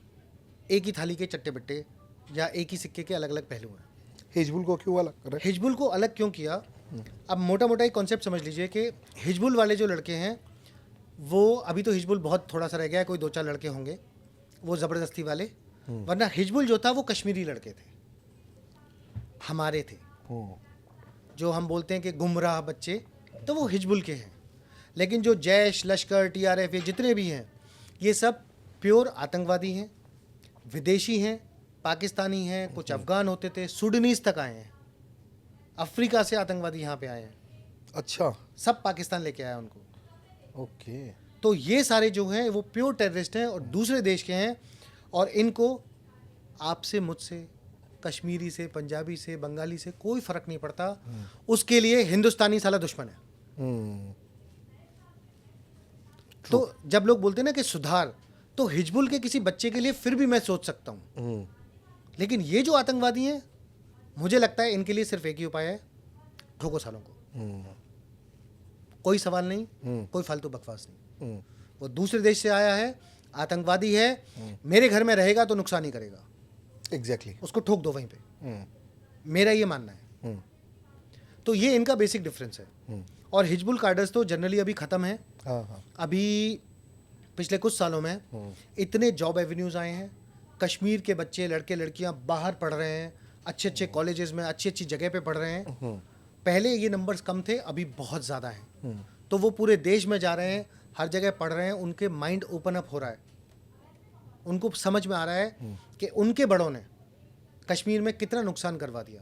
एक ही थाली के चट्टे बट्टे या एक ही सिक्के के अलग अलग पहलू हैं। हिजबुल को क्यों अलग कर रहे हैं? हिजबुल को अलग क्यों किया? अब मोटा मोटा एक कॉन्सेप्ट समझ लीजिए कि हिजबुल वाले जो लड़के हैं वो अभी तो हिजबुल बहुत थोड़ा सा रह गया है, कोई 2-4 लड़के होंगे वो ज़बरदस्ती वाले, वरना हिजबुल जो था वो कश्मीरी लड़के थे, हमारे थे, जो हम बोलते हैं कि गुमराह बच्चे, तो वो हिजबुल के हैं। लेकिन जो जैश, लश्कर, TRF ये जितने भी हैं ये सब प्योर आतंकवादी हैं, विदेशी हैं, पाकिस्तानी हैं, कुछ अफ़गान होते थे, सूडानीज तक आए हैं, अफ्रीका से आतंकवादी यहाँ पे आए हैं। अच्छा, सब पाकिस्तान लेके आया उनको। ओके। तो ये सारे जो हैं वो प्योर टेररिस्ट हैं और दूसरे देश के हैं और इनको आपसे, मुझसे, कश्मीरी से, पंजाबी से, बंगाली से कोई फ़र्क नहीं पड़ता। उसके लिए हिंदुस्तानी साला दुश्मन है। तो जब लोग बोलते हैं ना कि सुधार, तो हिजबुल के किसी बच्चे के लिए फिर भी मैं सोच सकता हूँ, लेकिन ये जो आतंकवादी हैं मुझे लगता है इनके लिए सिर्फ एक ही उपाय है, ठोको सालों को। कोई सवाल नहीं, कोई फालतू बकवास नहीं। वो दूसरे देश से आया है, आतंकवादी है, मेरे घर में रहेगा तो नुकसान ही करेगा। एग्जैक्टली। उसको ठोक दो वहीं पे, मेरा ये मानना है। तो ये इनका बेसिक डिफरेंस है। और हिजबुल कार्डर्स तो जनरली अभी ख़त्म है। अभी पिछले कुछ सालों में इतने जॉब एवेन्यूज़ आए हैं, कश्मीर के बच्चे, लड़के लड़कियां बाहर पढ़ रहे हैं, अच्छे अच्छे कॉलेजेस में, अच्छी अच्छी जगह पे पढ़ रहे हैं। पहले ये नंबर्स कम थे, अभी बहुत ज़्यादा हैं। तो वो पूरे देश में जा रहे हैं, हर जगह पढ़ रहे हैं, उनके माइंड ओपन अप हो रहा है, उनको समझ में आ रहा है कि उनके बड़ों ने कश्मीर में कितना नुकसान करवा दिया।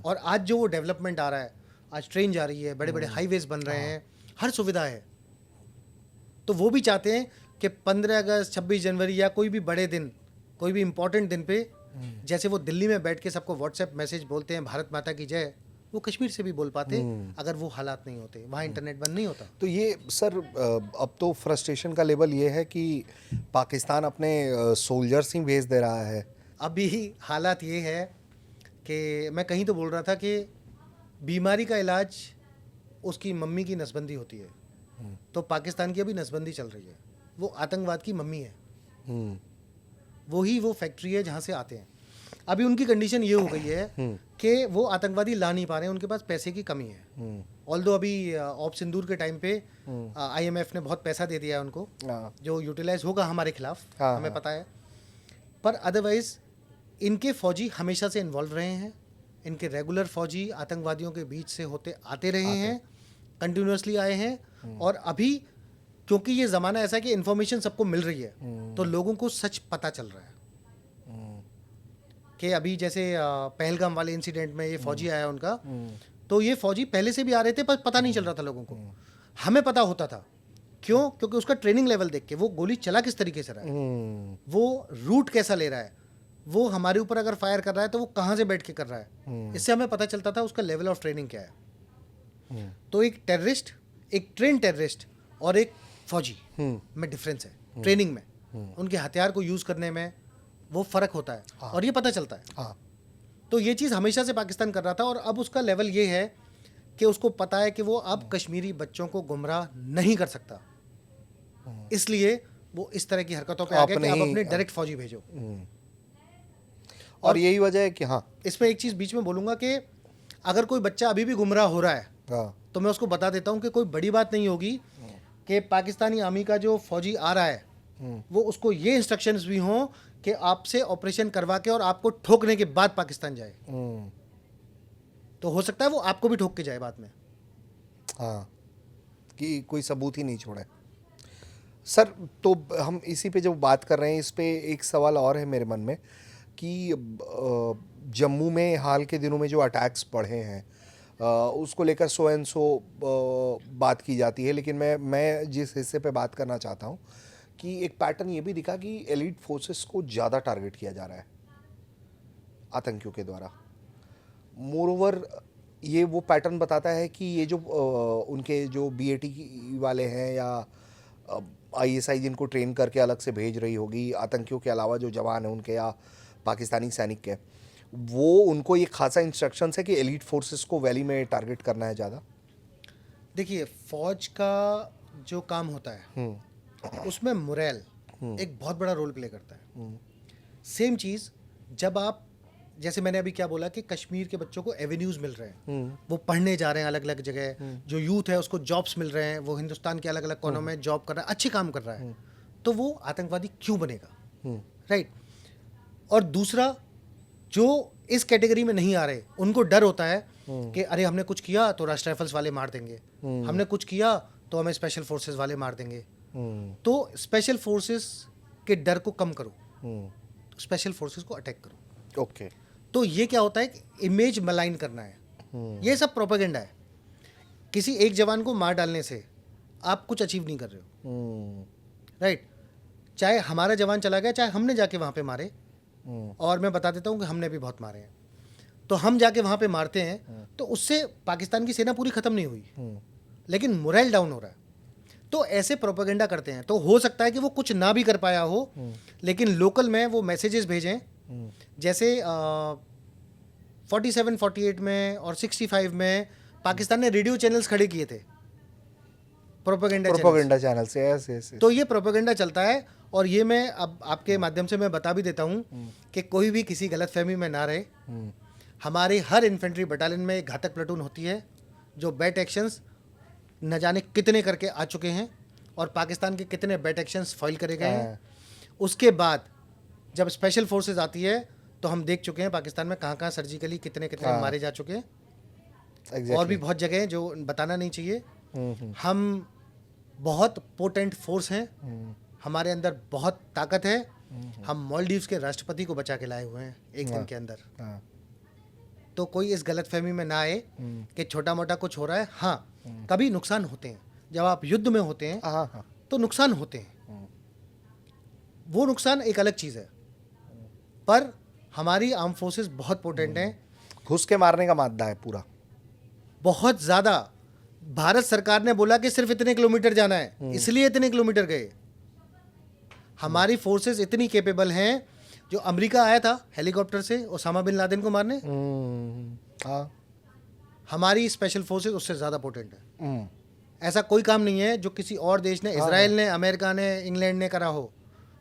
और आज जो वो डेवलपमेंट आ रहा है, आज ट्रेन जा रही है, बड़े बड़े हाईवेज बन रहे हैं, हर सुविधा है, तो वो भी चाहते हैं कि 15 अगस्त, 26 जनवरी या कोई भी बड़े दिन, कोई भी इम्पोर्टेंट दिन पे, जैसे वो दिल्ली में बैठ के सबको व्हाट्सएप मैसेज बोलते हैं भारत माता की जय, वो कश्मीर से भी बोल पाते अगर वो हालात नहीं होते, वहाँ इंटरनेट बंद नहीं होता। तो ये सर अब तो फ्रस्ट्रेशन का लेवल ये है कि पाकिस्तान अपने सोल्जर्स ही भेज दे रहा है। अभी हालात ये है कि मैं कहीं तो बोल रहा था कि बीमारी का इलाज उसकी मम्मी की नसबंदी होती है, तो पाकिस्तान की अभी नसबंदी चल रही है। वो आतंकवाद की मम्मी है, वही वो फैक्ट्री है जहाँ से आते हैं। अभी उनकी कंडीशन ये हो गई है कि वो आतंकवादी ला नहीं पा रहे हैं, उनके पास पैसे की कमी है। ऑल्दो अभी ऑप सिंदूर के टाइम पे IMF ने बहुत पैसा दे दिया है उनको, जो यूटिलाइज होगा हमारे खिलाफ, हमें पता है। पर अदरवाइज इनके फौजी हमेशा से इन्वॉल्व रहे हैं, इनके रेगुलर फौजी आतंकवादियों के बीच से होते आते रहे हैं, कंटिन्यूसली आए हैं। और अभी क्योंकि ये ज़माना ऐसा है कि इन्फॉर्मेशन सबको मिल रही है, तो लोगों को सच पता चल रहा है कि अभी जैसे पहलगाम वाले इंसिडेंट में ये फौजी आया उनका, तो ये फौजी पहले से भी आ रहे थे पर पता नहीं चल रहा था लोगों को, हमें पता होता था। क्यों? क्योंकि उसका ट्रेनिंग लेवल देख के, वो गोली चला किस तरीके से रहा है, वो रूट कैसा ले रहा है, वो हमारे ऊपर अगर फायर कर रहा है तो वो कहाँ से बैठ के कर रहा है, इससे हमें पता चलता था उसका लेवल ऑफ ट्रेनिंग क्या है। तो एक टेररिस्ट, एक ट्रेन टेररिस्ट और एक फौजी में डिफरेंस है ट्रेनिंग में, उनके हथियार को यूज़ करने में वो फ़र्क होता है। हाँ। और ये पता चलता है। हाँ। तो ये चीज़ हमेशा से पाकिस्तान कर रहा था, और अब उसका लेवल ये है कि उसको पता है कि वो अब कश्मीरी बच्चों को गुमराह नहीं कर सकता, इसलिए वो इस तरह की हरकतों पे आ गया कि आप अपने डायरेक्ट फौजी भेजो। और यही वजह है कि हाँ, इसमें एक चीज़ बीच में बोलूँगा कि अगर कोई बच्चा अभी भी गुमराह हो रहा है हाँ, तो मैं उसको बता देता हूँ कि कोई बड़ी बात नहीं होगी कि पाकिस्तानी आर्मी का जो फौजी आ रहा है वो उसको ये इंस्ट्रक्शंस भी हों कि आपसे ऑपरेशन करवा के और आपको ठोकने के बाद पाकिस्तान जाए, तो हो सकता है वो आपको भी ठोक के जाए बाद में। हाँ, कि कोई सबूत ही नहीं छोड़े। सर, तो हम इसी पे जब बात कर रहे हैं, इस पे एक सवाल और है मेरे मन में कि जम्मू में हाल के दिनों में जो अटैक्स बढ़े हैं, उसको लेकर सो एंड सो बात की जाती है, लेकिन मैं जिस हिस्से पे बात करना चाहता हूँ कि एक पैटर्न ये भी दिखा कि एलिट फोर्सेस को ज़्यादा टारगेट किया जा रहा है आतंकियों के द्वारा। मोरओवर ये वो पैटर्न बताता है कि ये जो उनके जो बीएटी वाले हैं या आईएसआई जिनको ट्रेन करके अलग से भेज रही होगी, आतंकियों के अलावा जो जवान हैं उनके या पाकिस्तानी सैनिक के, वो उनको ये खासा इंस्ट्रक्शंस है कि एलीट फोर्सेस को वैली में टारगेट करना है ज़्यादा। देखिए, फौज का जो काम होता है उसमें मोरल एक बहुत बड़ा रोल प्ले करता है। सेम चीज़ जब आप, जैसे मैंने अभी क्या बोला कि कश्मीर के बच्चों को एवेन्यूज़ मिल रहे हैं, वो पढ़ने जा रहे हैं अलग अलग जगह, जो यूथ है उसको जॉब्स मिल रहे हैं, वो हिंदुस्तान के अलग अलग कोनों में जॉब कर रहा है, अच्छे काम कर रहा है, तो वो आतंकवादी क्यों बनेगा, राइट। और दूसरा, जो इस कैटेगरी में नहीं आ रहे उनको डर होता है कि अरे हमने कुछ किया तो राष्ट्र राइफल्स वाले मार देंगे, हमने कुछ किया तो हमें स्पेशल फोर्सेस वाले मार देंगे। तो स्पेशल फोर्सेस के डर को कम करो, स्पेशल फोर्सेस को अटैक करो। ओके। तो ये क्या होता है कि इमेज मलाइन करना है, ये सब प्रोपेगेंडा है। किसी एक जवान को मार डालने से आप कुछ अचीव नहीं कर रहे हो, राइट। चाहे हमारा जवान चला गया, चाहे हमने जाके वहाँ पे मारे, और मैं बता देता हूँ कि हमने भी बहुत मारे हैं, तो हम जाके वहाँ पे मारते हैं तो उससे पाकिस्तान की सेना पूरी ख़त्म नहीं हुई, लेकिन मोरल डाउन हो रहा है। तो ऐसे प्रोपेगेंडा करते हैं, तो हो सकता है कि वो कुछ ना भी कर पाया हो, लेकिन लोकल में वो मैसेजेस भेजें। जैसे 47, 48 में और 65 में पाकिस्तान ने रेडियो चैनल्स खड़े किए थे, प्रोपेगेंडा चैनल से ऐसे। तो ये प्रोपेगेंडा चलता है, और ये मैं अब आपके माध्यम से मैं बता भी देता हूँ कि कोई भी किसी गलतफहमी में ना रहे। हमारे हर इन्फेंट्री बटालियन में एक घातक प्लेटून होती है जो बैट एक्शंस न जाने कितने करके आ चुके हैं, और पाकिस्तान के कितने बैट एक्शंस फॉइल करे गए हैं। उसके बाद जब स्पेशल फोर्सेस आती है तो हम देख चुके हैं पाकिस्तान में कहाँ कहाँ सर्जिकली कितने कितने मारे जा चुके हैं, और भी बहुत जगह हैं जो बताना नहीं चाहिए। हम बहुत पोटेंट फोर्स हैं, हमारे अंदर बहुत ताकत है। हम मालदीव्स के राष्ट्रपति को बचा के लाए हुए हैं एक दिन के अंदर। तो कोई इस गलतफहमी में ना आए कि छोटा मोटा कुछ हो रहा है। हाँ, कभी नुकसान होते हैं, जब आप युद्ध में होते हैं तो नुकसान होते हैं, वो नुकसान एक अलग चीज़ है, पर हमारी आर्म फोर्सेस बहुत पोटेंट हैं। घुस के मारने का मादा है पूरा, बहुत ज़्यादा। भारत सरकार ने बोला कि सिर्फ इतने किलोमीटर जाना है, इसलिए इतने किलोमीटर गए। हमारी फोर्सेस इतनी कैपेबल हैं, जो अमेरिका आया था हेलीकॉप्टर से ओसामा बिन लादेन को मारने, हमारी स्पेशल फोर्सेस उससे ज़्यादा पोटेंट है। ऐसा कोई काम नहीं है जो किसी और देश ने, इजराइल ने, अमेरिका ने, इंग्लैंड ने करा हो,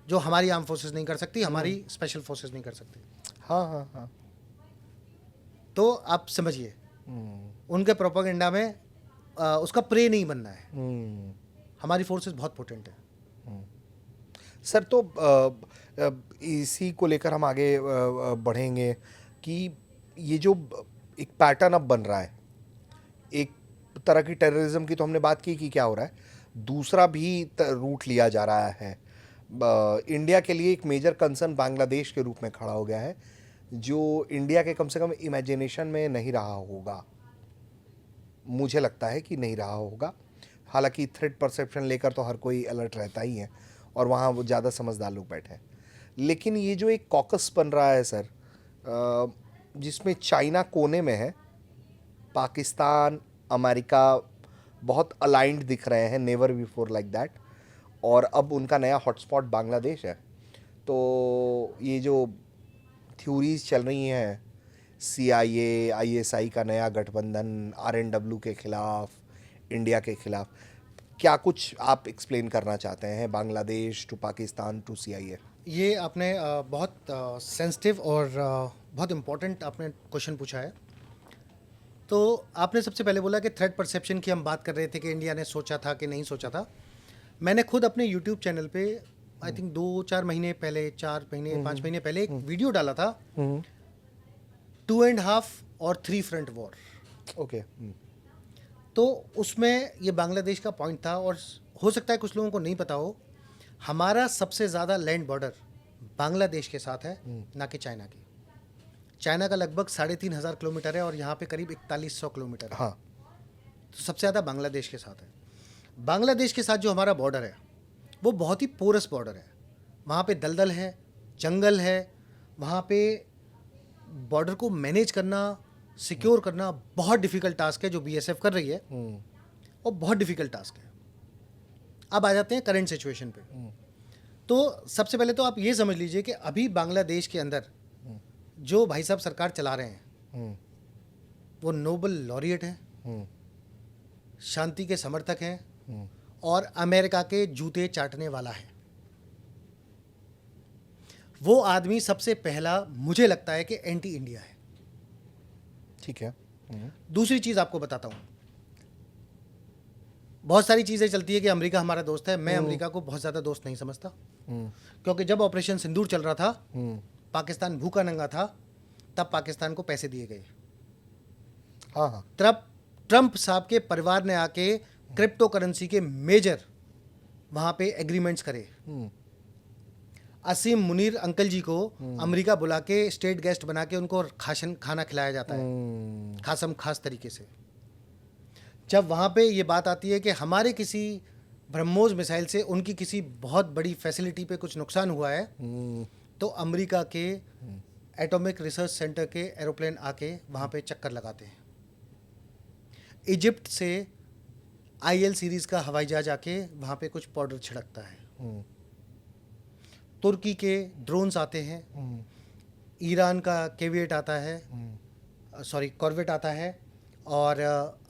जो हमारी आर्म फोर्सेस नहीं कर सकती, हमारी स्पेशल फोर्सेस नहीं कर सकती। हाँ। तो आप समझिए, उनके प्रोपेगेंडा में उसका प्रे नहीं बनना है। हमारी फोर्सेस बहुत पोटेंट है। सर, तो इसी को लेकर हम आगे बढ़ेंगे कि ये जो एक पैटर्न अब बन रहा है, एक तरह की टेररिज्म की तो हमने बात की कि क्या हो रहा है, दूसरा भी रूट लिया जा रहा है। इंडिया के लिए एक मेजर कंसर्न बांग्लादेश के रूप में खड़ा हो गया है, जो इंडिया के कम से कम इमेजिनेशन में नहीं रहा होगा। मुझे लगता है कि नहीं रहा होगा। हालांकि थ्रेट परसेप्शन लेकर तो हर कोई अलर्ट रहता ही है, और वहाँ वो ज़्यादा समझदार लोग बैठे हैं, लेकिन ये जो एक कॉकस बन रहा है सर, जिसमें चाइना कोने में है, पाकिस्तान, अमेरिका बहुत अलाइंड दिख रहे हैं, नेवर बिफोर लाइक दैट, और अब उनका नया हॉटस्पॉट बांग्लादेश है। तो ये जो थ्योरीज चल रही हैं, CIA, ISI का नया गठबंधन RNW के खिलाफ, इंडिया के खिलाफ, क्या कुछ आप एक्सप्लेन करना चाहते हैं Bangladesh to Pakistan to CIA? ये आपने बहुत सेंसिटिव और बहुत इम्पोर्टेंट आपने क्वेश्चन पूछा है। तो आपने सबसे पहले बोला कि थ्रेट परसेप्शन की हम बात कर रहे थे कि इंडिया ने सोचा था कि नहीं सोचा था। मैंने खुद अपने यूट्यूब चैनल पे आई थिंक 2-4 महीने पहले, 4 महीने 5 महीने पहले एक वीडियो डाला था, 2.5 और 3 फ्रंट वॉर। ओके। तो उसमें ये बांग्लादेश का पॉइंट था, और हो सकता है कुछ लोगों को नहीं पता हो, हमारा सबसे ज़्यादा लैंड बॉर्डर बांग्लादेश के साथ है, ना कि चाइना की। चाइना का लगभग 3,500 किलोमीटर है और यहाँ पे करीब 4100 किलोमीटर है। हाँ। तो सबसे ज़्यादा बांग्लादेश के साथ है। बांग्लादेश के साथ जो हमारा बॉर्डर है वो बहुत ही पोरस बॉर्डर है। वहाँ पे दलदल है, जंगल है, वहाँ पे बॉर्डर को मैनेज करना, सिक्योर करना बहुत डिफ़िकल्ट टास्क है जो BSF कर रही है, और बहुत डिफ़िकल्ट टास्क है। अब आ जाते हैं करंट सिचुएशन पे। तो सबसे पहले तो आप ये समझ लीजिए कि अभी बांग्लादेश के अंदर जो भाई साहब सरकार चला रहे हैं वो नोबल लॉरिएट हैं, शांति के समर्थक हैं, और अमेरिका के जूते चाटने वाला है। वो आदमी सबसे पहला मुझे लगता है कि एंटी इंडिया है। ठीक है। दूसरी चीज़ आपको बताता हूँ, बहुत सारी चीज़ें चलती है कि अमेरिका हमारा दोस्त है। मैं अमेरिका को बहुत ज़्यादा दोस्त नहीं समझता, क्योंकि जब ऑपरेशन सिंदूर चल रहा था, पाकिस्तान भूखा नंगा था, तब पाकिस्तान को पैसे दिए गए। हाँ। तब ट्रंप साहब के परिवार ने आके क्रिप्टो करेंसी के मेजर वहाँ पे एग्रीमेंट्स करे। असीम मुनीर अंकल जी को अमेरिका बुला के स्टेट गेस्ट बना के उनको खाना खिलाया जाता है, खास तरीके से। जब वहाँ पे ये बात आती है कि हमारे किसी ब्रह्मोस मिसाइल से उनकी किसी बहुत बड़ी फैसिलिटी पे कुछ नुकसान हुआ है, तो अमेरिका के एटॉमिक रिसर्च सेंटर के एरोप्लेन आके वहाँ पे चक्कर लगाते हैं। इजिप्ट से IL सीरीज़ का हवाई जहाज आके वहाँ पे कुछ पाउडर छिड़कता है। तुर्की के ड्रोन्स आते हैं, ईरान का केविएट आता है, कॉर्वेट आता है, और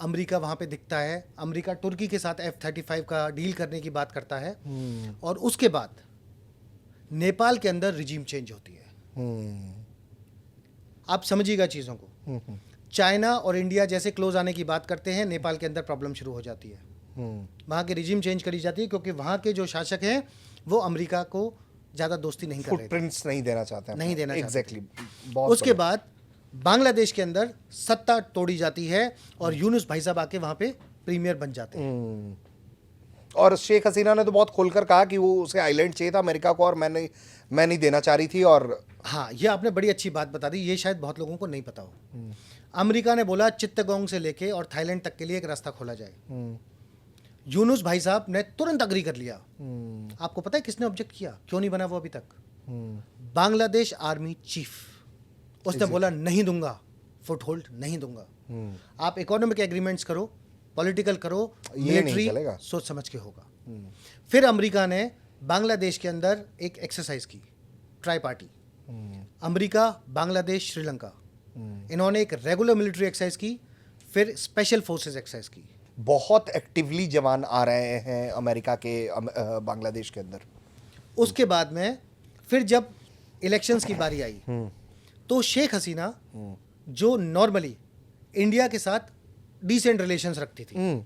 अमेरिका वहाँ पे दिखता है। अमेरिका तुर्की के साथ F-35 का डील करने की बात करता है, और उसके बाद नेपाल के अंदर रिजीम चेंज होती है। आप समझिएगा चीज़ों को। चाइना और इंडिया जैसे क्लोज आने की बात करते हैं, नेपाल के अंदर प्रॉब्लम शुरू हो जाती है। वहाँ की रिजीम चेंज करी जाती है, क्योंकि वहाँ के जो शासक हैं वो अमेरिका को ज़्यादा दोस्ती नहीं कर रहे थे, फुटप्रिंट्स नहीं देना चाहते हैं, नहीं देना चाहते। एग्जैक्टली। उसके बाद बांग्लादेश के अंदर सत्ता तोड़ी जाती है, और यूनुस भाई साहब आके वहाँ पे प्रीमियर बन जाते हैं। और शेख हसीना ने तो बहुत खोलकर कहा कि वो उसे आइलैंड चाहिए था अमेरिका को, और मैं नहीं देना चाह रही थी। और हाँ, ये आपने बड़ी अच्छी बात बता दी, ये शायद बहुत लोगों को नहीं पता हो। अमेरिका ने बोला चित्तगोंग से लेके और थाईलैंड तक के लिए एक रास्ता खोला जाए। यूनुस भाई साहब ने तुरंत अग्री कर लिया। आपको पता है किसने ऑब्जेक्ट किया, क्यों नहीं बना वो अभी तक? Bangladesh army chief. उसने बोला नहीं दूंगा, फुटहोल्ड नहीं दूंगा। आप इकोनॉमिक एग्रीमेंट्स करो, पॉलिटिकल करो, मिलिट्री सोच समझ के होगा। फिर अमेरिका ने बांग्लादेश के अंदर एक एक्सरसाइज की, try party, America, Bangladesh, Sri Lanka. इन्होंने एक रेगुलर मिलिट्री एक्सरसाइज की, फिर स्पेशल फोर्सेस एक्सरसाइज की। बहुत एक्टिवली जवान आ रहे हैं अमेरिका के बांग्लादेश के अंदर। उसके बाद में फिर जब इलेक्शंस की बारी आई, तो शेख हसीना जो नॉर्मली इंडिया के साथ डिसेंट रिलेशंस रखती थी,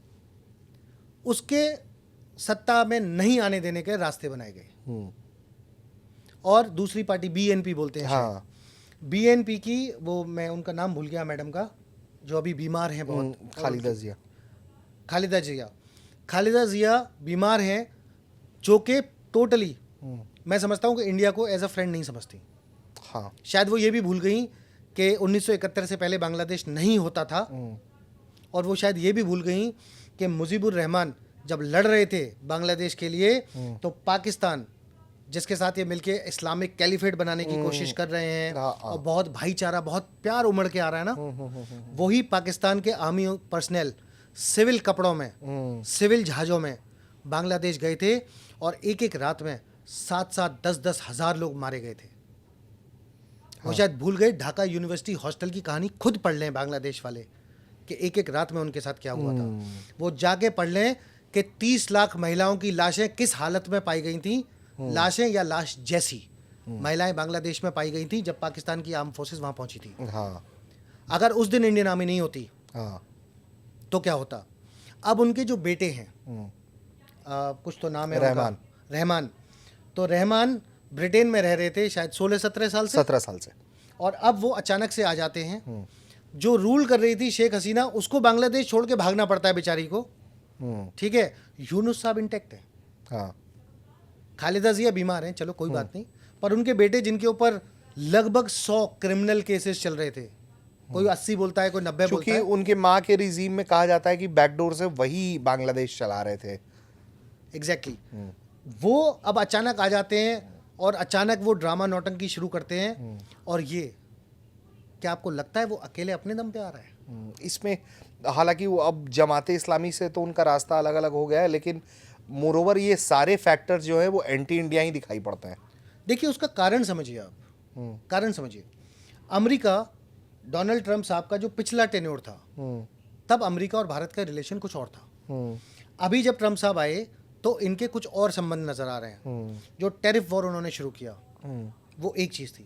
उसके सत्ता में नहीं आने देने के रास्ते बनाए गए। और दूसरी पार्टी BNP बोलते हैं। हाँ। BNP की वो, मैं उनका नाम भूल गया मैडम का, जो अभी बीमार हैं बहुत, खालिदा जिया बीमार हैं, जो कि टोटली मैं समझता हूँ कि इंडिया को एज अ फ्रेंड नहीं समझती। हाँ। शायद वो ये भी भूल गई कि 1971 से पहले बांग्लादेश नहीं होता था, और वो शायद ये भी भूल गई कि मुजीबुर रहमान जब लड़ रहे थे बांग्लादेश के लिए, तो पाकिस्तान जिसके साथ ये मिलके इस्लामिक कैलिफेट बनाने की कोशिश कर रहे हैं, और बहुत भाईचारा, बहुत प्यार उमड़ के आ रहा है ना, वही पाकिस्तान के आर्मी पर्सनल सिविल कपड़ों में, सिविल जहाज़ों में बांग्लादेश गए थे, और एक एक रात में 7-7, 10-10 हज़ार लोग मारे गए थे। वो शायद भूल गए ढाका यूनिवर्सिटी हॉस्टल की कहानी, खुद पढ़ लें बांग्लादेश वाले कि एक एक रात में उनके साथ क्या हुआ था। वो जाके पढ़ लें कि 30 लाख महिलाओं की लाशें किस हालत में पाई गई थी, लाशें या लाश जैसी महिलाएं बांग्लादेश में पाई गई थी जब पाकिस्तान की आर्म फोर्सेस वहां पहुंची थी। अगर उस दिन इंडियन आर्मी नहीं होती तो क्या होता। अब उनके जो बेटे हैं, कुछ तो नाम है रहमान, तो रहमान ब्रिटेन में रह रहे थे शायद 16-17 साल से, 17 साल से, और अब वो अचानक से आ जाते हैं। जो रूल कर रही थी शेख हसीना, उसको बांग्लादेश छोड़ के भागना पड़ता है बेचारी को, ठीक है। यूनुस साहब इंटैक्ट है, खालिदा जिया बीमार हैं, चलो कोई बात नहीं, पर उनके बेटे जिनके ऊपर लगभग 100 क्रिमिनल केसेस चल रहे थे, कोई 80 बोलता है, कोई 90 बोलता है। उनके माँ के रिजीम में कहा जाता है कि बैकडोर से वही बांग्लादेश चला रहे थे। एग्जैक्टली वो अब अचानक आ जाते हैं और अचानक वो ड्रामा नौटंकी शुरू करते हैं। और ये क्या आपको लगता है वो अकेले अपने दम पे आ रहा है? इसमें हालांकि वो अब जमाते इस्लामी से तो उनका रास्ता अलग अलग हो गया है, लेकिन मोरोवर ये सारे फैक्टर्स जो है वो एंटी इंडिया ही दिखाई पड़ते हैं। देखिए उसका कारण समझिए आप, कारण समझिए। अमेरिका, डोनाल्ड ट्रंप साहब का जो पिछला टेन्योर था, तब अमेरिका और भारत का रिलेशन कुछ और था। अभी जब ट्रंप साहब आए तो इनके कुछ और संबंध नजर आ रहे हैं। जो टैरिफ वॉर उन्होंने शुरू किया वो एक चीज थी।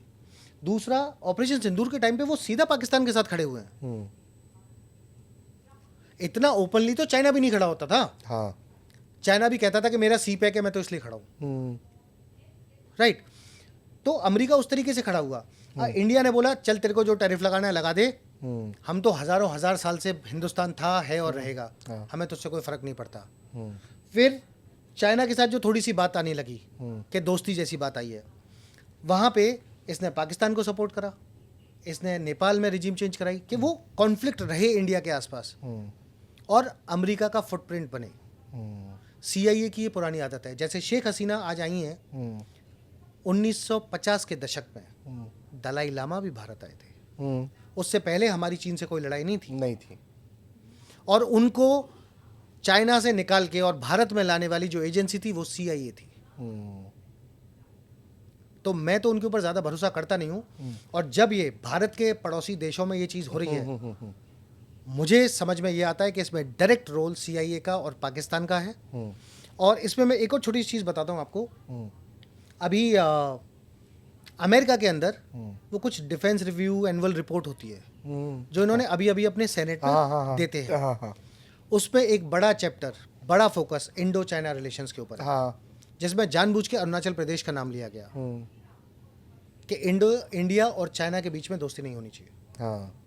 दूसरा, ऑपरेशन सिंदूर के टाइम पे वो सीधा पाकिस्तान के साथ खड़े हुए हैं। इतना ओपनली तो चाइना भी नहीं खड़ा होता था। चाइना भी कहता था कि मेरा सी पैक है, मैं तो इसलिए खड़ा हूं, राइट। तो अमेरिका उस तरीके से खड़ा हुआ। इंडिया ने बोला चल तेरे को जो टैरिफ लगाना है लगा दे, हम तो हजारों हजार साल से हिंदुस्तान था, है और रहेगा, हमें तो उससे कोई फर्क नहीं पड़ता। फिर चाइना के साथ जो थोड़ी सी बात आने लगी कि दोस्ती जैसी बात आई है, वहाँ पे इसने पाकिस्तान को सपोर्ट करा, इसने नेपाल में रिजीम चेंज कराई कि वो कॉन्फ्लिक्ट रहे इंडिया के आसपास और अमेरिका का फुटप्रिंट बने। CIA की ये पुरानी आदत है। जैसे शेख हसीना आज आई हैं, 1950 के दशक में दलाई लामा भी भारत आए थे। उससे पहले हमारी चीन से कोई लड़ाई नहीं थी। और उनको चाइना से निकाल के और भारत में लाने वाली जो एजेंसी थी वो CIA थी। तो मैं तो उनके ऊपर ज़्यादा भरोसा करता नहीं हूँ। और जब ये भारत के पड़ोसी देशों में ये चीज़ हो रही है, मुझे समझ में ये आता है कि इसमें डायरेक्ट रोल CIA का और पाकिस्तान का है। और इसमें मैं एक और छोटी चीज़ बताता हूँ आपको। अभी अमेरिका के अंदर वो कुछ डिफेंस रिव्यू एनुअल रिपोर्ट होती है जो इन्होंने अभी अभी अपने सेनेट में देते हैं। उसमें एक बड़ा चैप्टर, बड़ा फोकस इंडो चाइना रिलेशंस के ऊपर है, जिसमें जानबूझ के अरुणाचल प्रदेश का नाम लिया गया कि इंडिया और चाइना के बीच में दोस्ती नहीं होनी चाहिए।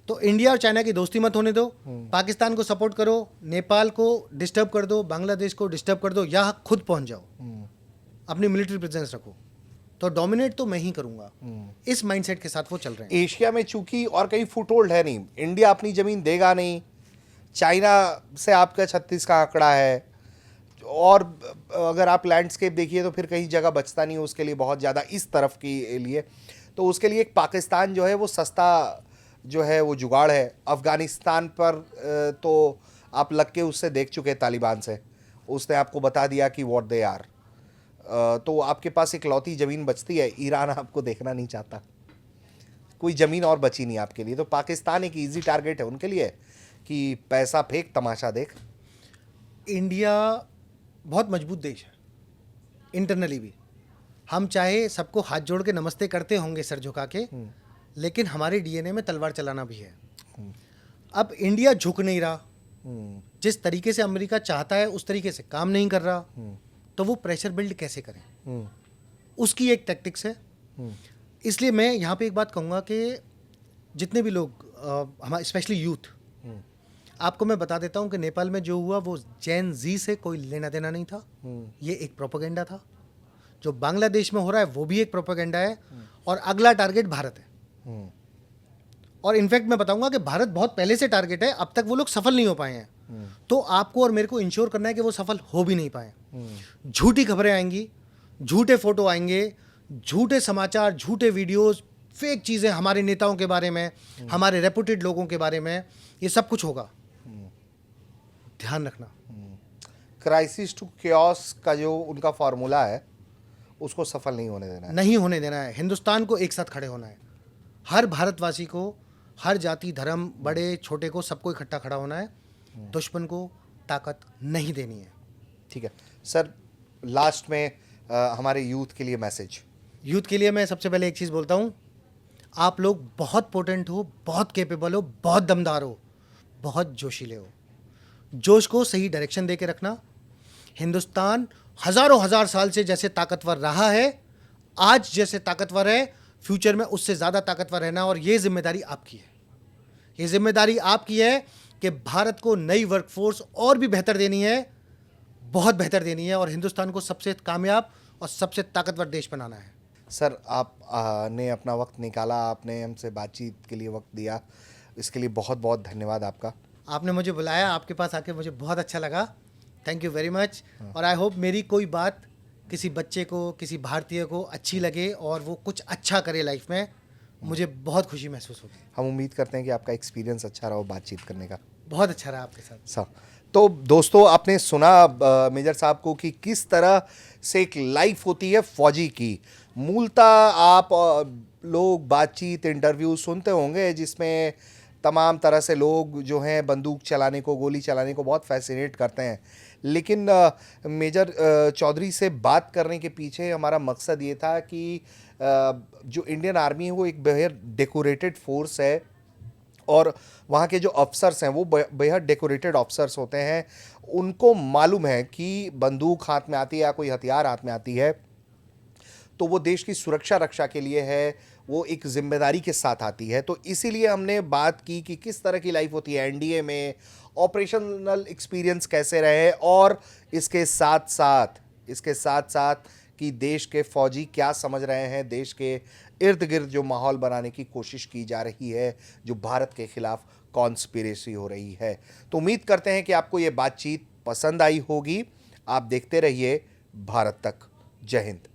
तो इंडिया और चाइना की दोस्ती मत होने दो, पाकिस्तान को सपोर्ट करो, नेपाल को डिस्टर्ब कर दो, बांग्लादेश को डिस्टर्ब कर दो, या खुद पहुंच जाओ, अपनी मिलिट्री प्रेजेंस रखो, तो डोमिनेट तो मैं ही करूंगा। इस माइंडसेट के साथ वो चल रहे हैं। एशिया में चूंकि और कहीं फुटहोल्ड है नहीं, इंडिया अपनी जमीन देगा नहीं, चाइना से आपका 36 का आंकड़ा है, और अगर आप लैंडस्केप देखिए तो फिर कहीं जगह बचता नहीं है उसके लिए बहुत ज़्यादा इस तरफ के लिए। तो उसके लिए एक पाकिस्तान जो है वो सस्ता जो है वो जुगाड़ है। अफ़गानिस्तान पर तो आप लग के उससे देख चुके हैं, तालिबान से उसने आपको बता दिया कि व्हाट दे आर। तो आपके पास इकलौती ज़मीन बचती है, ईरान आपको देखना नहीं चाहता, कोई ज़मीन और बची नहीं आपके लिए। तो पाकिस्तान एक इजी टारगेट है उनके लिए कि पैसा फेंक तमाशा देख। इंडिया बहुत मजबूत देश है, इंटरनली भी। हम चाहे सबको हाथ जोड़ के नमस्ते करते होंगे सर झुका के, लेकिन हमारे DNA में तलवार चलाना भी है। अब इंडिया झुक नहीं रहा, जिस तरीके से अमेरिका चाहता है उस तरीके से काम नहीं कर रहा, तो वो प्रेशर बिल्ड कैसे करें, उसकी एक टैक्टिक्स है। इसलिए मैं यहाँ पे एक बात कहूँगा कि जितने भी लोग हमारे स्पेशली यूथ, आपको मैं बता देता हूँ कि नेपाल में जो हुआ वो जेन जी से कोई लेना देना नहीं था। ये एक प्रोपेगेंडा था। जो बांग्लादेश में हो रहा है वो भी एक प्रोपेगेंडा है, और अगला टारगेट भारत है। और इनफैक्ट मैं बताऊंगा कि भारत बहुत पहले से टारगेट है, अब तक वो लोग सफल नहीं हो पाए हैं। तो आपको और मेरे को इंश्योर करना है कि वो सफल हो भी नहीं पाए। झूठी खबरें आएंगी, झूठे फोटो आएंगे, झूठे समाचार, झूठे वीडियोस, फेक चीज़ें हमारे नेताओं के बारे में, हमारे रेपुटेड लोगों के बारे में, ये सब कुछ होगा। ध्यान रखना। क्राइसिस टू क्योस का जो उनका फॉर्मूला है उसको सफल नहीं होने देना है। नहीं होने देना है। हिंदुस्तान को एक साथ खड़े होना है। हर भारतवासी को, हर जाति धर्म, बड़े छोटे को, सबको इकट्ठा खड़ा होना है। दुश्मन को ताकत नहीं देनी है। ठीक है सर, लास्ट में हमारे यूथ के लिए मैसेज। यूथ के लिए मैं सबसे पहले एक चीज़ बोलता हूँ, आप लोग बहुत पोटेंट हो, बहुत कैपेबल हो, बहुत दमदार हो, बहुत जोशीले हो। जोश को सही डायरेक्शन दे के रखना। हिंदुस्तान हज़ारों हज़ार साल से जैसे ताकतवर रहा है, आज जैसे ताकतवर है, फ्यूचर में उससे ज़्यादा ताकतवर रहना। और ये जिम्मेदारी आपकी है। ये जिम्मेदारी आपकी है कि भारत को नई वर्कफोर्स और भी बेहतर देनी है, बहुत बेहतर देनी है, और हिंदुस्तान को सबसे कामयाब और सबसे ताकतवर देश बनाना है। सर आप ने अपना वक्त निकाला, आपने हमसे बातचीत के लिए वक्त दिया, इसके लिए बहुत बहुत धन्यवाद आपका। आपने मुझे बुलाया, आपके पास आके मुझे बहुत अच्छा लगा। Thank you very much. और आई होप मेरी कोई बात किसी बच्चे को, किसी भारतीय को अच्छी लगे और वो कुछ अच्छा करे लाइफ में। मुझे बहुत खुशी महसूस होगी। हम उम्मीद करते हैं कि आपका एक्सपीरियंस अच्छा रहा हो बातचीत करने का। बहुत अच्छा रहा आपके साथ। सर तो दोस्तों, आपने सुना मेजर साहब को कि किस तरह से एक लाइफ होती है फौजी की। मूलतः आप लोग बातचीत, इंटरव्यू सुनते होंगे जिसमें तमाम तरह से लोग जो हैं बंदूक चलाने को, गोली चलाने को बहुत फैसिनेट करते हैं, लेकिन मेजर चौधरी से बात करने के पीछे हमारा मकसद ये था कि जो इंडियन आर्मी है वो एक बेहद डेकोरेटेड फोर्स है और वहाँ के जो अफसर्स हैं वो बेहद डेकोरेटेड अफसर्स होते हैं। उनको मालूम है कि बंदूक हाथ में आती है या कोई हथियार हाथ में आती है तो वो देश की सुरक्षा रक्षा के लिए है, वो एक जिम्मेदारी के साथ आती है। तो इसीलिए हमने बात की कि किस तरह की लाइफ होती है एनडीए में, ऑपरेशनल एक्सपीरियंस कैसे रहे, और इसके साथ साथ कि देश के फौजी क्या समझ रहे हैं, देश के इर्द गिर्द जो माहौल बनाने की कोशिश की जा रही है, जो भारत के खिलाफ कॉन्स्पिरेसी हो रही है। तो उम्मीद करते हैं कि आपको ये बातचीत पसंद आई होगी। आप देखते रहिए भारत तक। जय हिंद।